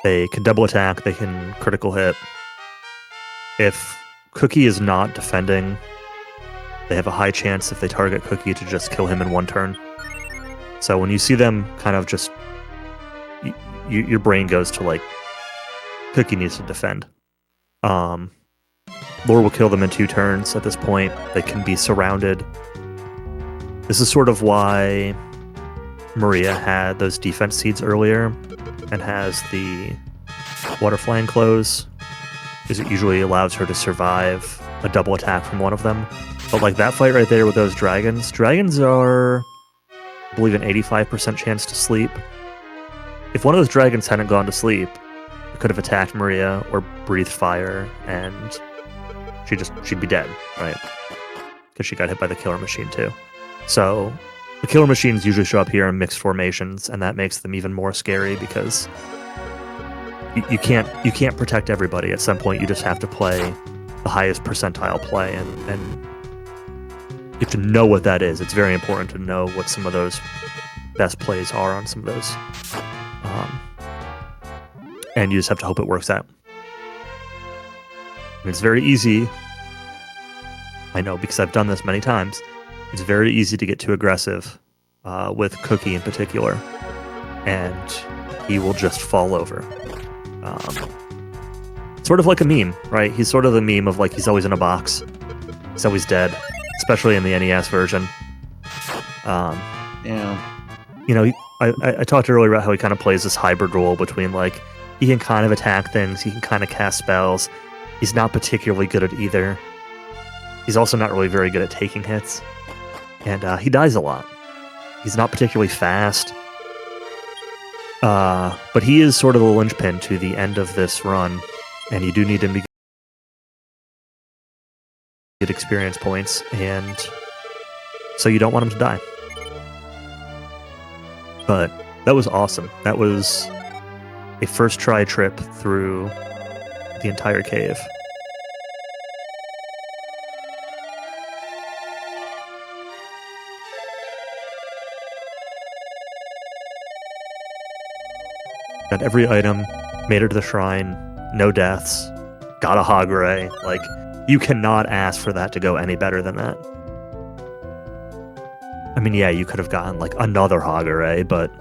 They can double attack, they can critical hit. If Cookie is not defending, they have a high chance if they target Cookie to just kill him in one turn. So when you see them kind of just... your brain goes to like, Cookie needs to defend. Lore will kill them in 2 turns at this point. They can be surrounded. This is sort of why Maria had those defense seeds earlier, and has the water flying clothes, because it usually allows her to survive a double attack from one of them. But like that fight right there with those dragons are, I believe, an 85% chance to sleep. If one of those dragons hadn't gone to sleep, it could have attacked Maria or breathed fire, and she'd be dead, right? Because she got hit by the killer machine too. So the killer machines usually show up here in mixed formations, and that makes them even more scary because you can't protect everybody. At some point, you just have to play the highest percentile play, and you have to know what that is. It's very important to know what some of those best plays are on some of those. And you just have to hope it works out. And it's very easy. I know because I've done this many times. It's very easy to get too aggressive with Cookie in particular, and he will just fall over. Sort of like a meme, right? He's sort of the meme of like he's always in a box. He's always dead, especially in the NES version. Yeah. You know, I talked earlier about how he kind of plays this hybrid role between like he can kind of attack things, he can kind of cast spells. He's not particularly good at either. He's also not really very good at taking hits. And he dies a lot. He's not particularly fast. But he is sort of the linchpin to the end of this run. And you do need him to get experience points. And so you don't want him to die. But that was awesome. That was a first try trip through the entire cave. Got every item, made it to the shrine, no deaths, got a Hagure. Like, you cannot ask for that to go any better than that. I mean, yeah, you could have gotten like another Hagure, but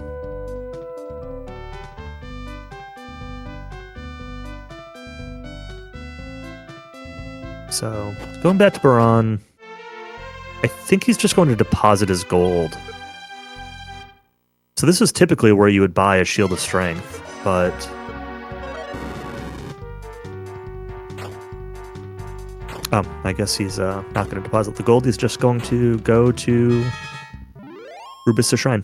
so going back to Baron, I think he's just going to deposit his gold. So this is typically where you would buy a Shield of Strength, but I guess he's not going to deposit the gold. He's just going to go to Rubus' Shrine.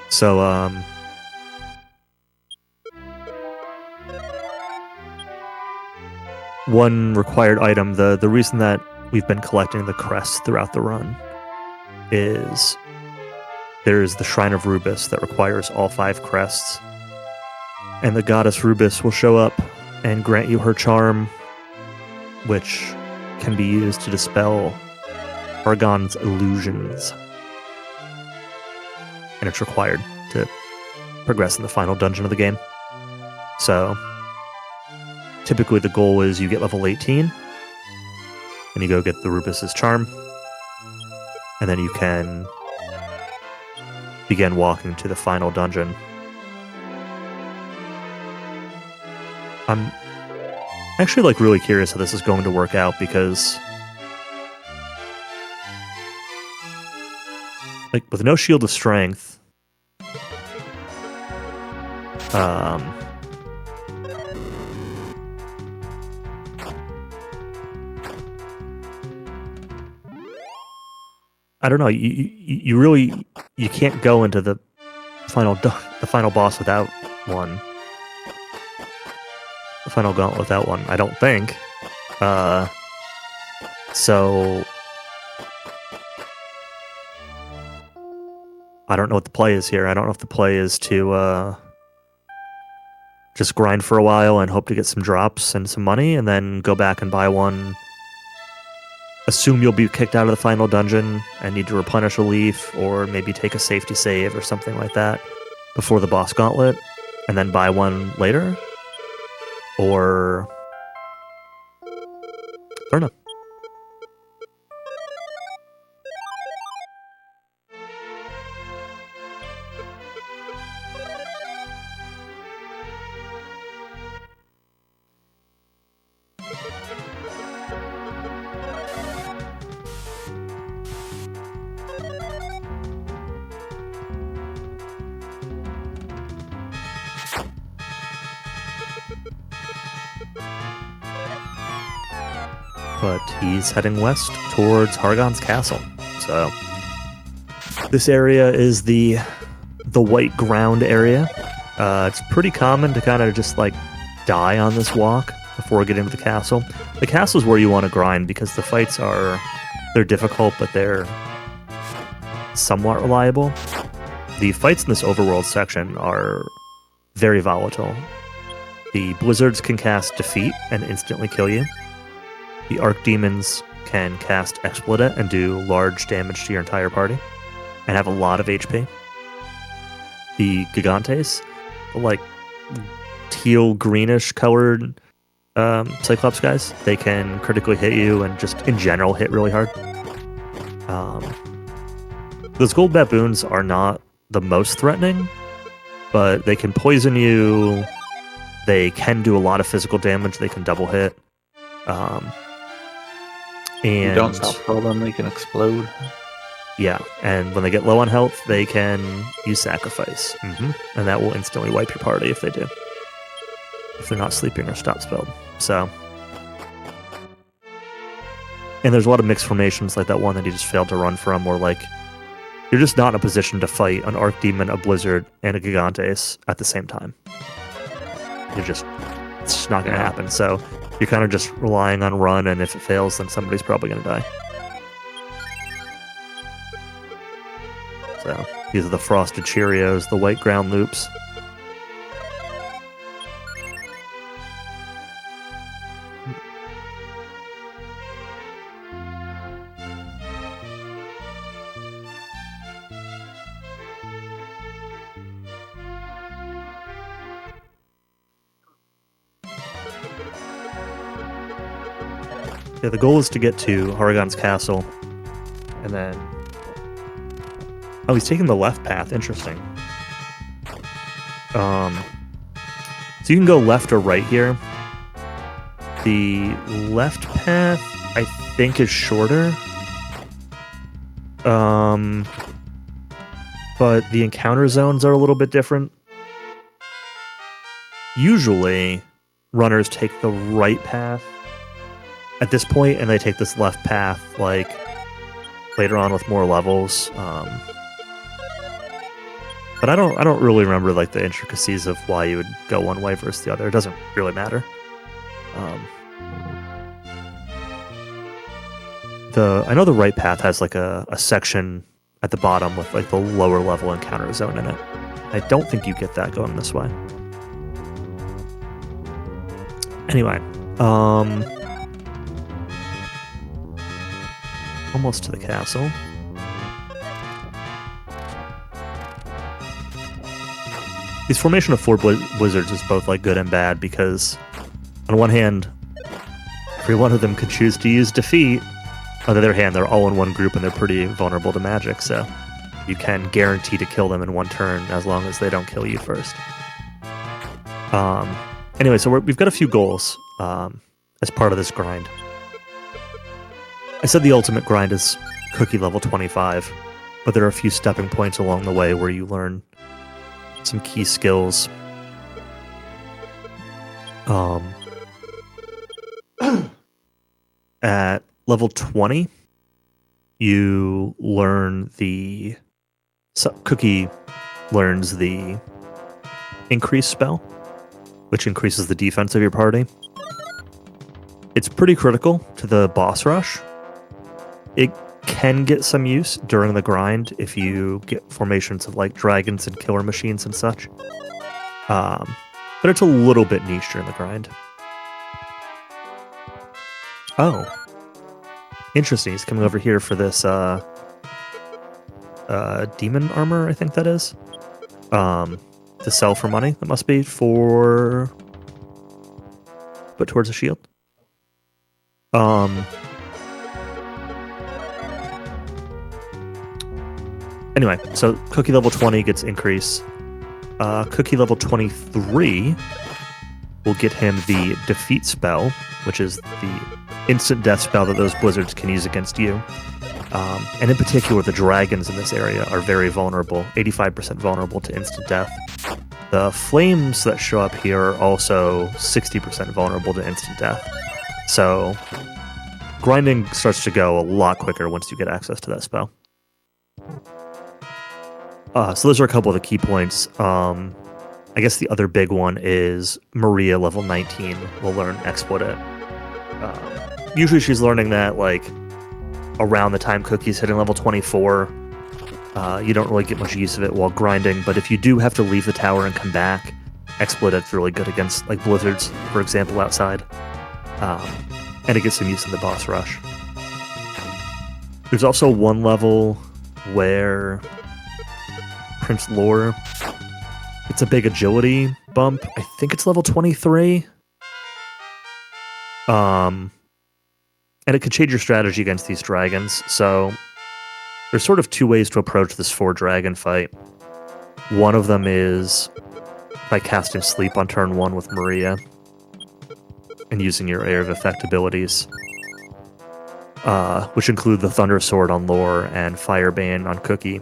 So, one required item, the reason that we've been collecting the crests throughout the run is there's the Shrine of Rubus that requires all 5 crests, and the goddess Rubus will show up and grant you her charm, which can be used to dispel Argon's illusions. And it's required to progress in the final dungeon of the game. So, typically the goal is you get level 18, and you go get the Rubus's charm, and then you can begin walking to the final dungeon. I'm actually like really curious how this is going to work out, because like with no Shield of Strength, I don't know. You really can't go into the final boss without one. The final gauntlet without one, I don't think. So I don't know what the play is here. I don't know if the play is to just grind for a while and hope to get some drops and some money, and then go back and buy one. Assume you'll be kicked out of the final dungeon and need to replenish a leaf, or maybe take a safety save or something like that before the boss gauntlet, and then buy one later? Or I don't know. but he's heading west towards Hargon's castle. So this area is the white ground area. It's pretty common to kind of just like die on this walk before getting to the castle. The castle is where you want to grind because the fights they're difficult, but they're somewhat reliable. The fights in this overworld section are very volatile. The blizzards can cast Defeat and instantly kill you. The archdemons can cast Exploit and do large damage to your entire party and have a lot of HP. The Gigantes, like teal greenish colored Cyclops guys, they can critically hit you and just in general hit really hard. Those gold baboons are not the most threatening, but they can poison you. They can do a lot of physical damage. They can double hit. And you don't stop for them, they can explode. Yeah, and when they get low on health, they can use Sacrifice. And that will instantly wipe your party if they do. If they're not sleeping or stop spelled. So. And there's a lot of mixed formations like that one that you just failed to run from, where like you're just not in a position to fight an Archdemon, a Blizzard, and a Gigantes at the same time. It's just not going to happen. So you're kind of just relying on run, and if it fails, then somebody's probably going to die. So these are the Frosted Cheerios, the white ground loops. Yeah, the goal is to get to Hargon's castle, and then... Oh, he's taking the left path. Interesting. So you can go left or right here. The left path, I think, is shorter. But the encounter zones are a little bit different. Usually, runners take the right path at this point, and they take this left path, like, later on with more levels. But I don't really remember, like, the intricacies of why you would go one way versus the other. It doesn't really matter. I know the right path has, like, a section at the bottom with, like, the lower level encounter zone in it. I don't think you get that going this way. Anyway, almost to the castle. This formation of four blizzards is both like good and bad because, on one hand, every one of them could choose to use defeat. On the other hand, they're all in one group and they're pretty vulnerable to magic, so you can guarantee to kill them in one turn as long as they don't kill you first. Anyway, so we've got a few goals as part of this grind. I said the ultimate grind is cookie level 25, but there are a few stepping points along the way where you learn some key skills. At level 20, you learn Cookie learns the increase spell, which increases the defense of your party. It's pretty critical to the boss rush. It can get some use during the grind if you get formations of like dragons and killer machines and such. But it's a little bit niche during the grind. Oh. Interesting. He's coming over here for this demon armor, I think that is. To sell for money. That must be for... put towards a shield. Anyway, so Cookie level 20 gets increase. Cookie level 23 will get him the defeat spell, which is the instant death spell that those blizzards can use against you. And in particular, the dragons in this area are very vulnerable, 85% vulnerable to instant death. The flames that show up here are also 60% vulnerable to instant death. So grinding starts to go a lot quicker once you get access to that spell. So those are a couple of the key points. I guess the other big one is Maria, level 19, will learn Exploit. Usually she's learning that like around the time Cookie's hitting level 24. You don't really get much use of it while grinding, but if you do have to leave the tower and come back, Exploit's really good against like blizzards, for example, outside. And it gets some use in the boss rush. There's also one level where Prince Lore, it's a big agility bump. I think it's level 23. And it could change your strategy against these dragons. So there's sort of two ways to approach this 4-dragon fight. One of them is by casting Sleep on turn 1 with Maria and using your Area of Effect abilities, which include the Thunder Sword on Lore and Firebane on Cookie,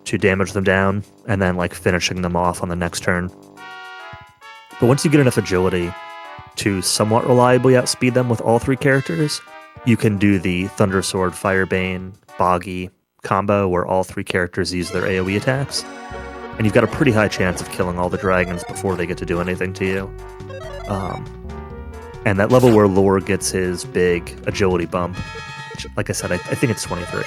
to damage them down, and then like finishing them off on the next turn. But once you get enough agility to somewhat reliably outspeed them with all 3 characters, you can do the Thunder Sword, Firebane, Boggy combo where all 3 characters use their AoE attacks, and you've got a pretty high chance of killing all the dragons before they get to do anything to you. And that level where Lore gets his big agility bump, which, like I said, I think it's 23,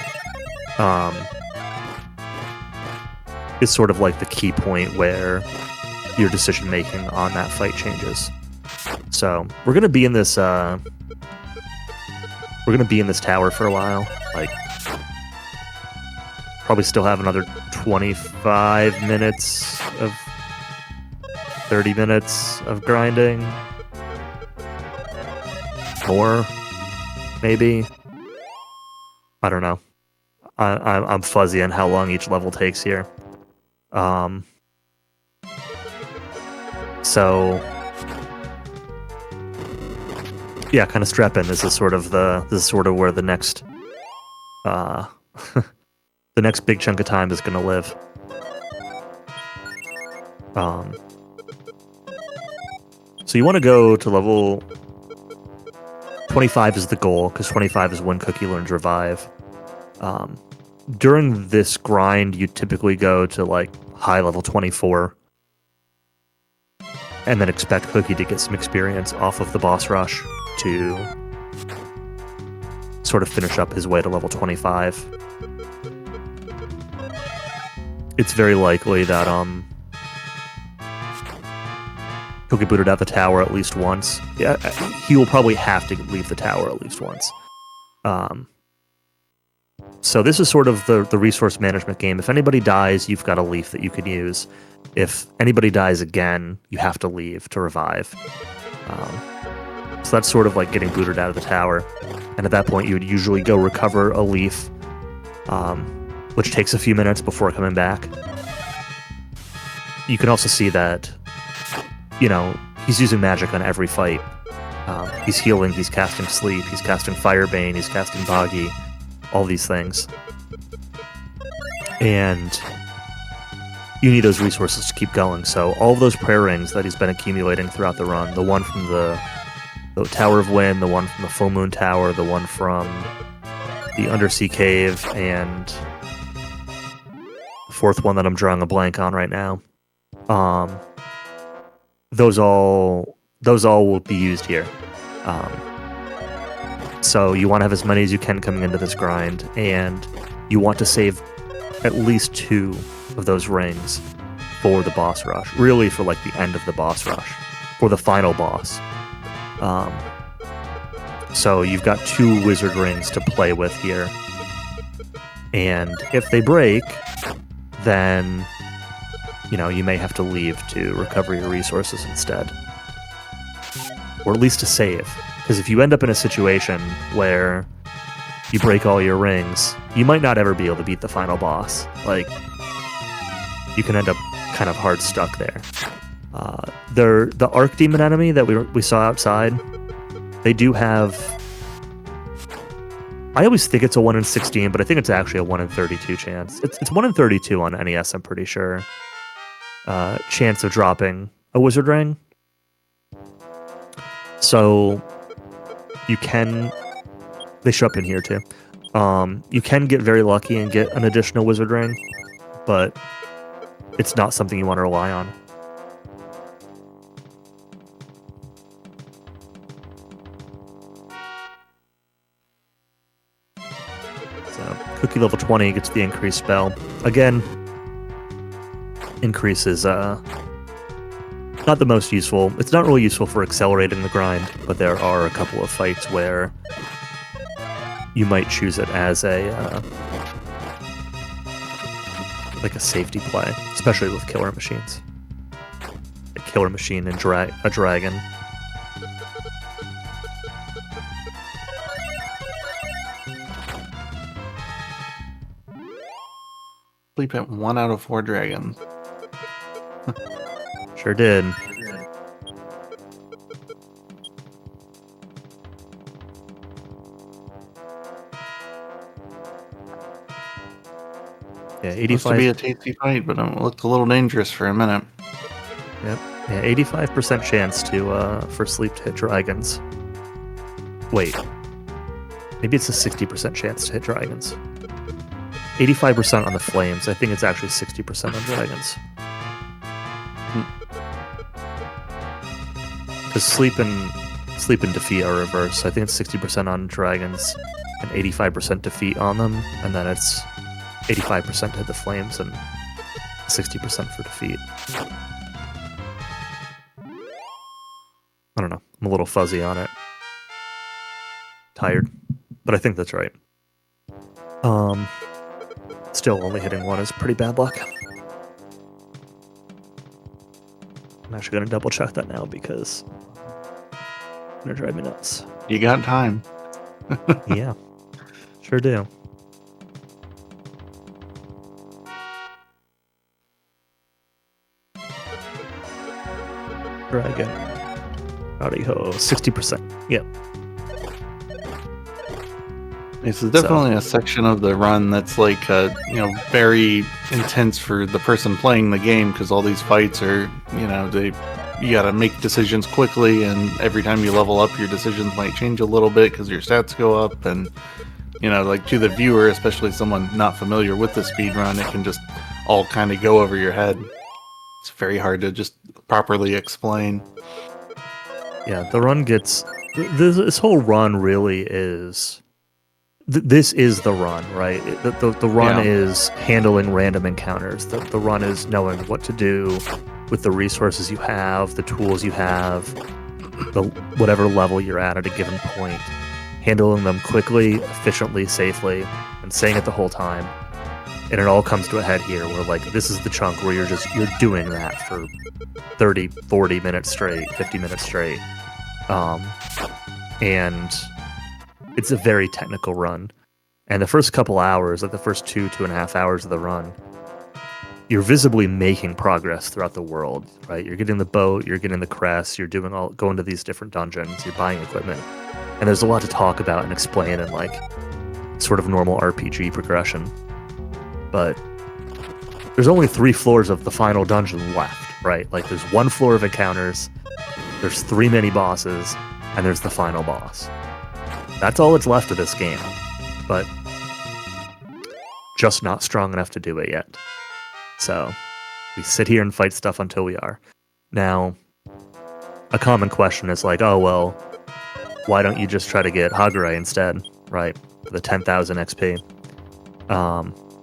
is sort of like the key point where your decision making on that fight changes. So we're gonna be in this tower for a while. Like, probably still have another 25 minutes of 30 minutes of grinding. More, maybe. I don't know. I'm fuzzy on how long each level takes here. So yeah, kind of strap in. This is sort of where the next the next big chunk of time is going to live. So you want to go to level 25 is the goal, because 25 is when Cookie learns Revive. During this grind, you typically go to like high level 24, and then expect Cookie to get some experience off of the boss rush to sort of finish up his way to level 25. It's very likely that he'll get booted out the tower at least once. Yeah, he will probably have to leave the tower at least once. So this is sort of the resource management game. If anybody dies, you've got a leaf that you can use. If anybody dies again, you have to leave to revive. So that's sort of like getting booted out of the tower. And at that point, you would usually go recover a leaf, which takes a few minutes before coming back. You can also see that, you know, he's using magic on every fight. He's healing, he's casting Sleep, he's casting Firebane, he's casting Boggy, all these things. And you need those resources to keep going. So all of those prayer rings that he's been accumulating throughout the run, the one from the Tower of Wind, the one from the Full Moon Tower, the one from the Undersea Cave, and the fourth one that I'm drawing a blank on right now. Those all will be used here. So you want to have as many as you can coming into this grind, and you want to save at least 2 of those rings for the boss rush. Really for like the end of the boss rush, for the final boss. So you've got 2 wizard rings to play with here. And if they break, then, you know, you may have to leave to recover your resources instead. Or at least to save. Because if you end up in a situation where you break all your rings, you might not ever be able to beat the final boss. Like, you can end up kind of hard stuck there. The Archdemon enemy that we saw outside, they do have... I always think it's a 1 in 16, but I think it's actually a 1 in 32 chance. It's 1 in 32 on NES, I'm pretty sure. Chance of dropping a wizard ring. So you can They show up in here too. You can get very lucky and get an additional wizard ring, but it's not something you want to rely on. So Cookie level 20 gets the increased spell. Again, increase is not the most useful. It's not really useful for accelerating the grind, but there are a couple of fights where you might choose it as a like a safety play, especially with killer machines. A killer machine and a dragon. Sleep at 1 out of 4 dragons. Sure did. Yeah, 85. Supposed to be a tasty fight, but it looked a little dangerous for a minute. Yep. Yeah, 85% chance to for sleep to hit dragons. Wait. Maybe it's a 60% chance to hit dragons. 85% on the flames. I think it's actually 60% on dragons. Because sleep and defeat are reversed. I think it's 60% on dragons and 85% defeat on them, and then it's 85% to hit the flames and 60% for defeat. I don't know. I'm a little fuzzy on it. Tired. But I think that's right. Still, only hitting one is pretty bad luck. I'm actually going to double check that now because it's going to drive me nuts. You got time. Yeah, sure do. Dragon. Howdy ho. 60%. Yep. This is definitely a section of the run that's like, very intense for the person playing the game because all these fights are, you got to make decisions quickly, and every time you level up, your decisions might change a little bit because your stats go up, and like to the viewer, especially someone not familiar with the speedrun, it can just all kind of go over your head. It's very hard to just properly explain. Yeah, the run gets... This whole run really is... This is the run, right? The run is handling random encounters. The run is knowing what to do with the resources you have, the tools you have, whatever level you're at a given point. Handling them quickly, efficiently, safely, and saying it the whole time. And it all comes to a head here where, like, this is the chunk where you're doing that for 30, 40 minutes straight, 50 minutes straight. And it's a very technical run. And the first couple hours, like the first 2.5 hours of the run, you're visibly making progress throughout the world, right? You're getting the boat, you're getting the crest, you're going to these different dungeons, you're buying equipment. And there's a lot to talk about and explain in, like, sort of normal RPG progression. But there's only 3 floors of the final dungeon left, right? Like, there's 1 floor of encounters, there's 3 mini bosses, and there's the final boss. That's all that's left of this game, but just not strong enough to do it yet. So we sit here and fight stuff until we are. Now, a common question is like, oh, well, why don't you just try to get Hagure instead, right? For the 10,000 XP.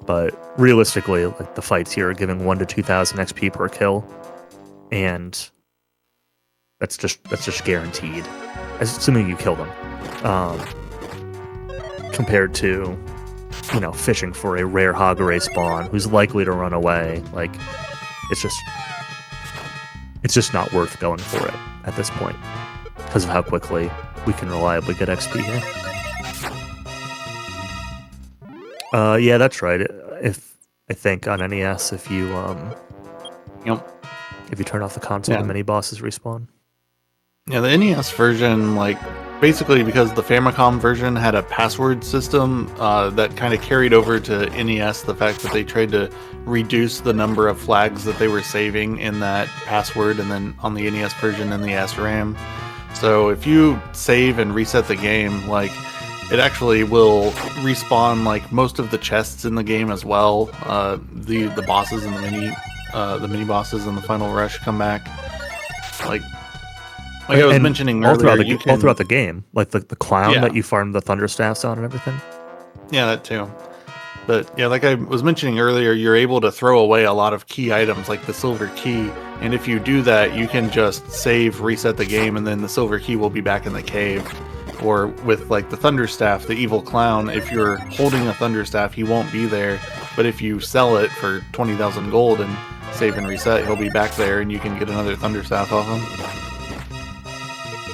But realistically, like, the fights here are giving 1,000 to 2,000 XP per kill, and that's just guaranteed, assuming you kill them. Compared to, fishing for a rare Hagure spawn who's likely to run away. Like, it's just not worth going for it at this point because of how quickly we can reliably get XP here. Yeah, that's right. I think on NES, if you turn off the console, the mini bosses respawn. Yeah, the NES version, like, basically because the Famicom version had a password system that kind of carried over to NES, the fact that they tried to reduce the number of flags that they were saving in that password, and then on the NES version in the SRAM. So if you save and reset the game, like, it actually will respawn like most of the chests in the game as well. The bosses and the mini bosses and the final rush come back. Like I was mentioning all earlier, all throughout the game, like the clown Yeah. that you farm the Thunderstaffs on and everything. Yeah, that too. But yeah, like I was mentioning earlier, you're able to throw away a lot of key items like the silver key. And if you do that, you can just save, reset the game, and then the silver key will be back in the cave. Or with like the Thunderstaff, the evil clown, if you're holding a Thunderstaff, he won't be there. But if you sell it for 20,000 gold and save and reset, he'll be back there and you can get another Thunderstaff off him.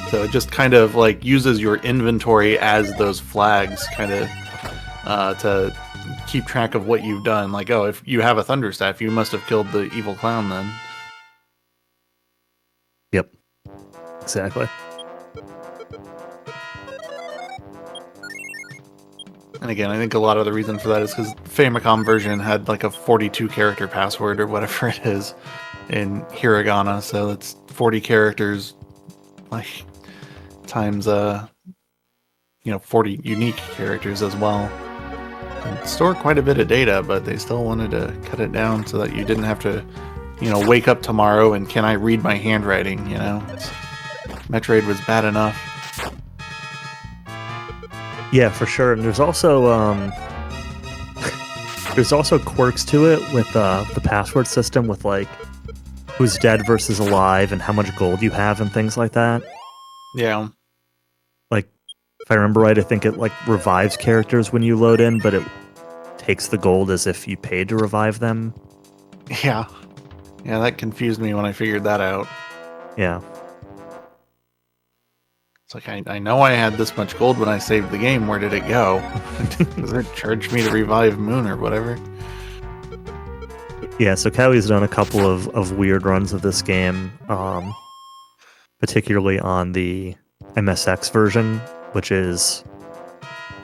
So it just kind of like uses your inventory as those flags kind of to keep track of what you've done. Like, oh, if you have a Thunderstaff, you must have killed the evil clown then. Yep. Exactly. And again, I think a lot of the reason for that is because Famicom version had like a 42 character password or whatever it is in hiragana, so it's 40 characters like times 40 unique characters as well. And store quite a bit of data, but they still wanted to cut it down so that you didn't have to, wake up tomorrow and can I read my handwriting, Metroid was bad enough. Yeah, for sure. And there's also quirks to it with the password system with like who's dead versus alive and how much gold you have and things like that. Yeah. Like if I remember right, I think it like revives characters when you load in, but it takes the gold as if you paid to revive them. Yeah. Yeah, that confused me when I figured that out. Yeah. It's like, I know I had this much gold when I saved the game. Where did it go? Does it charge me to revive Moon or whatever? Yeah, so Cowie's done a couple of weird runs of this game, particularly on the MSX version, which it's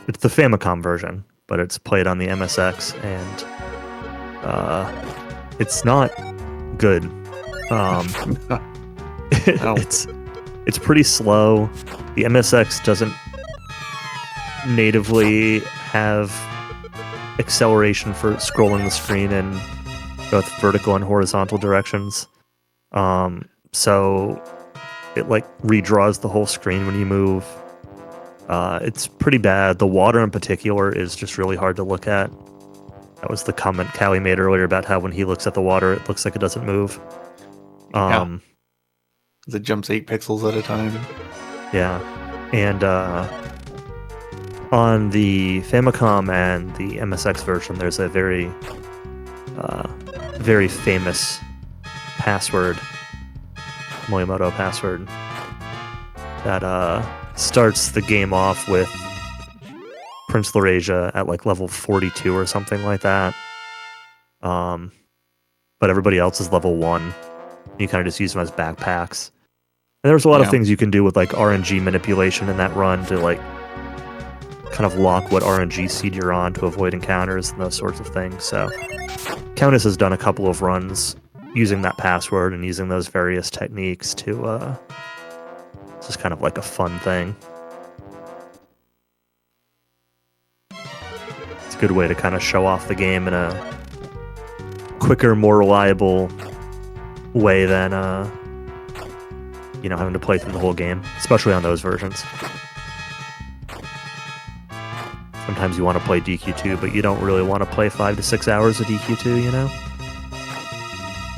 the Famicom version, but it's played on the MSX, and it's not good. It's pretty slow. The MSX doesn't natively have acceleration for scrolling the screen in both vertical and horizontal directions. So it like redraws the whole screen when you move. It's pretty bad. The water in particular is just really hard to look at. That was the comment Callie made earlier about how when he looks at the water, it looks like it doesn't move. It jumps 8 pixels at a time. Yeah. And on the Famicom and the MSX version, there's a very famous password, Morimoto password, that starts the game off with Prince Laurasia at like level 42 or something like that. But everybody else is level 1. You kind of just use them as backpacks. And there's a lot of things you can do with like RNG manipulation in that run to like kind of lock what RNG seed you're on to avoid encounters and those sorts of things. So Countess has done a couple of runs using that password and using those various techniques to it's just kind of like a fun thing. It's a good way to kind of show off the game in a quicker, more reliable way than having to play through the whole game, especially on those versions. Sometimes you want to play DQ2, but you don't really want to play 5 to 6 hours of DQ2,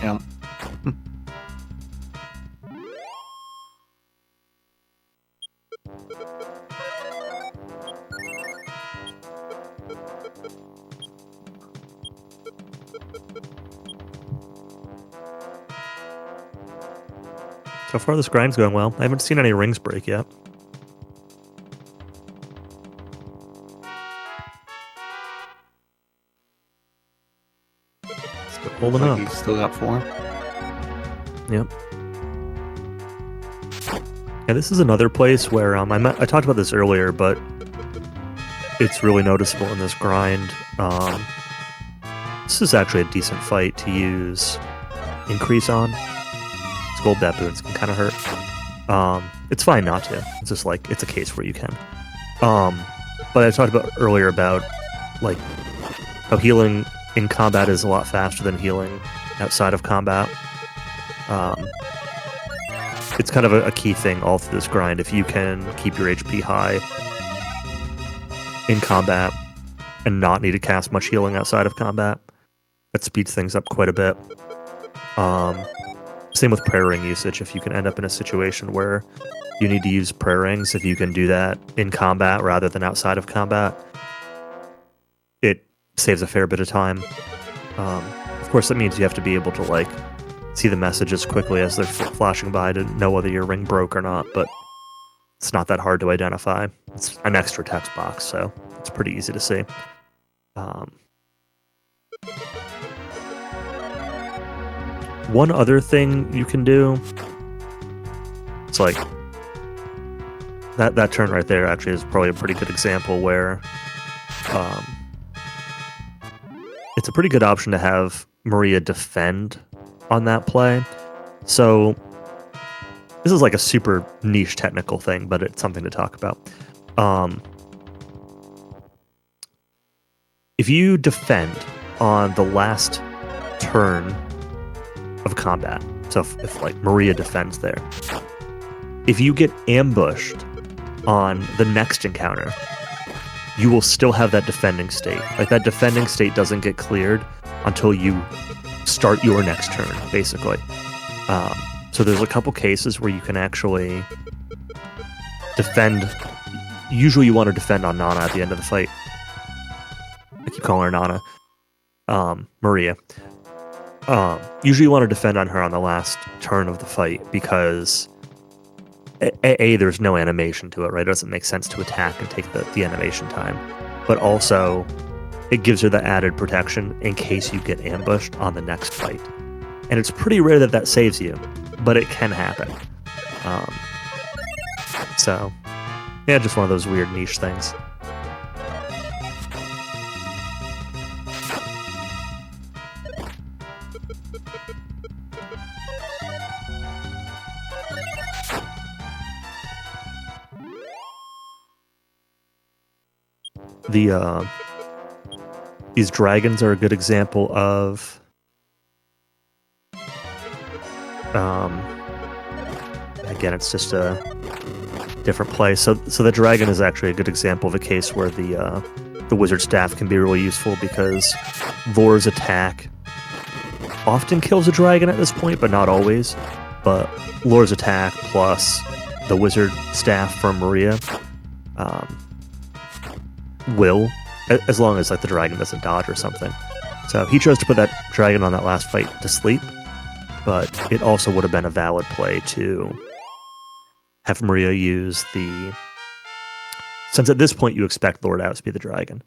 Yeah. So far, this grind's going well. I haven't seen any rings break yet. Still holding up. He's still got 4. Yep. Yeah, this is another place where I talked about this earlier, but it's really noticeable in this grind. This is actually a decent fight to use increase on. Gold baboons can kind of hurt. It's fine not to. It's just like it's a case where you can. But what I talked about earlier about like how healing in combat is a lot faster than healing outside of combat. It's kind of a key thing all through this grind. If you can keep your HP high in combat and not need to cast much healing outside of combat, that speeds things up quite a bit. Same with prayer ring usage. If you can end up in a situation where you need to use prayer rings, if you can do that in combat rather than outside of combat, it saves a fair bit of time. Of course, that means you have to be able to like see the messages quickly as they're flashing by to know whether your ring broke or not, but it's not that hard to identify. It's an extra text box, so it's pretty easy to see. One other thing you can do, it's like that turn right there actually is probably a pretty good example where it's a pretty good option to have Maria defend on that play. So this is like a super niche technical thing, but it's something to talk about. If you defend on the last turn of combat, so if like Maria defends there, if you get ambushed on the next encounter, you will still have that defending state. Like that defending state doesn't get cleared until you start your next turn, basically. So there's a couple cases where you can actually defend. Usually you want to defend on Nana at the end of the fight. I keep calling her Nana. Maria. Usually you want to defend on her on the last turn of the fight because there's no animation to it, right? It doesn't make sense to attack and take the animation time. But also, it gives her the added protection in case you get ambushed on the next fight. And it's pretty rare that that saves you, but it can happen. So, yeah, just one of those weird niche things. These dragons are a good example of again, it's just a different play. So the dragon is actually a good example of a case where the wizard staff can be really useful because Vor's attack often kills a dragon at this point, but not always. But Lore's attack plus the wizard staff from Maria will, as long as like the dragon doesn't dodge or something. So he chose to put that dragon on that last fight to sleep, but it also would have been a valid play to have Maria use the... Since at this point you expect Lord Out to be the dragon,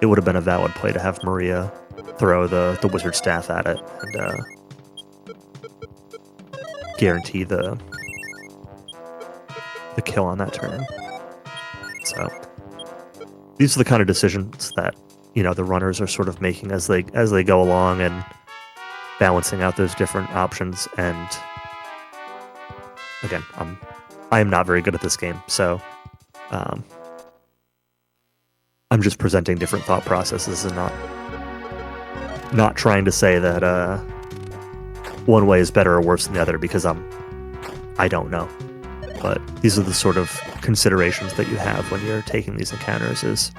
it would have been a valid play to have Maria throw the wizard staff at it and guarantee the kill on that turn. So these are the kind of decisions that, you know, the runners are sort of making as they go along and balancing out those different options. And again, I am not very good at this game, so I'm just presenting different thought processes and not trying to say that one way is better or worse than the other because I don't know. But these are the sort of considerations that you have when you're taking these encounters is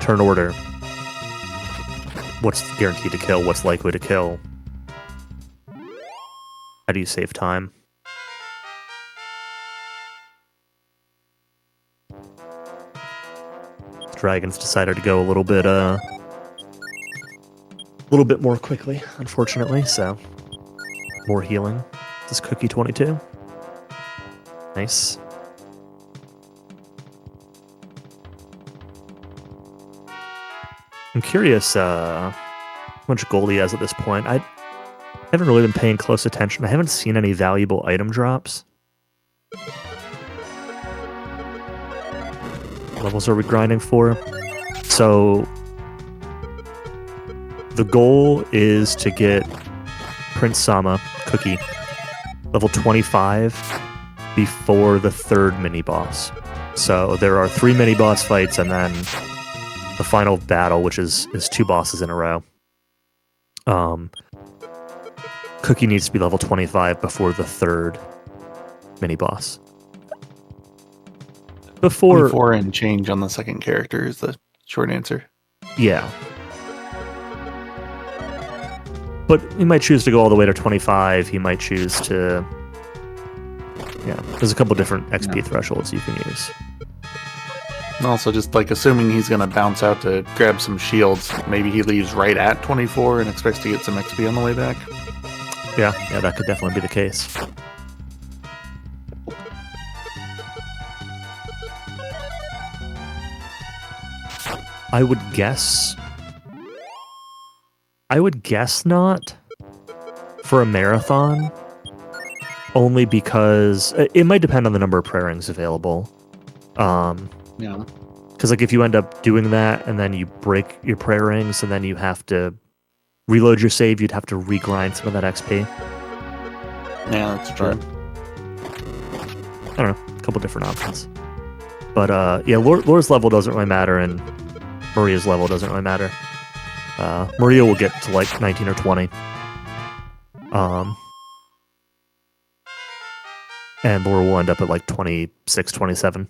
turn order, what's guaranteed to kill, what's likely to kill, how do you save time? Dragons decided to go a little bit more quickly, unfortunately, so more healing. This is Cookie 22. Nice. I'm curious how much gold he has at this point. I haven't really been paying close attention. I haven't seen any valuable item drops. What levels are we grinding for? So the goal is to get Prince Sama, Cookie, level 25 before the third mini boss. So there are 3 mini boss fights, and then the final battle, which is 2 bosses in a row. Cookie needs to be level 25 before the 3rd mini boss. Before 24 and change on the second character is the short answer. Yeah. But he might choose to go all the way to 25. He might choose to... Yeah, there's a couple different XP thresholds you can use. And also, just like assuming he's going to bounce out to grab some shields, maybe he leaves right at 24 and expects to get some XP on the way back. Yeah, that could definitely be the case. I would guess not for a marathon, only because it might depend on the number of prayer rings available. Yeah. Because like if you end up doing that and then you break your prayer rings and then you have to reload your save, you'd have to regrind some of that XP. Yeah, that's true. But, I don't know, a couple different options. But yeah, Laura's level doesn't really matter, and Maria's level doesn't really matter. Maria will get to like 19 or 20. And Laura will end up at like 26, 27.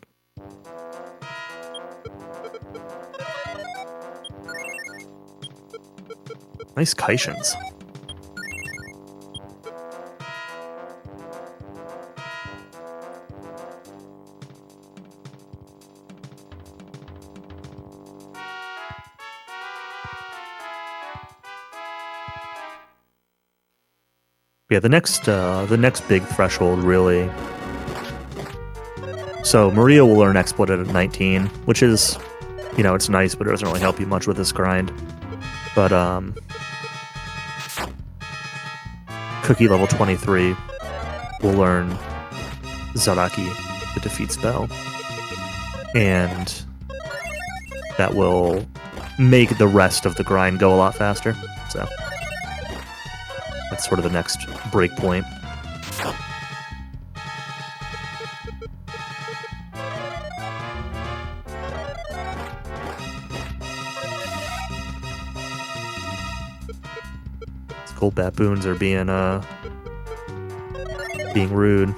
Nice Kaishins. Yeah, the next big threshold really. So Maria will learn Exploit at 19, which is, it's nice, but it doesn't really help you much with this grind. But Cookie level 23 will learn Zaraki, the defeat spell, and that will make the rest of the grind go a lot faster. So that's sort of the next break point. These gold baboons are being rude.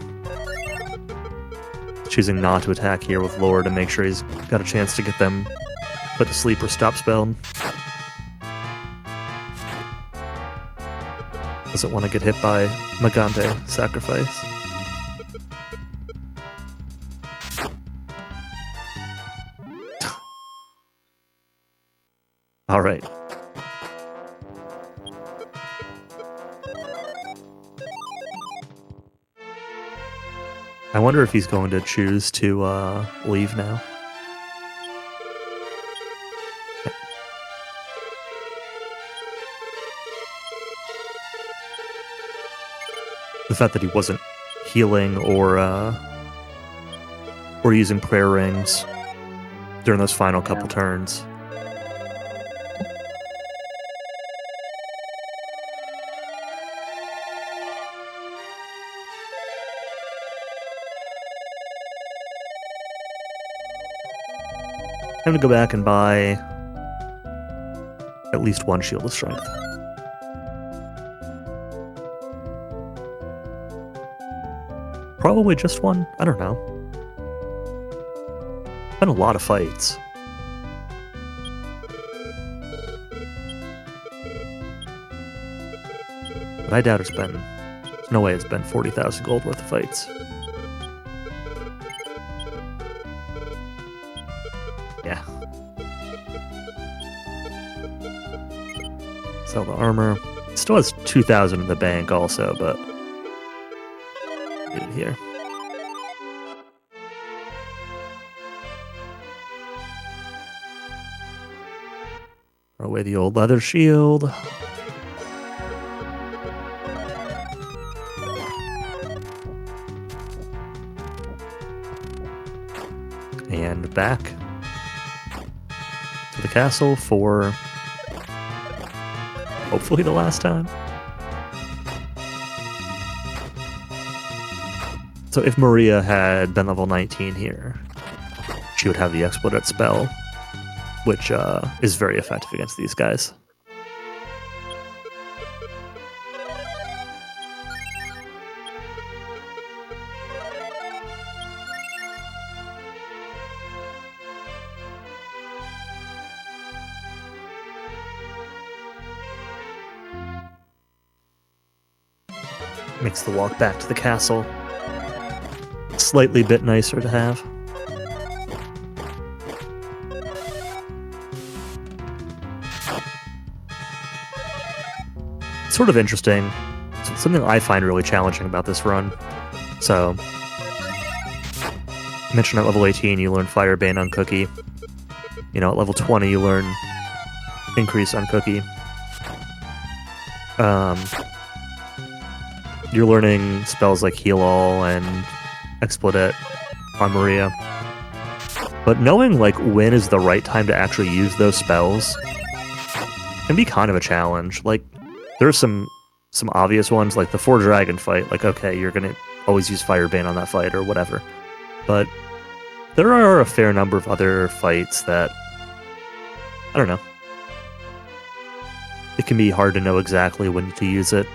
Choosing not to attack here with Lore to make sure he's got a chance to get them put to sleep or stop spelled. Doesn't want to get hit by Magante sacrifice. All right. I wonder if he's going to choose to leave now. The fact that he wasn't healing or using prayer rings during those final couple turns. I'm gonna go back and buy at least one Shield of Strength. Probably just one. I don't know. Been a lot of fights. But I doubt it's been... There's no way it's been 40,000 gold worth of fights. Yeah. Sell the armor. Still has 2,000 in the bank also, but... Get it here. Throw away the old leather shield. And back to the castle for hopefully the last time. So if Maria had been level 19 here, she would have the Explodet spell, which is very effective against these guys. Makes the walk back to the castle slightly bit nicer to have. It's sort of interesting. It's something I find really challenging about this run. So, I mentioned at level 18 you learn Firebane on Cookie. You know, at level 20 you learn Increase on Cookie. You're learning spells like Heal All and Explodet on Maria. But knowing like when is the right time to actually use those spells can be kind of a challenge. Like there's some obvious ones like the 4-dragon fight, like okay, you're gonna always use Firebane on that fight or whatever. But there are a fair number of other fights that I don't know. It can be hard to know exactly when to use it.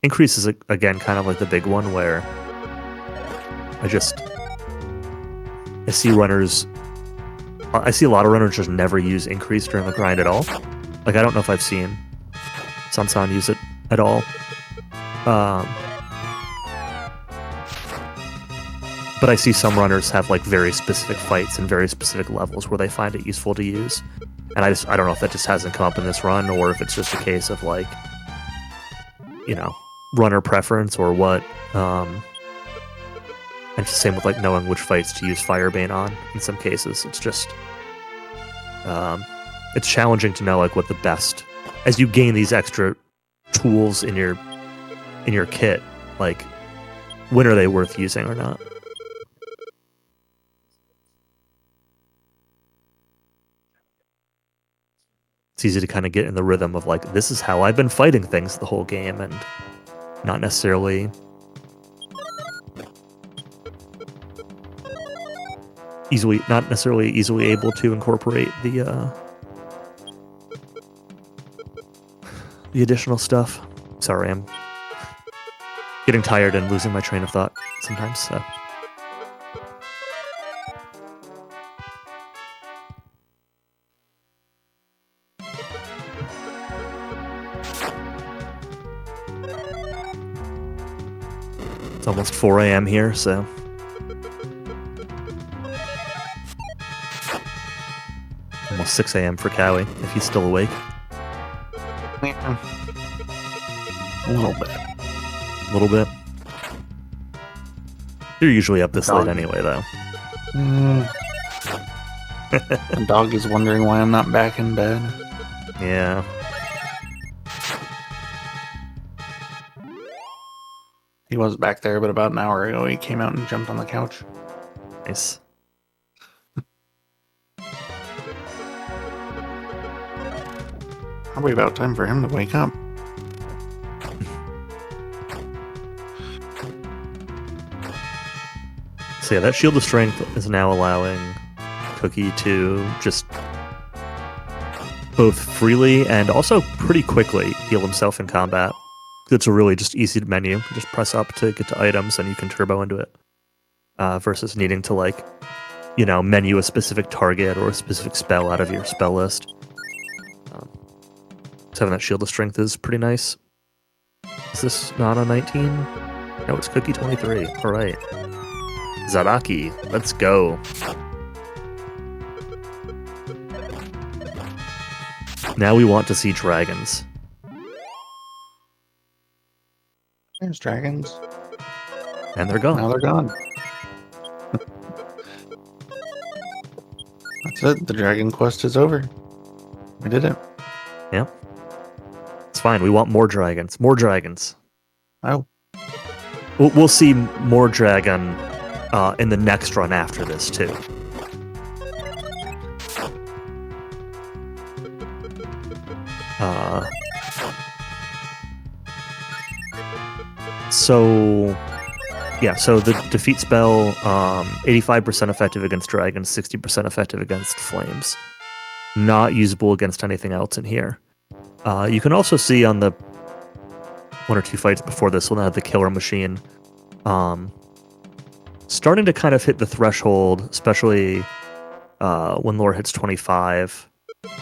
Increase is, again, kind of like the big one where I see a lot of runners just never use Increase during the grind at all. Like, I don't know if I've seen Sansan use it at all. But I see some runners have, like, very specific fights and very specific levels where they find it useful to use. And I don't know if that just hasn't come up in this run or if it's just a case of, like, you know, runner preference or what. And it's the same with like knowing which fights to use Firebane on in some cases. It's just it's challenging to know like what the best, as you gain these extra tools in your kit, like when are they worth using or not. It's easy to kind of get in the rhythm of like, this is how I've been fighting things the whole game, and not necessarily easily able to incorporate the additional stuff. Sorry, I'm getting tired and losing my train of thought sometimes, so. It's almost 4 a.m. here, so almost 6 a.m. for Cowie, if he's still awake. Yeah. A little bit. A little bit? You're usually up this late anyway, though. The dog is wondering why I'm not back in bed. Yeah. He was back there, but about an hour ago he came out and jumped on the couch. Nice. Probably about time for him to wake up. So yeah, that Shield of Strength is now allowing Cookie to just both freely and also pretty quickly heal himself in combat. It's a really just easy menu. You just press up to get to items and you can turbo into it. Versus needing to like, you know, menu a specific target or a specific spell out of your spell list. So having that Shield of Strength is pretty nice. Is this not a 19? No, it's Cookie 23. Alright. Zaraki, let's go. Now we want to see dragons. There's dragons. And they're gone. Now they're gone. That's it. The dragon quest is over. We did it. Yeah. It's fine. We want more dragons. More dragons. Oh. We'll see more dragon in the next run after this, too. So Yeah, so the defeat spell, 85% effective against dragons, 60% effective against flames. Not usable against anything else in here. You can also see on the one or two fights before this one, the killer machine, starting to kind of hit the threshold, especially when lore hits 25.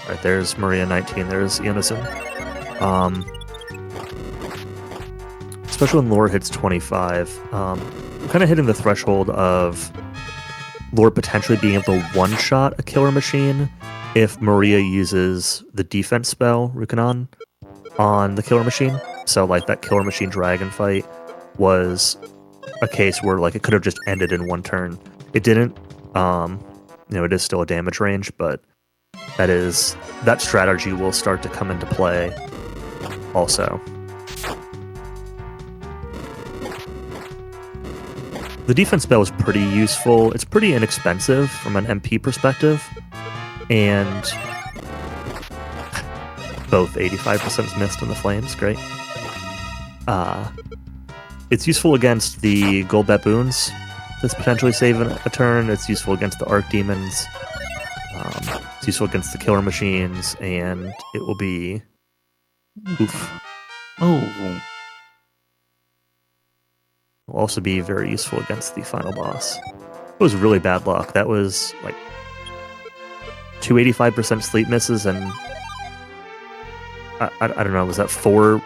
Right, there's Maria 19, there's Unison. Especially when lore hits 25, kind of hitting the threshold of lore potentially being able to one-shot a killer machine if Maria uses the defense spell, Rukanon, on the killer machine. So, like, that killer machine dragon fight was a case where, like, it could have just ended in one turn. It didn't. It is still a damage range, but that strategy will start to come into play also. The defense spell is pretty useful. It's pretty inexpensive from an MP perspective, and both 85% missed in the flames. Great. It's useful against the gold baboons. That's potentially saving a turn. It's useful against the archdemons. It's useful against the killer machines, and it will be oof. Oh. Will also be very useful against the final boss. It was really bad luck. That was like 285% sleep misses, and I don't know, was that 4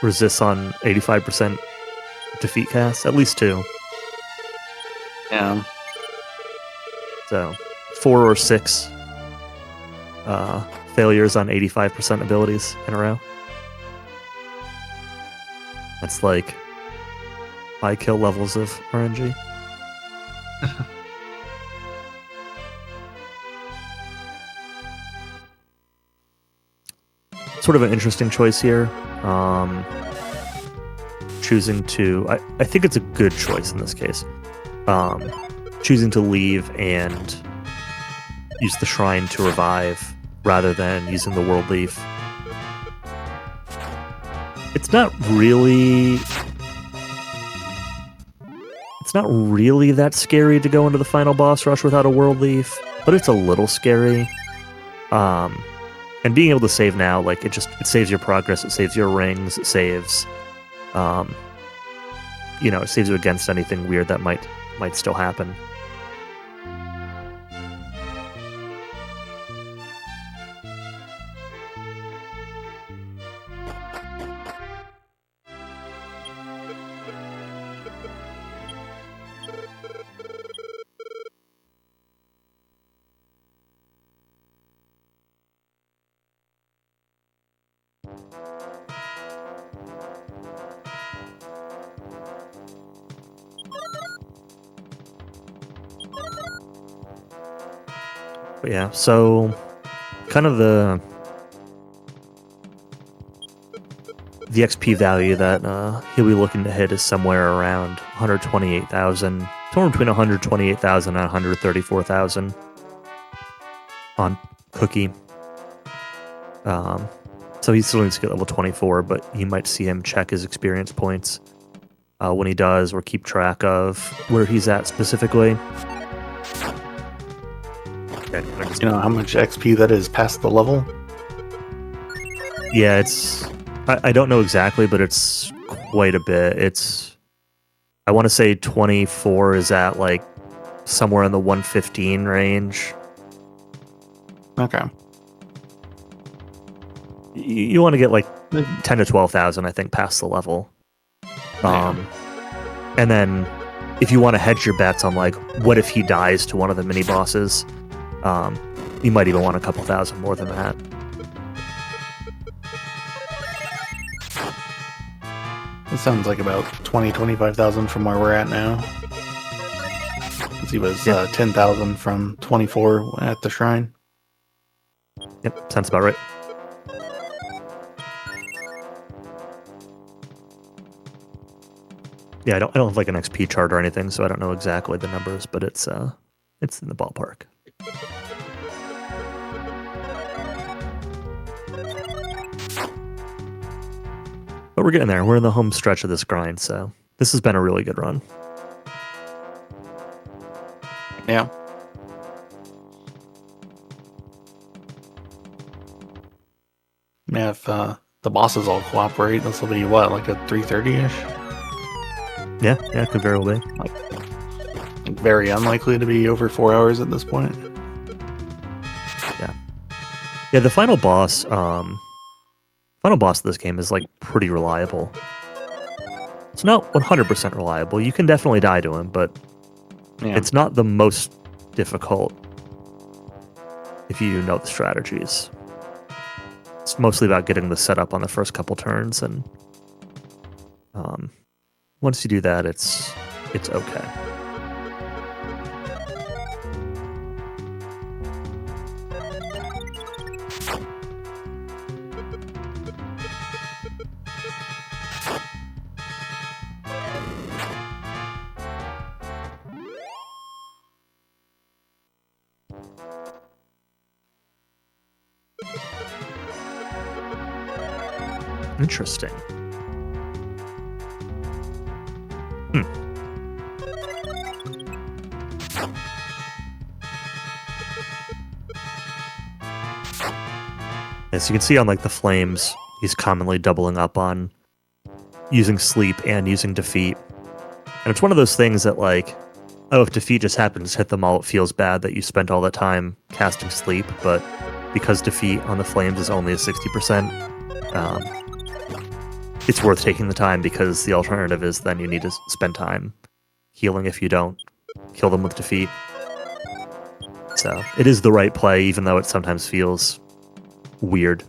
resists on 85% defeat casts? At least 2. Yeah. So 4 or 6 failures on 85% abilities in a row. That's like high kill levels of RNG. Sort of an interesting choice here. Choosing to... I think it's a good choice in this case. Choosing to leave and use the shrine to revive rather than using the world leaf. It's not really that scary to go into the final boss rush without a world leaf, but it's a little scary. And being able to save now, like, it saves your progress, it saves your rings, it saves it saves you against anything weird that might still happen. But yeah, so kind of the XP value that he'll be looking to hit is somewhere around 128,000, somewhere between 128,000 and 134,000 on Cookie. So he still needs to get level 24, but you might see him check his experience points when he does, or keep track of where he's at specifically. You know how much XP that is past the level? Yeah, I don't know exactly, but it's quite a bit. I want to say 24 is at like somewhere in the 115 range. Okay. You want to get like 10 to 12,000, I think, past the level. And then if you want to hedge your bets on like, what if he dies to one of the mini bosses, you might even want a couple thousand more than that. It sounds like about 25,000 from where we're at now. He was 10,000 from 24 at the shrine. Yep, sounds about right. Yeah, I don't have like an XP chart or anything, so I don't know exactly the numbers, but it's in the ballpark. we're getting there. We're in the home stretch of this grind, so this has been a really good run. Yeah. Yeah, if the bosses all cooperate, this will be what, like a 3:30-ish? Yeah, it could very well be. Like very unlikely to be over 4 hours at this point. Yeah, the final boss of this game is like pretty reliable. It's not 100% reliable. You can definitely die to him, but it's not the most difficult if you know the strategies. It's mostly about getting the setup on the first couple turns, and once you do that, it's okay. Interesting. As you can see on like the flames, he's commonly doubling up on using sleep and using defeat. And it's one of those things that like, oh, if defeat just happens to hit them all, it feels bad that you spent all that time casting sleep, but because defeat on the flames is only a 60%, it's worth taking the time, because the alternative is then you need to spend time healing if you don't kill them with defeat. So it is the right play, even though it sometimes feels weird.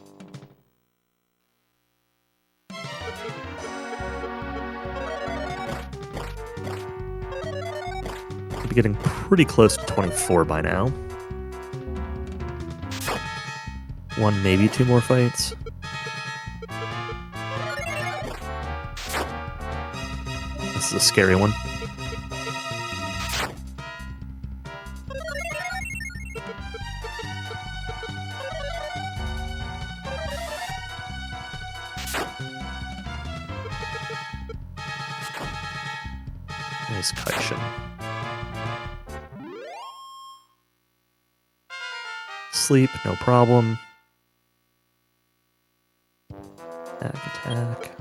We'll be getting pretty close to 24 by now. 1, maybe 2 more fights. This is a scary one. Nice Kaishin. Sleep, no problem. Attack.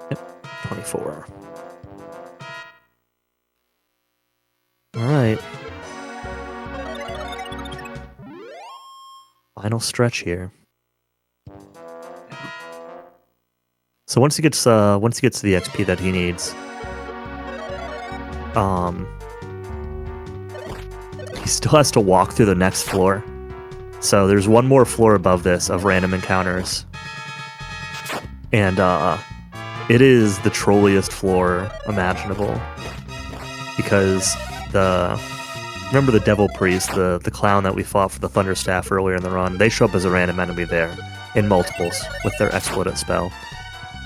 Yep, 24. Alright. Final stretch here. So once he gets to the XP that he needs, he still has to walk through the next floor. So there's one more floor above this of random encounters, and it is the trolliest floor imaginable, because remember the Devil Priest, the clown that we fought for the Thunderstaff earlier in the run? They show up as a random enemy there in multiples with their Exploit spell.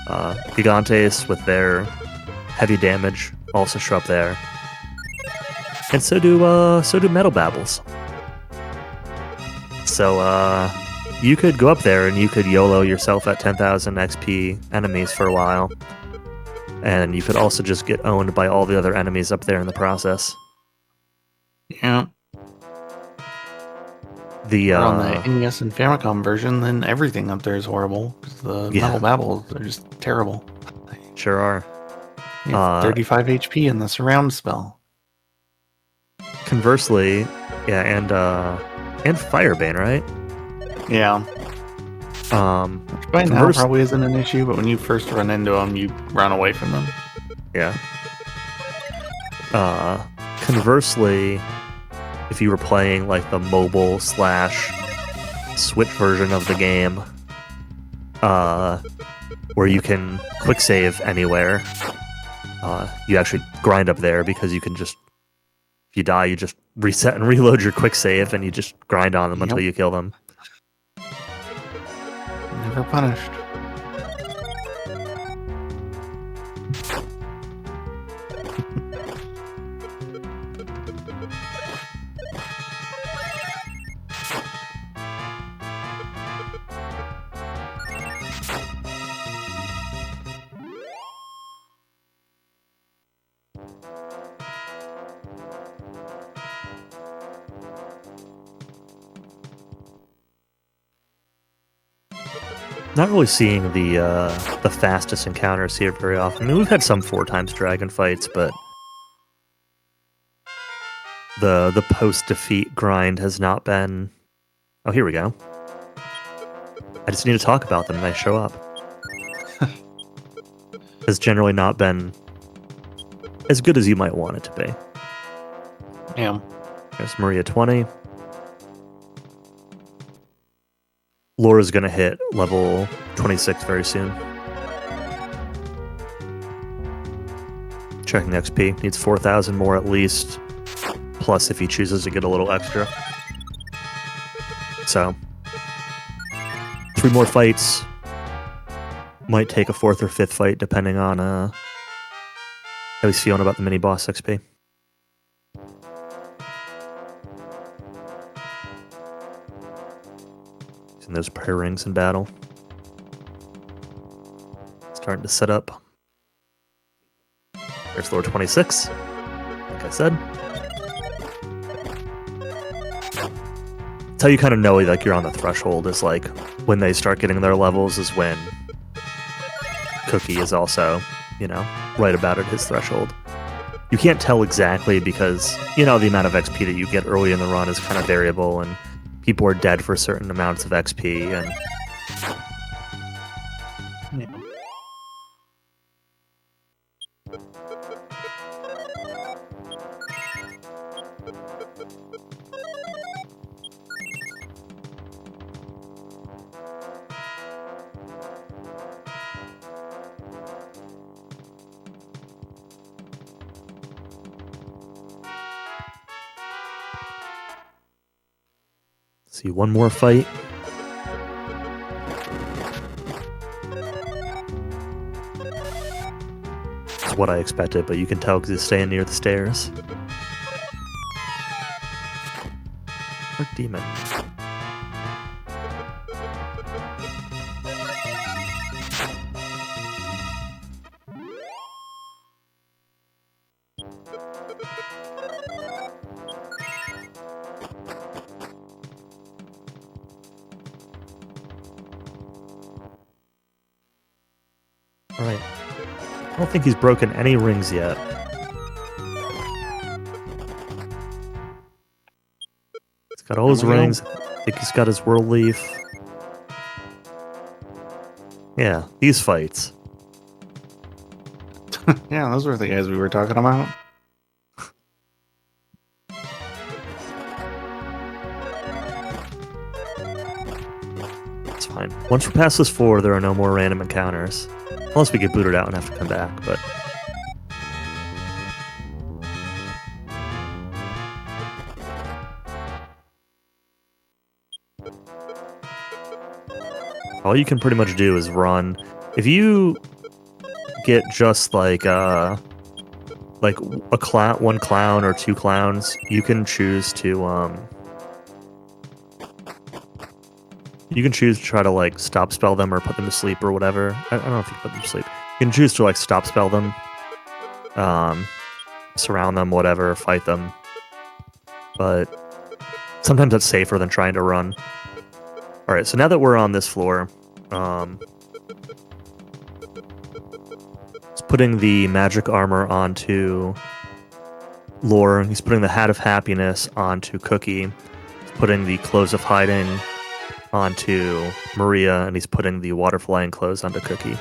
Gigantes with their heavy damage also show up there, and so do Metal Babbles. So you could go up there and you could YOLO yourself at 10,000 XP enemies for a while, and you could also just get owned by all the other enemies up there in the process. Yeah. On the NES and Famicom version, then everything up there is horrible. The Metal Babbles are just terrible. Sure are. 35 HP in the surround spell. Conversely, and Firebane, right? Yeah. Which by now probably isn't an issue, but when you first run into them, you run away from them. Yeah. Conversely, if you were playing like the mobile / Switch version of the game, where you can quick save anywhere, you actually grind up there, because you can just, if you die, you just reset and reload your quick save, and you just grind on them until you kill them. Never punished. Not really seeing the fastest encounters here very often. I mean, we've had some 4x dragon fights, but the post-defeat grind has not been... Oh, here we go. I just need to talk about them and they show up. Has generally not been as good as you might want it to be. Yeah. There's Maria 20. Laura's going to hit level 26 very soon. Checking XP. Needs 4,000 more at least. Plus if he chooses to get a little extra. So, 3 more fights. Might take a 4th or 5th fight depending on how he's feeling about the mini-boss XP. Using those prayer rings in battle. Starting to set up. There's Lord 26. Like I said. That's how you kind of know like you're on the threshold, is like when they start getting their levels is when Cookie is also, you know, right about at his threshold. You can't tell exactly because, you know, the amount of XP that you get early in the run is kind of variable and people are dead for certain amounts of XP and... Yeah. See, one more fight. It's what I expected, but you can tell because he's staying near the stairs. Dark Demon. Alright. I don't think he's broken any rings yet. He's got all his rings. I think he's got his world leaf. Yeah, these fights. Yeah, those were the guys we were talking about. It's fine. Once we pass this 4, there are no more random encounters. Unless we get booted out and have to come back, but... all you can pretty much do is run. If you get just like a clown, 1 clown or 2 clowns, you can choose to try to like stop spell them or put them to sleep or whatever. I don't know if you put them to sleep. You can choose to like stop spell them, surround them, whatever, fight them. But sometimes that's safer than trying to run. All right, so now that we're on this floor, he's putting the magic armor onto Lore. He's putting the Hat of Happiness onto Cookie. He's putting the Clothes of Hiding onto Maria, and he's putting the water flying clothes onto Cookie.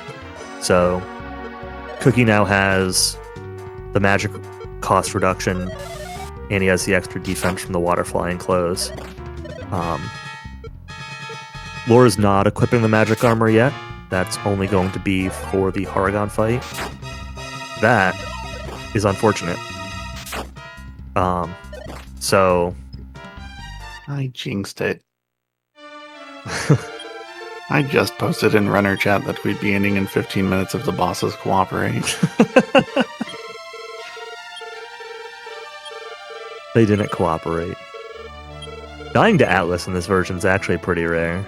So Cookie now has the magic cost reduction, and he has the extra defense from the water flying clothes. Laura's not equipping the magic armor yet. That's only going to be for the Haragon fight. That is unfortunate. So I jinxed it. I just posted in Runner Chat that we'd be ending in 15 minutes if the bosses cooperate. They didn't cooperate. Dying to Atlas in this version is actually pretty rare.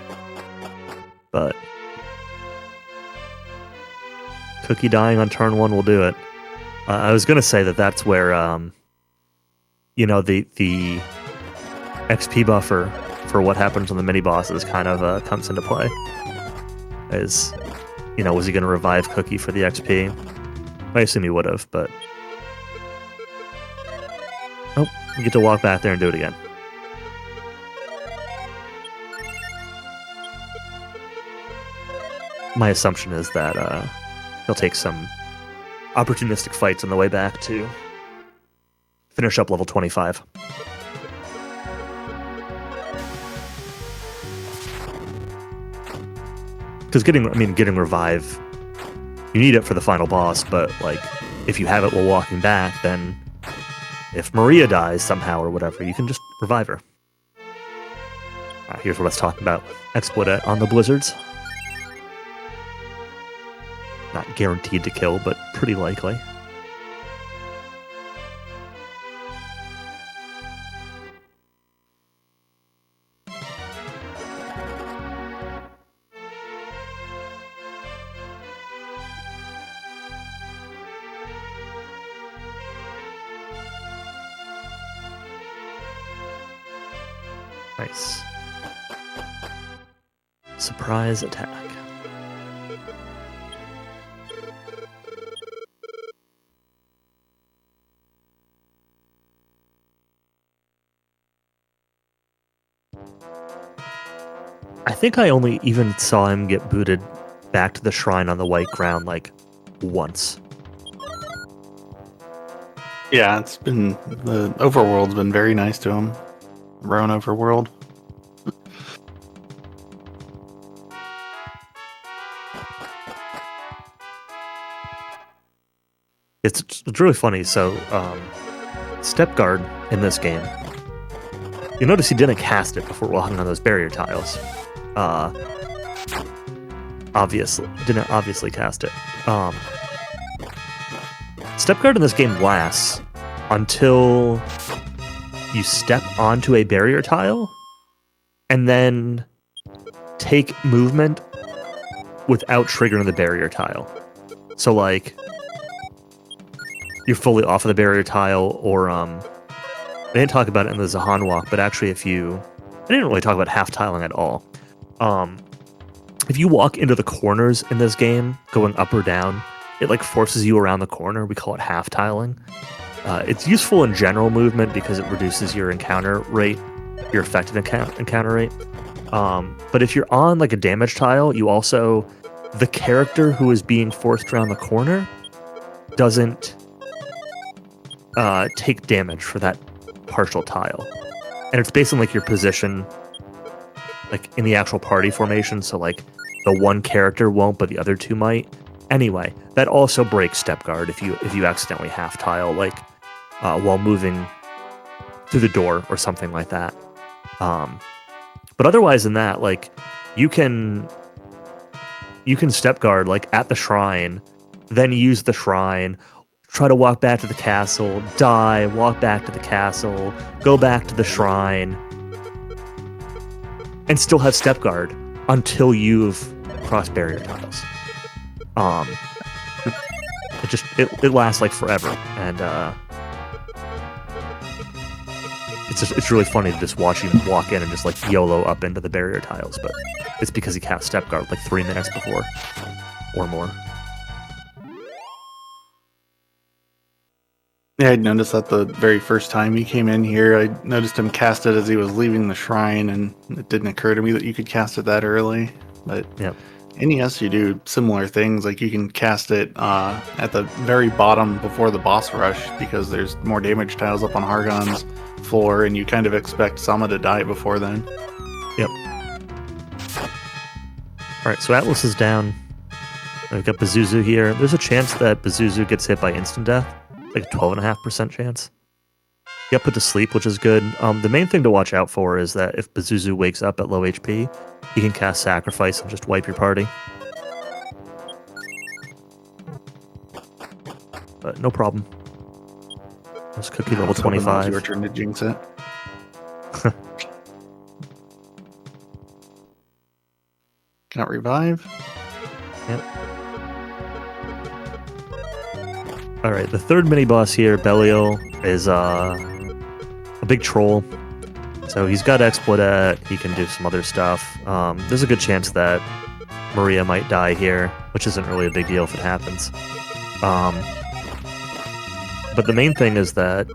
But Cookie dying on turn 1 will do it. I was going to say that that's where, you know, the XP buffer for what happens on the mini-bosses kind of comes into play. Is, was he going to revive Cookie for the XP? I assume he would have, but... Oh, we get to walk back there and do it again. My assumption is that he'll take some opportunistic fights on the way back to finish up level 25. Because getting revive, you need it for the final boss, but like if you have it while walking back, then if Maria dies somehow or whatever, you can just revive her. Here's what I was talking about. Exploit on the blizzards. Not guaranteed to kill, but pretty likely. Nice. Surprise attack. I think I only even saw him get booted back to the shrine on the white ground like once. Yeah, the overworld's been very nice to him. Rone overworld. It's really funny. So, Step Guard in this game, you notice he didn't cast it before walking on those barrier tiles. Didn't obviously cast it. Step Guard in this game lasts until you step onto a barrier tile and then take movement without triggering the barrier tile. So like you're fully off of the barrier tile, or they didn't talk about it in the Zahan walk, but actually I didn't really talk about half tiling at all. If you walk into the corners in this game, going up or down, it like forces you around the corner. We call it half tiling. It's useful in general movement because it reduces your encounter rate, your effective encounter rate. But if you're on like a damage tile, the character who is being forced around the corner doesn't take damage for that partial tile. And it's based on like your position, like in the actual party formation. So like the one character won't, but the other two might. Anyway, that also breaks Step Guard if you accidentally half tile, like while moving through the door or something like that. But otherwise than that, like you can Step Guard like at the shrine, then use the shrine, try to walk back to the castle, die, walk back to the castle, go back to the shrine, and still have Step Guard until you've crossed barrier tiles. It lasts like forever, and it's really funny to just watch him walk in and just like YOLO up into the barrier tiles, but it's because he cast Step Guard like 3 minutes before or more. Yeah, I'd noticed that the very first time he came in here. I noticed him cast it as he was leaving the shrine, and it didn't occur to me that you could cast it that early. But yep. NES, you do similar things. Like you can cast it at the very bottom before the boss rush because there's more damage tiles up on Hargon's floor, and you kind of expect Sama to die before then. Yep. Alright, so Atlas is down. We've got Pazuzu here. There's a chance that Pazuzu gets hit by instant death. Like a 12.5% chance. He got put to sleep, which is good. The main thing to watch out for is that if Pazuzu wakes up at low HP, he can cast Sacrifice and just wipe your party. But no problem. That's Cookie level 25. Your turn to jinx it. Cannot revive. Yep. Alright, the third mini-boss here, Belial, is a big troll. So he's got Exploit, he can do some other stuff. There's a good chance that Maria might die here, which isn't really a big deal if it happens. But the main thing is that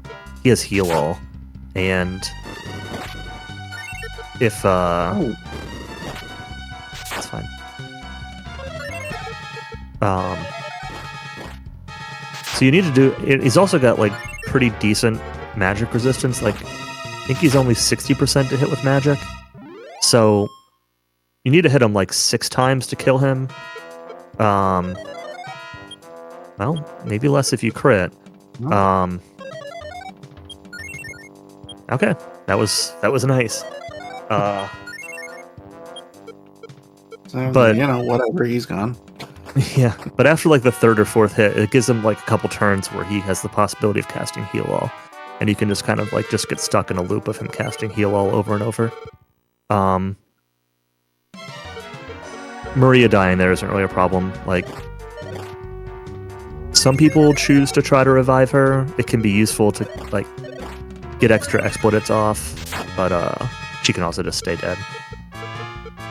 he has heal all, and if Oh, that's fine. So you need to do. He's also got like pretty decent magic resistance. Like I think he's only 60% to hit with magic. So you need to hit him like 6 times to kill him. Well, maybe less if you crit. Okay, that was nice. so, but- whatever, he's gone. Yeah, but after like the 3rd or 4th hit, it gives him like a couple turns where he has the possibility of casting heal all, and you can just kind of like just get stuck in a loop of him casting heal all over and over. Maria dying there isn't really a problem. Like, some people choose to try to revive her. It can be useful to like get extra exploits off, but she can also just stay dead.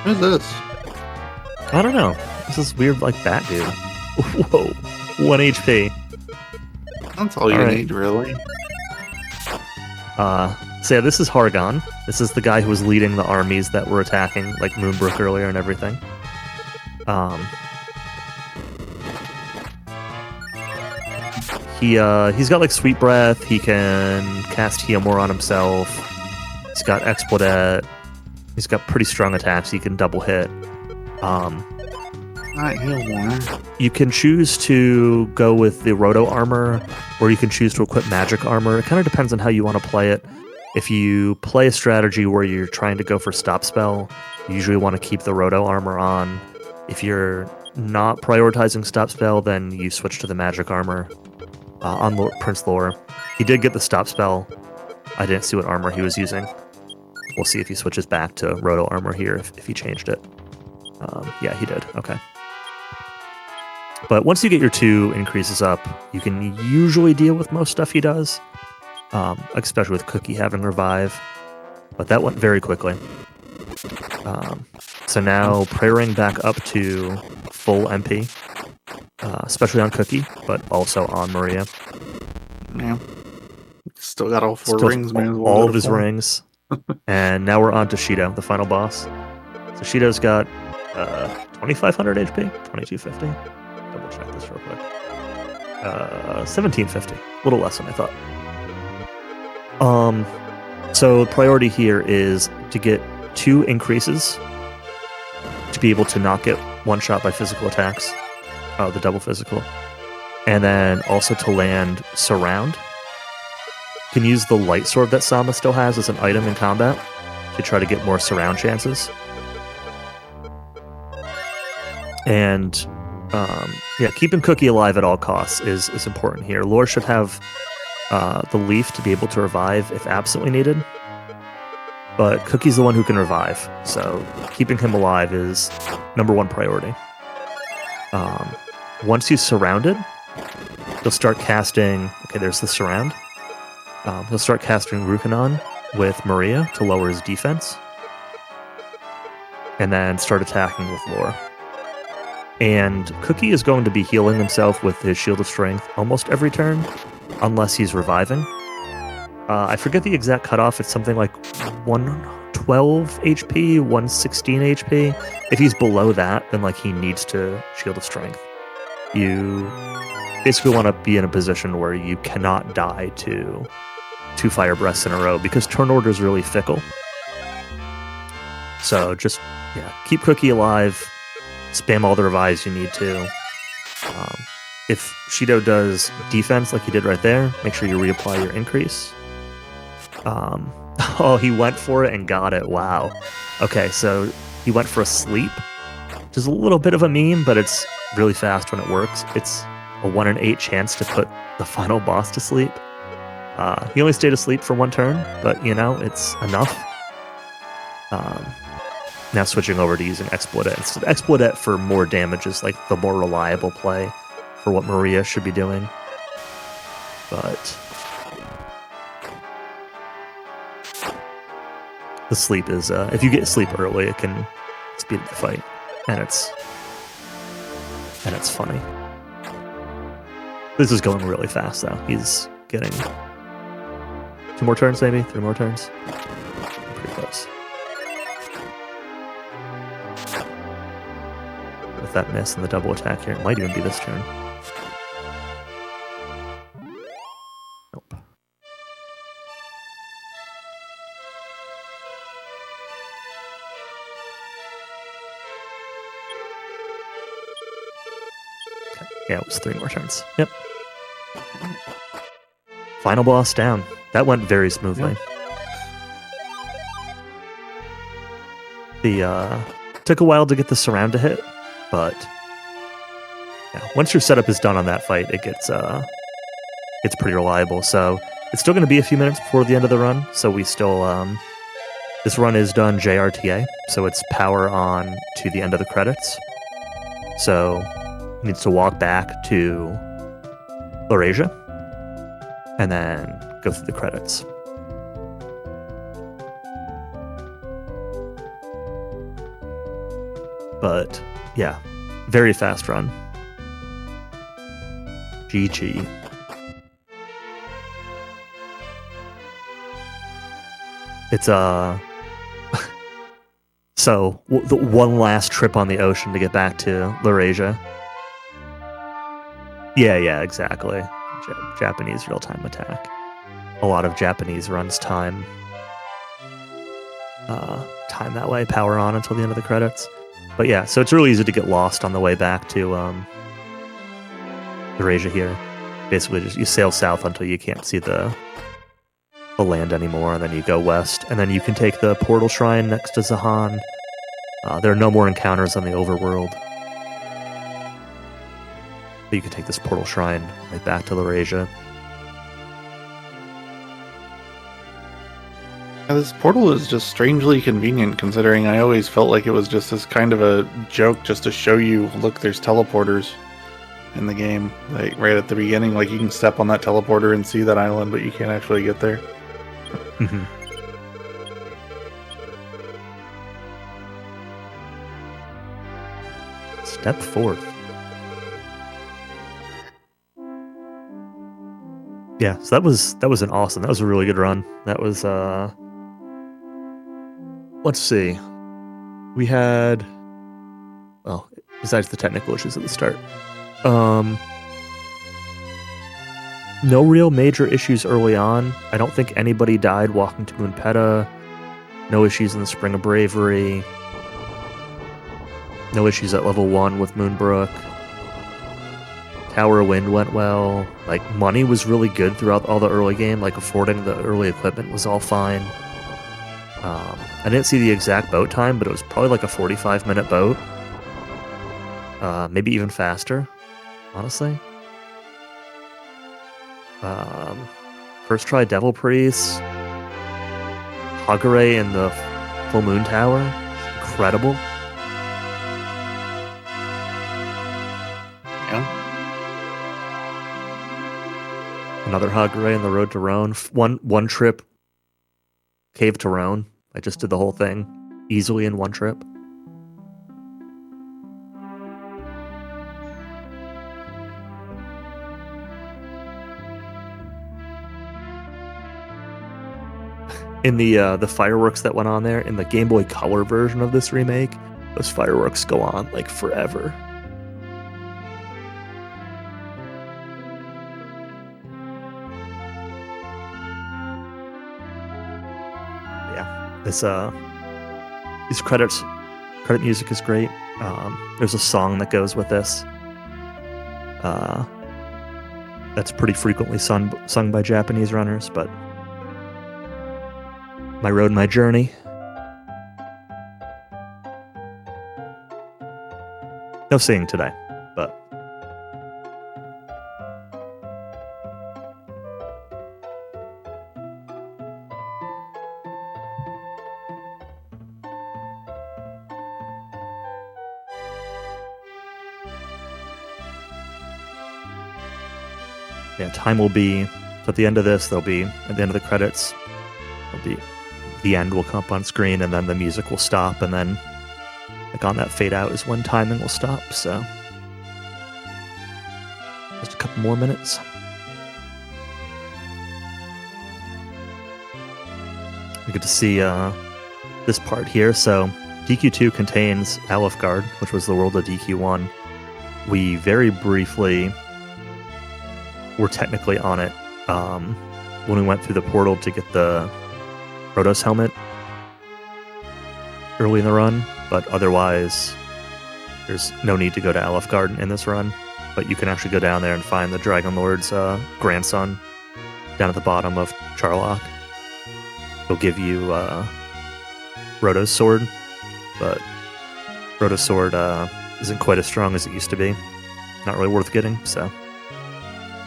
Who's this? I don't know. This is weird, like bat dude. Whoa, 1 HP. That's all you All right. need, really. So yeah, this is Hargon. This is the guy who was leading the armies that were attacking like Moonbrook earlier and everything. He's got like Sweet Breath. He can cast Heal More on himself. He's got Explodet. He's got pretty strong attacks. He can double hit. Not heal more. You can choose to go with the Roto armor, or you can choose to equip magic armor. It kind of depends on how you want to play it. If you play a strategy where you're trying to go for stop spell, you usually want to keep the Roto armor on. If you're not prioritizing stop spell, then you switch to the magic armor. On Prince Lore, he did get the stop spell. I didn't see what armor he was using. We'll see if he switches back to Roto armor here if he changed it. Yeah, he did. Okay. But once you get your 2 increases up, you can usually deal with most stuff he does, especially with Cookie having revive. But that went very quickly. So now prayering back up to full MP, especially on Cookie, but also on Maria. Yeah. Still got all 4 Still rings, man. all of his rings. And now we're on to Shido, the final boss. So Shido's got 2,500 HP, 2,250. Double check this real quick. 1,750, a little less than I thought. So the priority here is to get 2 increases to be able to not get one shot by physical attacks, the double physical, and then also to land surround. You can use the light sword that Sama still has as an item in combat to try to get more surround chances. And yeah, keeping Cookie alive at all costs is important here. Lore should have the leaf to be able to revive if absolutely needed, but Cookie's the one who can revive, so keeping him alive is #1 priority. Once he's surrounded, he'll start casting... Okay, there's the surround. He'll start casting Rukanon with Maria to lower his defense, and then start attacking with Lore. And Cookie is going to be healing himself with his Shield of Strength almost every turn, unless he's reviving. I forget the exact cutoff. It's something like 112 HP, 116 HP. If he's below that, then like he needs to Shield of Strength. You basically want to be in a position where you cannot die to 2 fire breaths in a row, because turn order is really fickle. So just keep Cookie alive. Spam all the revives you need to. If Shido does defense like he did right there, make sure you reapply your increase. Oh, he went for it and got it. Wow. Okay, so he went for a sleep, which is a little bit of a meme, but it's really fast when it works. It's a 1 in 8 chance to put the final boss to sleep. He only stayed asleep for 1 turn, but it's enough. Now switching over to using Explodet. So Explodet for more damage is like the more reliable play for what Maria should be doing. But the sleep is, if you get sleep early, it can speed up the fight. And it's and it's funny. This is going really fast, though. He's getting 2 more turns, maybe 3 more turns. Pretty close. With that miss and the double attack here, it might even be this turn. Nope. Okay. Yeah, it was 3 more turns. Yep. Final boss down. That went very smoothly. The took a while to get the surround to hit, but yeah, once your setup is done on that fight, it gets pretty reliable. So it's still going to be a few minutes before the end of the run. So we still this run is done JRTA, so it's power on to the end of the credits. So he needs to walk back to Laurasia and then go through the credits. But yeah, very fast run. GG. It's so the one last trip on the ocean to get back to Laurasia. Yeah, exactly. Japanese real-time attack. A lot of Japanese runs time that way, power on until the end of the credits. But yeah, so it's really easy to get lost on the way back to Laurasia here. Basically, just you sail south until you can't see the land anymore, and then you go west, and then you can take the portal shrine next to Zahan. There are no more encounters on the overworld. But you can take this portal shrine right back to Laurasia. Yeah, this portal is just strangely convenient, considering I always felt like it was just this kind of a joke just to show you, look, there's teleporters in the game. Like right at the beginning, like you can step on that teleporter and see that island, but you can't actually get there. Mm-hmm. Step forth. Yeah, so that was an awesome. That was a really good run. That was let's see. We had, well, besides the technical issues at the start, no real major issues early on. I don't think anybody died walking to Moonpeta. No issues in the Spring of Bravery. No issues at level 1 with Moonbrook. Tower of Wind went well. Like, money was really good throughout all the early game. Like, affording the early equipment was all fine. I didn't see the exact boat time, but it was probably like a 45-minute boat. Maybe even faster, honestly. First try Devil Priest. Hagure in the Full Moon Tower. Incredible. Yeah. Another Hagure in the Road to Rone. One trip Cave to Rone. I just did the whole thing easily in one trip. In the fireworks that went on there, in the Game Boy Color version of this remake, those fireworks go on like forever. Yeah, these credit music is great. There's a song that goes with this. That's pretty frequently sung by Japanese runners, but My Road, My Journey. No singing today, but yeah, time will be, so at the end of this, there'll be, at the end of the credits, there'll be, the end will come up on screen, and then the music will stop, and then like on that fade out is when timing will stop. So Just a couple more minutes. We get to see this part here. So DQ2 contains Alefgard, which was the world of DQ1. We very briefly were technically on it when we went through the portal to get the Protos helmet early in the run, but otherwise there's no need to go to Alefgard in this run. But you can actually go down there and find the Dragon Lord's grandson down at the bottom of Charlock. He'll give you Roto's sword, but Roto's sword isn't quite as strong as it used to be. Not really worth getting, so.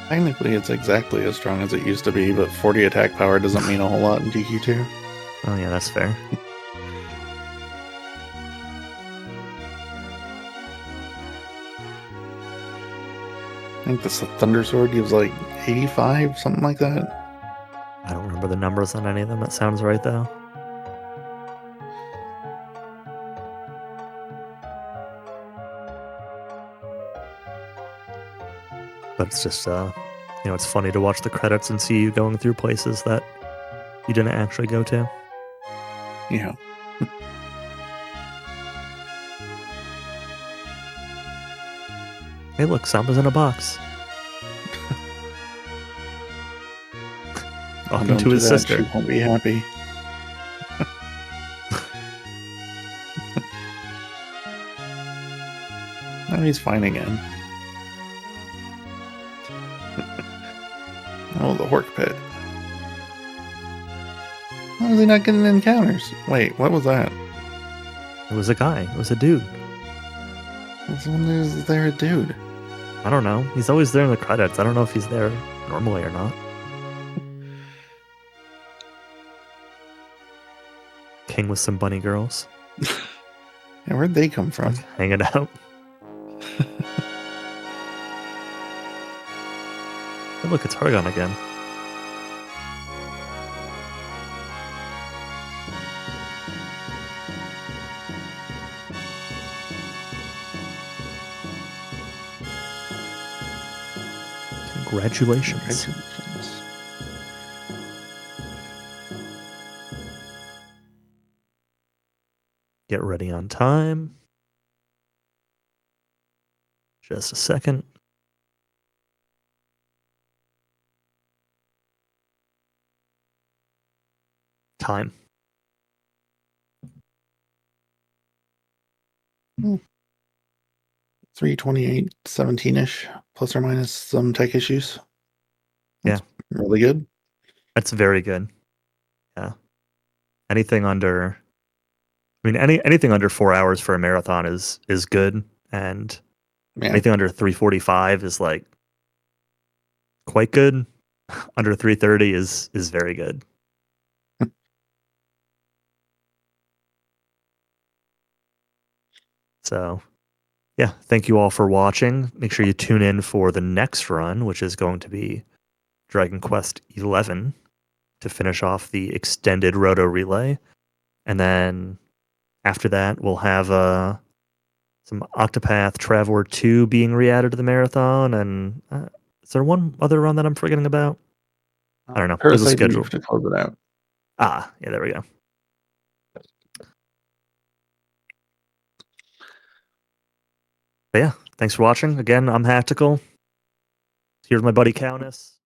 Technically, it's exactly as strong as it used to be, but 40 attack power doesn't mean a whole lot in DQ2. Oh yeah, that's fair. I think the Thunder Sword gives like 85, something like that. I don't remember the numbers on any of them. That sounds right, though. But it's just, it's funny to watch the credits and see you going through places that you didn't actually go to. Yeah. Hey, look, Samba's in a box. Talking to his sister. She won't be happy. Now he's fine again. Oh, the Hork Pit. Why is he not getting encounters? Wait, what was that? It was a guy. It was a dude. Is there a dude? I don't know. He's always there in the credits. I don't know if he's there normally or not. King with some bunny girls. Yeah, where'd they come from? Hanging out. Hey, look, it's Hargon again. Congratulations. Get ready on time. Just a second. Time. Hmm. 328.17-ish, plus or minus some tech issues. That's really good. That's very good. Yeah. Anything under, anything under 4 hours for a marathon is good, and anything under 345 is like quite good. Under 330 is very good. So, yeah, thank you all for watching. Make sure you tune in for the next run, which is going to be Dragon Quest XI, to finish off the extended Roto Relay. And then after that, we'll have some Octopath Traveler 2 being re-added to the marathon. And is there one other run that I'm forgetting about? I don't know. There's a schedule to close it out. Ah, yeah, there we go. But yeah, thanks for watching. Again, I'm Hactical. Here's my buddy Countess.